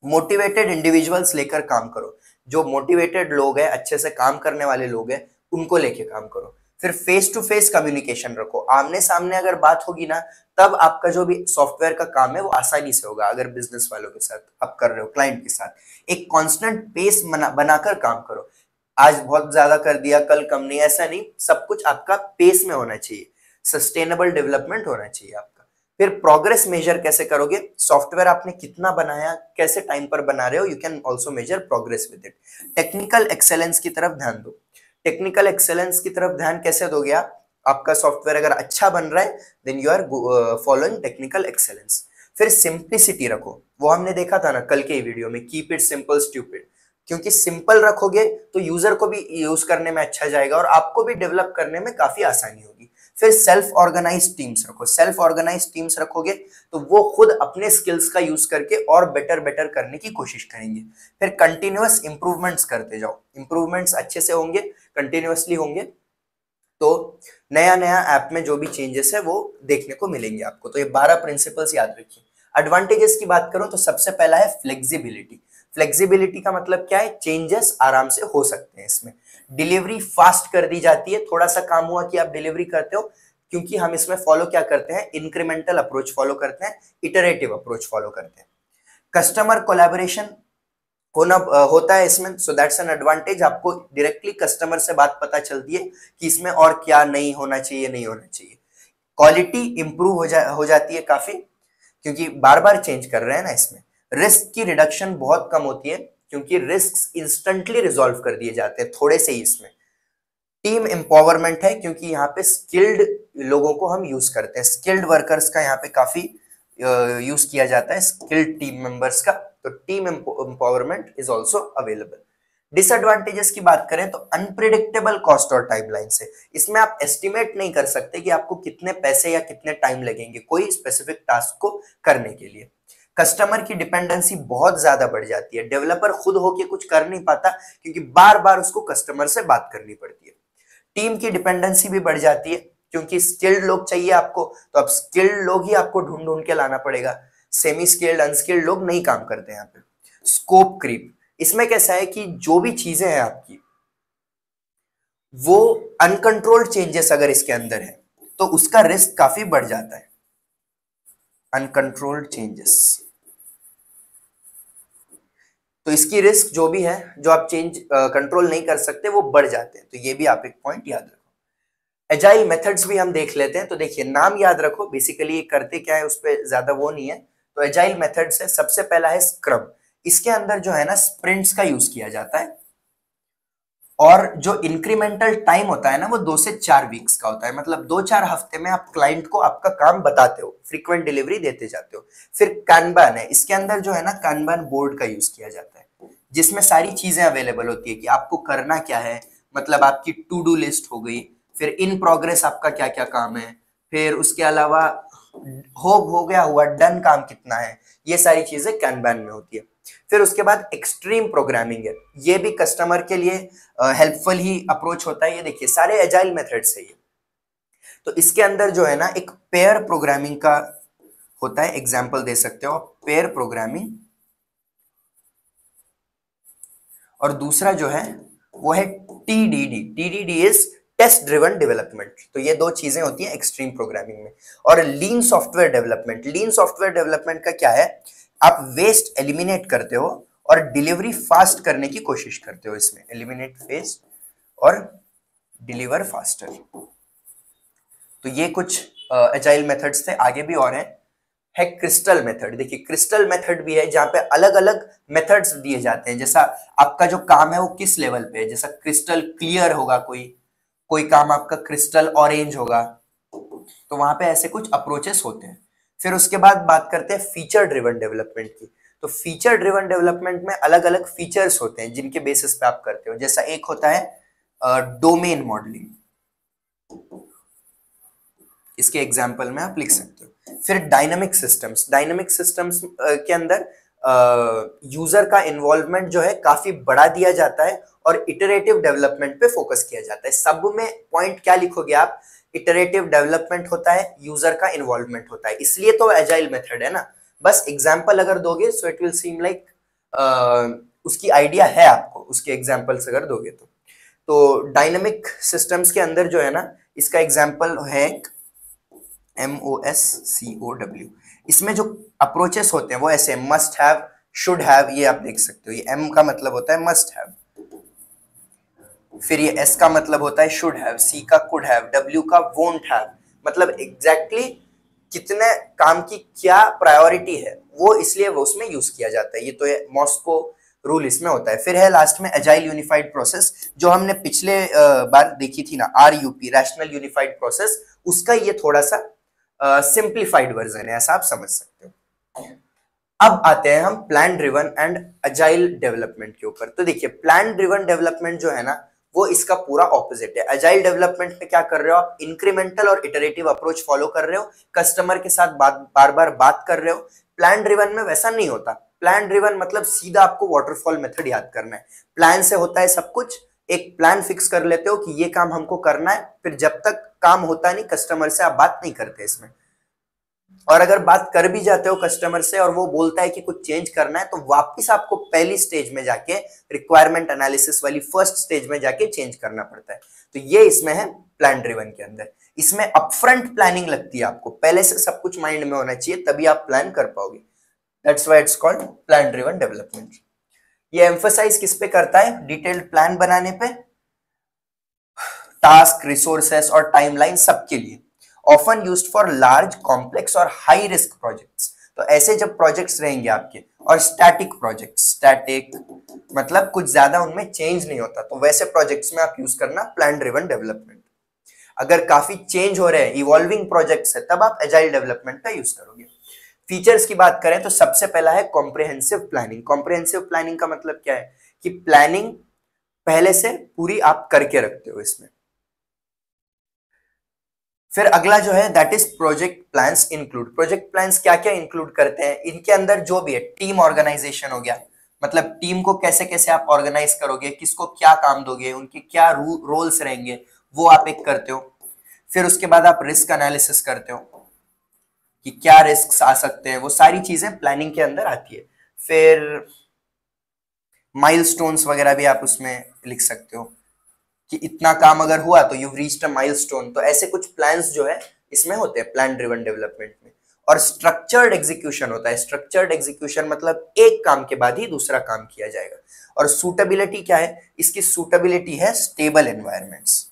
मोटिवेटेड इंडिविजुअल्स लेकर काम करो। जो मोटिवेटेड लोग हैं, अच्छे से काम करने वाले लोग हैं, उनको लेके काम करो। फिर फेस टू फेस कम्युनिकेशन रखो। आमने सामने अगर बात होगी ना, तब आपका जो भी सॉफ्टवेयर का काम है वो आसानी से होगा। अगर बिजनेस वालों के साथ आप कर रहे हो, क्लाइंट के साथ एक कांस्टेंट पेस बनाकर काम करो। आज बहुत ज्यादा कर दिया, कल कम नहीं, ऐसा नहीं। सब कुछ आपका पेस में होना चाहिए, सस्टेनेबल डेवलपमेंट होना चाहिए आपका। फिर प्रोग्रेस मेजर कैसे करोगे? सॉफ्टवेयर आपने कितना बनाया, कैसे टाइम पर बना रहे हो, you can also measure progress with it. Technical excellence की तरफ ध्यान दो। टेक्निकल एक्सेलेंस की तरफ ध्यान कैसे दोगे आप? आपका सॉफ्टवेयर अगर अच्छा बन रहा है then you are following technical excellence. फिर सिंप्लिसिटी रखो। वो हमने देखा था ना कल के वीडियो में, कीप इट सिंपल स्टूपिड। क्योंकि सिंपल रखोगे तो यूजर को भी यूज करने में अच्छा जाएगा और आपको भी डेवलप करने में काफी आसानी होगी। फिर सेल्फ ऑर्गेनाइज टीम्स रखो। सेल्फ ऑर्गेनाइज टीम्स रखोगे तो वो खुद अपने स्किल्स का यूज करके और बेटर बेटर करने की कोशिश करेंगे। फिर कंटिन्यूअस इंप्रूवमेंट्स करते जाओ। इंप्रूवमेंट्स अच्छे से होंगे, कंटिन्यूअसली होंगे, तो नया नया ऐप में जो भी चेंजेस है वो देखने को मिलेंगे आपको। तो ये 12 प्रिंसिपल्स याद रखिए। एडवांटेजेस की बात करूं तो सबसे पहला है फ्लेक्सिबिलिटी। फ्लेक्सिबिलिटी का मतलब क्या है? चेंजेस आराम से हो सकते हैं इसमें। डिलीवरी फास्ट कर दी जाती है। थोड़ा सा काम हुआ कि आप डिलीवरी करते हो, क्योंकि हम इसमें फॉलो क्या करते हैं? इंक्रीमेंटल अप्रोच फॉलो करते हैं, इटरेटिव अप्रोच फॉलो करते हैं। कस्टमर कोलैबोरेशन होता है इसमें, सो दैट्स एन एडवांटेज। आपको डायरेक्टली कस्टमर से बात पता चलती है कि इसमें और क्या नहीं होना चाहिए, नहीं होना चाहिए। क्वालिटी इंप्रूव हो जाती है काफी, क्योंकि बार बार चेंज कर रहे हैं ना इसमें। रिस्क की रिडक्शन बहुत कम होती है, क्योंकि रिस्क इंस्टेंटली रिजॉल्व कर दिए जाते हैं थोड़े से ही इसमें। टीम एम्पावरमेंट है, क्योंकि यहाँ पे स्किल्ड लोगों को हम यूज करते हैं। स्किल्ड वर्कर्स का यहाँ पे काफी यूज किया जाता है, स्किल्ड टीम मेंबर्स का। तो team empowerment is also available. Disadvantages की बात करें तो अनप्रिडिक्टेबल कॉस्ट और टाइमलाइन से। इसमें आप एस्टिमेट नहीं कर सकते कि आपको कितने पैसे या कितने टाइम लगेंगे कोई स्पेसिफिक टास्क को करने के लिए। कस्टमर की डिपेंडेंसी बहुत ज्यादा बढ़ जाती है। डेवलपर खुद होके कुछ कर नहीं पाता, क्योंकि बार बार उसको कस्टमर से बात करनी पड़ती है। टीम की डिपेंडेंसी भी बढ़ जाती है, क्योंकि स्किल्ड लोग चाहिए आपको, तो अब स्किल्ड लोग ही आपको ढूंढ ढूंढ के लाना पड़ेगा। सेमी स्किल्ड, अनस्किल्ड लोग नहीं काम करते यहाँ पे। स्कोप क्रीप, इसमें कैसा है कि जो भी चीजें हैं आपकी, वो अनकंट्रोल्ड चेंजेस अगर इसके अंदर है तो उसका रिस्क काफी बढ़ जाता है। अनकंट्रोल्ड चेंजेस, तो इसकी रिस्क जो भी है, जो आप चेंज कंट्रोल नहीं कर सकते, वो बढ़ जाते हैं। तो ये भी आप एक पॉइंट याद रखो। एजाइल मेथड्स भी हम देख लेते हैं। तो देखिए, नाम याद रखो, बेसिकली ये करते क्या है उस पर ज्यादा वो नहीं है। तो एजाइल मेथड्स है, सबसे पहला है स्क्रम। इसके अंदर जो है ना स्प्रिंट्स का यूज किया जाता है, और जो इंक्रीमेंटल टाइम होता है ना वो 2 से 4 वीक्स का होता है। मतलब 2-4 हफ्ते में आप क्लाइंट को आपका काम बताते हो, फ्रीक्वेंट डिलीवरी देते जाते हो। फिर कैनबान है, इसके अंदर जो है ना कैनबान बोर्ड का यूज किया जाता है, जिसमें सारी चीजें अवेलेबल होती है कि आपको करना क्या है। मतलब आपकी टू डू लिस्ट हो गई, फिर इन प्रोग्रेस आपका क्या क्या काम है, फिर उसके अलावा हो गया हुआ डन काम कितना है, ये सारी चीजें कैनबान में होती है। फिर उसके बाद एक्सट्रीम प्रोग्रामिंग है, ये भी कस्टमर के लिए हेल्पफुल ही अप्रोच होता है। ये देखिए सारे एजाइल मेथड से ये, तो इसके अंदर जो है ना एक पेयर प्रोग्रामिंग का होता है। एग्जांपल दे सकते हो पेयर प्रोग्रामिंग, और दूसरा जो है वो है TDD. TDD is test driven development. तो ये दो चीजें होती हैं एक्सट्रीम प्रोग्रामिंग में। और लीन सॉफ्टवेयर डेवलपमेंट, लीन सॉफ्टवेयर डेवलपमेंट का क्या है? आप वेस्ट एलिमिनेट करते हो और डिलीवरी फास्ट करने की कोशिश करते हो। इसमें एलिमिनेट वेस्ट और डिलीवर फास्टर। तो ये कुछ एजाइल मेथड्स थे, आगे भी और हैं। है क्रिस्टल मेथड। देखिए क्रिस्टल मेथड भी है, जहां पे अलग अलग मेथड्स दिए जाते हैं। जैसा आपका जो काम है वो किस लेवल पे है, जैसा क्रिस्टल क्लियर होगा, कोई कोई काम आपका क्रिस्टल ऑरेंज होगा, तो वहां पे ऐसे कुछ अप्रोचेस होते हैं। फिर उसके बाद बात करते हैं फीचर ड्रिवन डेवलपमेंट की। तो फीचर ड्रिवन डेवलपमेंट में अलग अलग फीचर्स होते हैं जिनके बेसिस पे आप करते हो। जैसा एक होता है डोमेन मॉडलिंग, इसके एग्जाम्पल में आप लिख सकते हो। फिर डायनामिक सिस्टम्स, डायनामिक सिस्टम्स के अंदर यूजर का इन्वॉल्वमेंट जो है काफी बढ़ा दिया जाता है और इटरेटिव डेवलपमेंट पे फोकस किया जाता है। सब में पॉइंट क्या लिखोगे आप? इटरेटिव डेवलपमेंट होता है, यूजर का इन्वॉल्वमेंट होता है, इसलिए तो एजाइल मेथड है ना। बस एग्जाम्पल अगर दोगे so it will seem like उसकी आइडिया है आपको, उसके एग्जाम्पल्स अगर दोगे तो डायनामिक सिस्टम्स के अंदर जो है ना, इसका एग्जाम्पल है MOSCOW। इसमें जो अप्रोचेस होते हैं वो ऐसे मस्ट हैव, शुड हैव, ये आप देख सकते हो। ये M का मतलब होता है मस्ट हैव, फिर ये S का मतलब होता है शुड हैव, C का कुड हैव, W का वोंट हैव। मतलब एग्जैक्टली कितने काम की क्या प्रायोरिटी है वो, इसलिए वो उसमें यूज किया जाता है। ये तो है मॉस्को रूल इसमें होता है। फिर है लास्ट में एजाइल यूनिफाइड प्रोसेस, जो हमने पिछले बार देखी थी ना, RUP, रैशनल यूनिफाइड प्रोसेस, उसका ये थोड़ा सा सिंप्लीफाइड वर्जन है, ऐसा आप समझ सकते हो। अब आते हैं हम plan driven and agile development के ऊपर। तो देखिए प्लान ड्रिवन डेवलपमेंट जो है ना वो इसका पूरा ऑपोजिट है। अजाइल डेवलपमेंट में क्या कर रहे हो आप, इंक्रीमेंटल और इटरेटिव अप्रोच फॉलो कर रहे हो, कस्टमर के साथ बार बार बात कर रहे हो। प्लान ड्रिवन में वैसा नहीं होता। प्लान ड्रिवन मतलब सीधा आपको वाटरफॉल मेथड याद करना है। प्लान से होता है सब कुछ, एक प्लान फिक्स कर लेते हो कि ये काम हमको करना है, फिर जब तक काम होता नहीं कस्टमर से आप बात नहीं करते इसमें। और अगर बात कर भी जाते हो कस्टमर से और वो बोलता है कि कुछ चेंज करना है तो वापस आपको पहली स्टेज में जाके रिक्वायरमेंट एनालिसिस वाली फर्स्ट स्टेज में जाके चेंज करना पड़ता है। तो ये इसमें है प्लान ड्रिवन के अंदर। इसमें अपफ्रंट प्लानिंग लगती है, आपको पहले से सब कुछ माइंड में होना चाहिए तभी आप प्लान कर पाओगे। That's why it's called plan driven development. ये एम्फसाइज किस पे करता है, डिटेल्ड प्लान बनाने पे, टास्क, रिसोर्सेस और टाइमलाइन सबके लिए। Often used for large, complex और हाई रिस्क प्रोजेक्ट्स। तो ऐसे जब प्रोजेक्ट्स रहेंगे आपके, और स्टैटिक प्रोजेक्ट्स, स्टैटिक मतलब कुछ ज्यादा उनमें चेंज नहीं होता, तो वैसे प्रोजेक्ट्स में आप यूज करना प्लान ड्रिवन डेवलपमेंट। अगर काफी चेंज हो रहे हैं, इवॉल्विंग प्रोजेक्ट्स है, तब आप एजाइल डेवलपमेंट का यूज करोगे। फीचर्स की बात करें तो सबसे पहला है कॉम्प्रिहेंसिव प्लानिंग। कॉम्प्रिहेंसिव प्लानिंग का मतलब क्या है कि प्लानिंग पहले से पूरी आप करके रखते हो इसमें। फिर अगला जो है that is project plans include. Project plans क्या क्या इंक्लूड करते हैं, इनके अंदर जो भी है, टीम ऑर्गेनाइजेशन हो गया, मतलब टीम को कैसे कैसे आप ऑर्गेनाइज करोगे, किसको क्या काम दोगे, उनके क्या रोल्स रहेंगे, वो आप एक करते हो। फिर उसके बाद आप रिस्क एनालिसिस करते हो कि क्या रिस्क आ सकते हैं, वो सारी चीजें प्लानिंग के अंदर आती है। फिर माइलस्टोन्स वगैरह भी आप उसमें लिख सकते हो कि इतना काम अगर हुआ तो यू रीच्ड अ माइलस्टोन। तो ऐसे कुछ प्लान्स जो है इसमें होते हैं प्लान ड्रिवन डेवलपमेंट में। और स्ट्रक्चर्ड एग्जीक्यूशन होता है। स्ट्रक्चर्ड एग्जीक्यूशन मतलब एक काम के बाद ही दूसरा काम किया जाएगा। और सूटेबिलिटी क्या है, इसकी सूटेबिलिटी है स्टेबल एनवायरमेंट्स।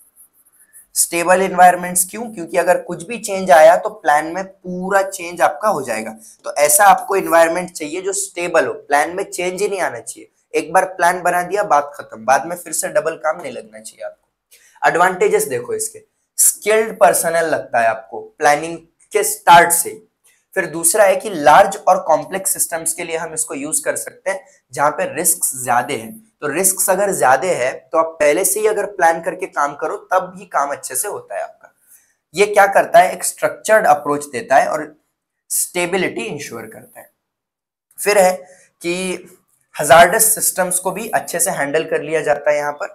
स्टेबल एनवायरमेंट्स क्यों, क्योंकि अगर कुछ भी चेंज आया तो प्लान में पूरा चेंज आपका हो जाएगा। तो ऐसा आपको एनवायरमेंट चाहिए जो स्टेबल हो, प्लान में चेंज ही नहीं आना चाहिए। एक बार प्लान बना दिया, बात खत्म, बाद में फिर से डबल काम नहीं लगना चाहिए आपको। एडवांटेजेस देखो इसके, स्किल्ड पर्सनल लगता है आपको प्लानिंग के स्टार्ट से। फिर दूसरा है कि लार्ज और कॉम्प्लेक्स सिस्टम्स के लिए हम इसको यूज कर सकते हैं जहां पे रिस्क ज्यादा है। तो रिस्क अगर ज्यादा है तो आप पहले से ही अगर प्लान करके काम करो तब ही काम अच्छे से होता है आपका। ये क्या करता है, एक स्ट्रक्चर्ड अप्रोच देता है और स्टेबिलिटी इंश्योर करता है। फिर है कि हजार्डस सिस्टम्स को भी अच्छे से हैंडल कर लिया जाता है यहाँ पर।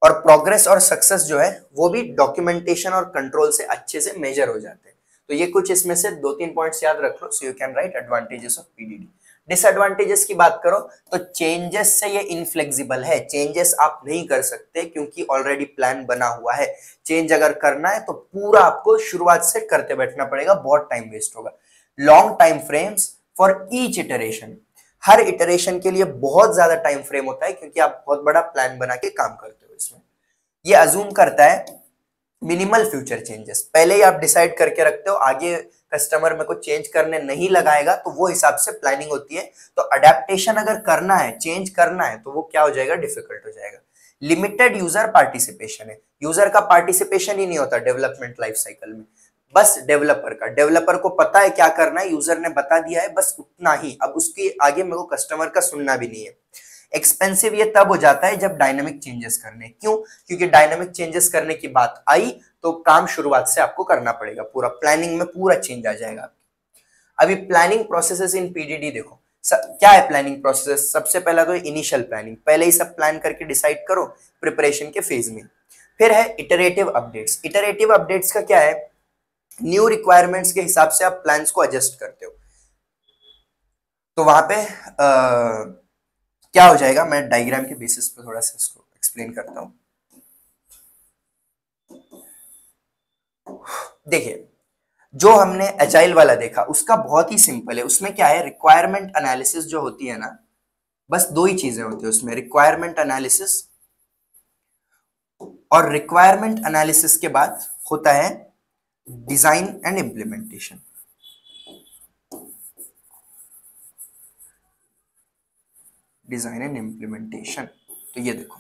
और प्रोग्रेस और सक्सेस जो है वो भी डॉक्यूमेंटेशन और कंट्रोल से अच्छे से मेजर हो जाते हैं। तो ये कुछ इसमें से 2-3 पॉइंट्स याद रख लो, so you can write advantages of PDD. Disadvantages की बात करो तो चेंजेस से ये इनफ्लेक्सिबल है, चेंजेस आप नहीं कर सकते क्योंकि ऑलरेडी प्लान बना हुआ है। चेंज अगर करना है तो पूरा आपको शुरुआत से करते बैठना पड़ेगा, बहुत टाइम वेस्ट होगा। Long time frames for each iteration, her iteration के लिए बहुत ज्यादा टाइम फ्रेम होता है क्योंकि आप बहुत बड़ा प्लान बना के काम करते हो इसमें। ये अज्यूम करता है मिनिमल फ्यूचर चेंजेस, पहले ही आप डिसाइड करके रखते हो आगे कस्टमर में कुछ चेंज करने नहीं लगाएगा, तो वो हिसाब से प्लानिंग होती है। तो अडेप्टेशन अगर करना है, चेंज करना है, तो वो क्या हो जाएगा, डिफिकल्ट हो जाएगा। लिमिटेड यूजर पार्टिसिपेशन है, यूजर का पार्टिसिपेशन ही नहीं होता डेवलपमेंट लाइफ साइकिल में, बस डेवलपर का। डेवलपर को पता है क्या करना है, यूजर ने बता दिया है, बस उतना ही। अब उसके आगे मेरे को कस्टमर का सुनना भी नहीं है। एक्सपेंसिव ये तब हो जाता है जब डायनामिक चेंजेस करने, क्यों, क्योंकि डायनामिक चेंजेस करने की बात आई तो काम शुरुआत से आपको करना पड़ेगा, पूरा प्लानिंग में पूरा चेंज आ जाएगा। अभी प्लानिंग प्रोसेसेस इन पीडीडी देखो, क्या है प्लानिंग प्रोसेस। सबसे पहला तो इनिशियल प्लानिंग, पहले ही सब प्लान करके डिसाइड करो प्रिपरेशन के फेज में। फिर है इटरेटिव अपडेट्स। इटरेटिव अपडेट्स का क्या है, न्यू रिक्वायरमेंट्स के हिसाब से आप प्लान्स को एडजस्ट करते हो। तो वहां पे क्या हो जाएगा, मैं डायग्राम के बेसिस पे थोड़ा सा इसको एक्सप्लेन करता हूं। देखिए जो हमने एजाइल वाला देखा उसका बहुत ही सिंपल है। उसमें क्या है, रिक्वायरमेंट एनालिसिस जो होती है ना, बस दो ही चीजें होती है उसमें, रिक्वायरमेंट एनालिसिस, और रिक्वायरमेंट एनालिसिस के बाद होता है design and implementation. Design and implementation, तो ये देखो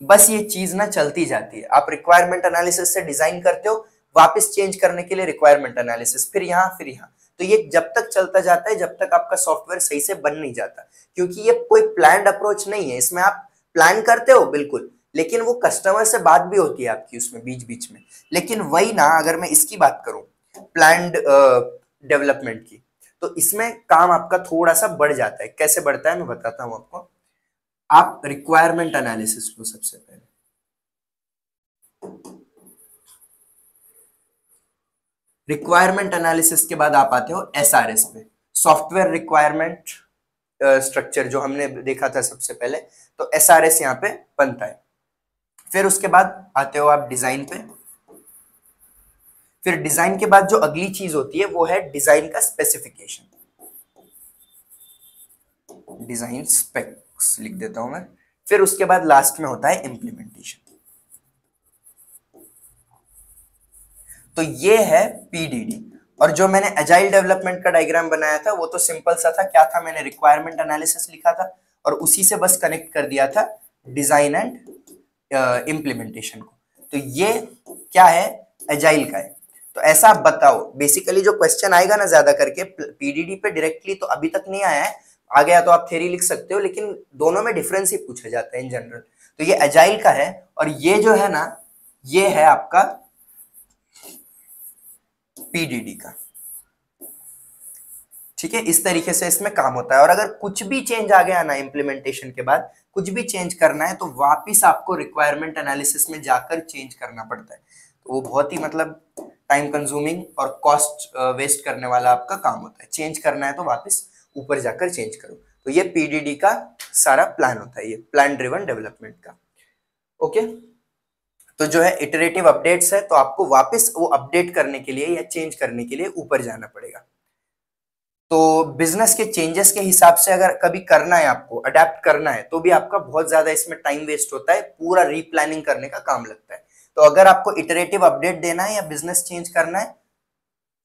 बस ये चीज ना चलती जाती है। आप रिक्वायरमेंट एनालिसिस से डिजाइन करते हो, वापस चेंज करने के लिए रिक्वायरमेंट एनालिसिस, फिर यहाँ फिर यहाँ, तो ये जब तक चलता जाता है जब तक आपका सॉफ्टवेयर सही से बन नहीं जाता, क्योंकि ये कोई प्लान्ड अप्रोच नहीं है। इसमें आप प्लान करते हो बिल्कुल, लेकिन वो कस्टमर से बात भी होती है आपकी उसमें बीच बीच में। लेकिन वही ना, अगर मैं इसकी बात करूं प्लान्ड डेवलपमेंट की, तो इसमें काम आपका थोड़ा सा बढ़ जाता है। कैसे बढ़ता है मैं बताता हूं आपको। आप रिक्वायरमेंट एनालिसिस लो सबसे पहले। रिक्वायरमेंट एनालिसिस के बाद आप आते हो एसआरएस पे, सॉफ्टवेयर रिक्वायरमेंट स्ट्रक्चर, जो हमने देखा था सबसे पहले। तो एसआरएस यहाँ पे बनता है। फिर उसके बाद आते हो आप डिजाइन पे। फिर डिजाइन के बाद जो अगली चीज होती है वो है डिजाइन का स्पेसिफिकेशन, डिजाइन स्पेक्स लिख देता हूं मैं। फिर उसके बाद लास्ट में होता है इम्प्लीमेंटेशन। तो ये है पीडीडी। और जो मैंने एजाइल डेवलपमेंट का डायग्राम बनाया था वो तो सिंपल सा था। क्या था, मैंने रिक्वायरमेंट एनालिसिस लिखा था और उसी से बस कनेक्ट कर दिया था डिजाइन एंड इम्प्लीमेंटेशन को। तो ये क्या है, एजाइल का है। तो ऐसा आप बताओ, बेसिकली जो क्वेश्चन आएगा ना ज्यादा करके पीडीडी पे डायरेक्टली तो अभी तक नहीं आया है, आ गया तो आप थ्योरी लिख सकते हो, लेकिन दोनों में डिफरेंस ही पूछा जाता है इन जनरल। तो ये एजाइल का है और ये जो है ना, ये है आपका पीडीडी का। ठीक है, इस तरीके से इसमें काम होता है। और अगर कुछ भी चेंज आ गया ना इम्प्लीमेंटेशन के बाद, कुछ भी चेंज करना है तो वापिस आपको रिक्वायरमेंट एनालिसिस में जाकर चेंज करना पड़ता है। तो वो बहुत ही मतलब टाइम कंज्यूमिंग और कॉस्ट वेस्ट करने वाला आपका काम होता है। चेंज करना है तो वापिस ऊपर जाकर चेंज करो। तो ये पीडीडी का सारा प्लान होता है, ये प्लान ड्रिवन डेवलपमेंट का। ओके, तो जो है इटरेटिव अपडेट्स है, तो आपको वापस वो अपडेट करने के लिए या चेंज करने के लिए ऊपर जाना पड़ेगा। तो बिजनेस के चेंजेस के हिसाब से अगर कभी करना है, आपको अडेप्ट करना है, तो भी आपका बहुत ज्यादा इसमें टाइम वेस्ट होता है, पूरा रीप्लानिंग करने का काम लगता है। तो अगर आपको इटरेटिव अपडेट देना है या बिजनेस चेंज करना है,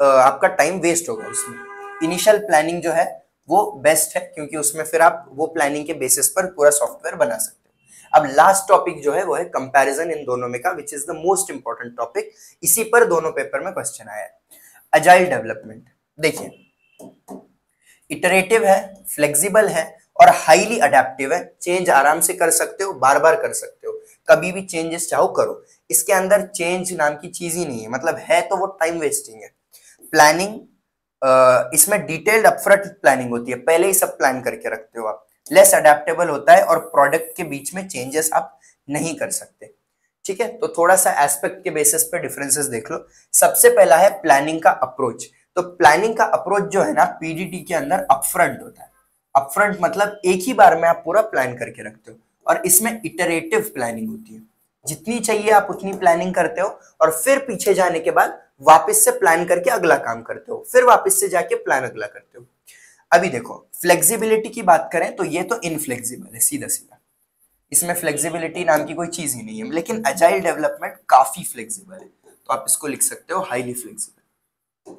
आपका टाइम वेस्ट होगा उसमें। इनिशियल प्लानिंग जो है वो बेस्ट है, क्योंकि उसमें फिर आप वो प्लानिंग के बेसिस पर पूरा सॉफ्टवेयर बना सकते हो। अब लास्ट टॉपिक जो है वो है कंपैरिजन इन दोनों में का, which is the most important topic. इसी पर दोनों पेपर में क्वेश्चन आया है। अजाइल डेवलपमेंट देखिए, इटरेटिव है, फ्लेक्सिबल है और हाईली अडेप्टिव है। चेंज आराम से कर सकते हो, बार बार कर सकते हो, कभी भी चेंजेस चाहो करो। इसके अंदर चेंज नाम की चीज ही नहीं है, मतलब है तो वो टाइम वेस्टिंग है। प्लानिंग, इसमें डिटेल्ड अपफ्रंट प्लानिंग होती है, पहले ही सब प्लान करके रखते हो आप। लेस अडेप्टेबल होता है और प्रोडक्ट के बीच में चेंजेस आप नहीं कर सकते। ठीक है, तो थोड़ा सा एस्पेक्ट के बेसिस पे डिफरेंसेस देख लो। सबसे पहला है प्लानिंग का अप्रोच। तो प्लानिंग का अप्रोच जो है ना पीडीटी के अंदर अपफ्रंट होता है। अपफ्रंट मतलब एक ही बार में आप पूरा प्लान करके रखते हो, और इसमें इटरेटिव प्लानिंग होती है। जितनी चाहिए आप उतनी प्लानिंग करते हो और फिर पीछे जाने के बाद वापस से प्लान करके अगला काम करते हो, फिर वापस से जाके प्लान अगला करते हो। अभी देखो, फ्लेक्सिबिलिटी की बात करें तो ये तो इनफ्लेक्सिबल है, सीधा सीधा। इसमें फ्लेक्सिबिलिटी नाम की कोई चीज ही नहीं है। लेकिन अजाइल डेवलपमेंट काफी फ्लेक्सिबल है, तो आप इसको लिख सकते हो हाईली फ्लेक्सिबल।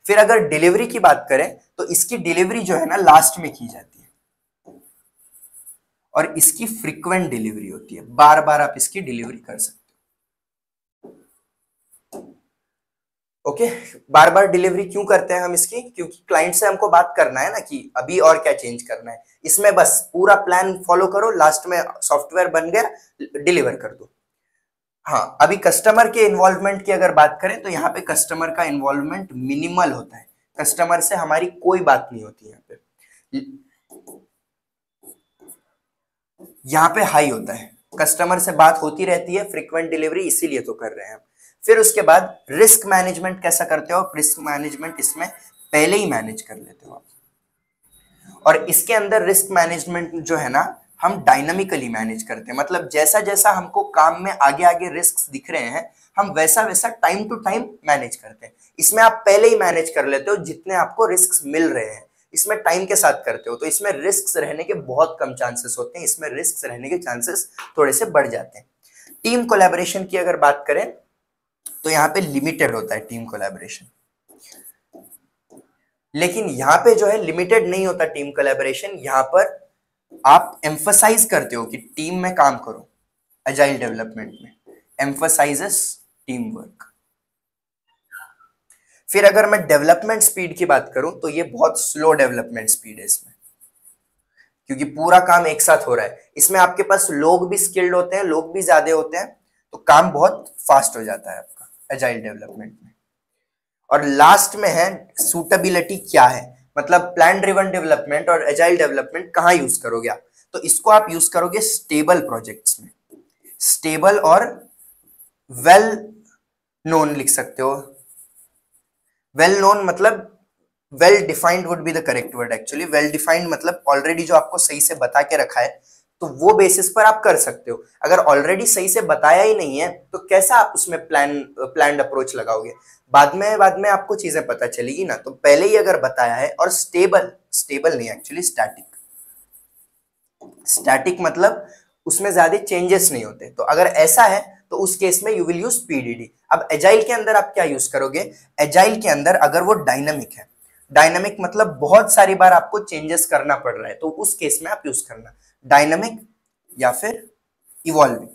फिर अगर डिलीवरी की बात करें तो इसकी डिलीवरी जो है ना लास्ट में की जाती है, और इसकी फ्रीक्वेंट डिलीवरी होती है, बार बार आप इसकी डिलीवरी कर सकते हो। ओके, बार बार डिलीवरी क्यों करते हैं हम इसकी, क्योंकि क्लाइंट से हमको बात करना है ना कि अभी और क्या चेंज करना है। इसमें बस पूरा प्लान फॉलो करो, लास्ट में सॉफ्टवेयर बन गया, डिलीवर कर दो। हाँ, अभी कस्टमर के इन्वॉल्वमेंट की अगर बात करें तो यहाँ पे कस्टमर का इन्वॉल्वमेंट मिनिमल होता है। कस्टमर से हमारी कोई बात नहीं होती यहाँ पे। यहाँ पे हाई होता है, कस्टमर से बात होती रहती है, फ्रीक्वेंट डिलीवरी इसीलिए तो कर रहे हैं हम। फिर उसके बाद रिस्क मैनेजमेंट कैसा करते हो, रिस्क मैनेजमेंट इसमें पहले ही मैनेज कर लेते हो आप। और इसके अंदर रिस्क मैनेजमेंट जो है ना, हम डायनामिकली मैनेज करते हैं। मतलब जैसा जैसा हमको काम में आगे आगे रिस्क दिख रहे हैं, हम वैसा वैसा टाइम टू टाइम मैनेज करते हैं। इसमें आप पहले ही मैनेज कर लेते हो जितने आपको रिस्क मिल रहे हैं, इसमें टाइम के साथ करते हो, तो इसमें रिस्क रहने के बहुत कम चांसेस होते हैं, इसमें रिस्क रहने के चांसेस थोड़े से बढ़ जाते हैं। टीम कोलैबोरेशन की अगर बात करें तो यहाँ पे लिमिटेड होता है टीम कोलैबोरेशन, लेकिन यहाँ पे जो है लिमिटेड नहीं होता टीम कोलैबोरेशन। यहाँ पर आप एम्फसाइज करते हो कि टीम में काम करो। अजाइल डेवलपमेंट में एम्फसाइजेस टीम वर्क। फिर अगर मैं डेवलपमेंट स्पीड की बात करूं तो ये बहुत स्लो डेवलपमेंट स्पीड है इसमें, क्योंकि पूरा काम एक साथ हो रहा है। इसमें आपके पास लोग भी स्किल्ड होते हैं, लोग भी ज्यादा होते हैं, तो काम बहुत फास्ट हो जाता है आपका एजाइल डेवलपमेंट में। और लास्ट में है सूटेबिलिटी क्या है, मतलब प्लान ड्रिवन डेवलपमेंट और एजाइल डेवलपमेंट कहाँ यूज करोगे आप, तो इसको आप यूज करोगे स्टेबल प्रोजेक्ट्स में। स्टेबल और वेल नोन लिख सकते हो। वेल नोन मतलब well defined would be the correct word actually. Well defined मतलब ऑलरेडी जो आपको सही से बता के रखा है, तो वो बेसिस पर आप कर सकते हो। अगर ऑलरेडी सही से बताया ही नहीं है तो कैसा आप उसमें प्लान्ड अप्रोच लगाओगे, बाद में आपको चीजें पता चलेगी ना। तो पहले ही अगर बताया है, और स्टेबल स्टेबल नहीं एक्चुअली स्टैटिक। स्टैटिक मतलब उसमें ज्यादा चेंजेस नहीं होते। तो अगर ऐसा है तो उस केस में यू विल यूज पीडीडी। अब एजाइल के अंदर आप क्या यूज करोगे, एजाइल के अंदर अगर वो डायनामिक है, डायनामिक मतलब बहुत सारी बार आपको चेंजेस करना पड़ रहा है, तो उस केस में आप यूज करना डायनामिक या फिर इवॉल्विंग,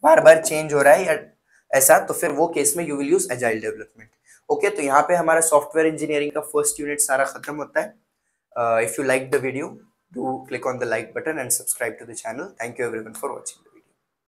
बार बार चेंज हो रहा है या ऐसा, तो फिर वो केस में you will use agile development. Okay, तो यहाँ पे हमारा सॉफ्टवेयर इंजीनियरिंग का फर्स्ट यूनिट सारा खत्म होता है। If you like the video, do click on the like button and subscribe to the channel. Thank you everyone for watching.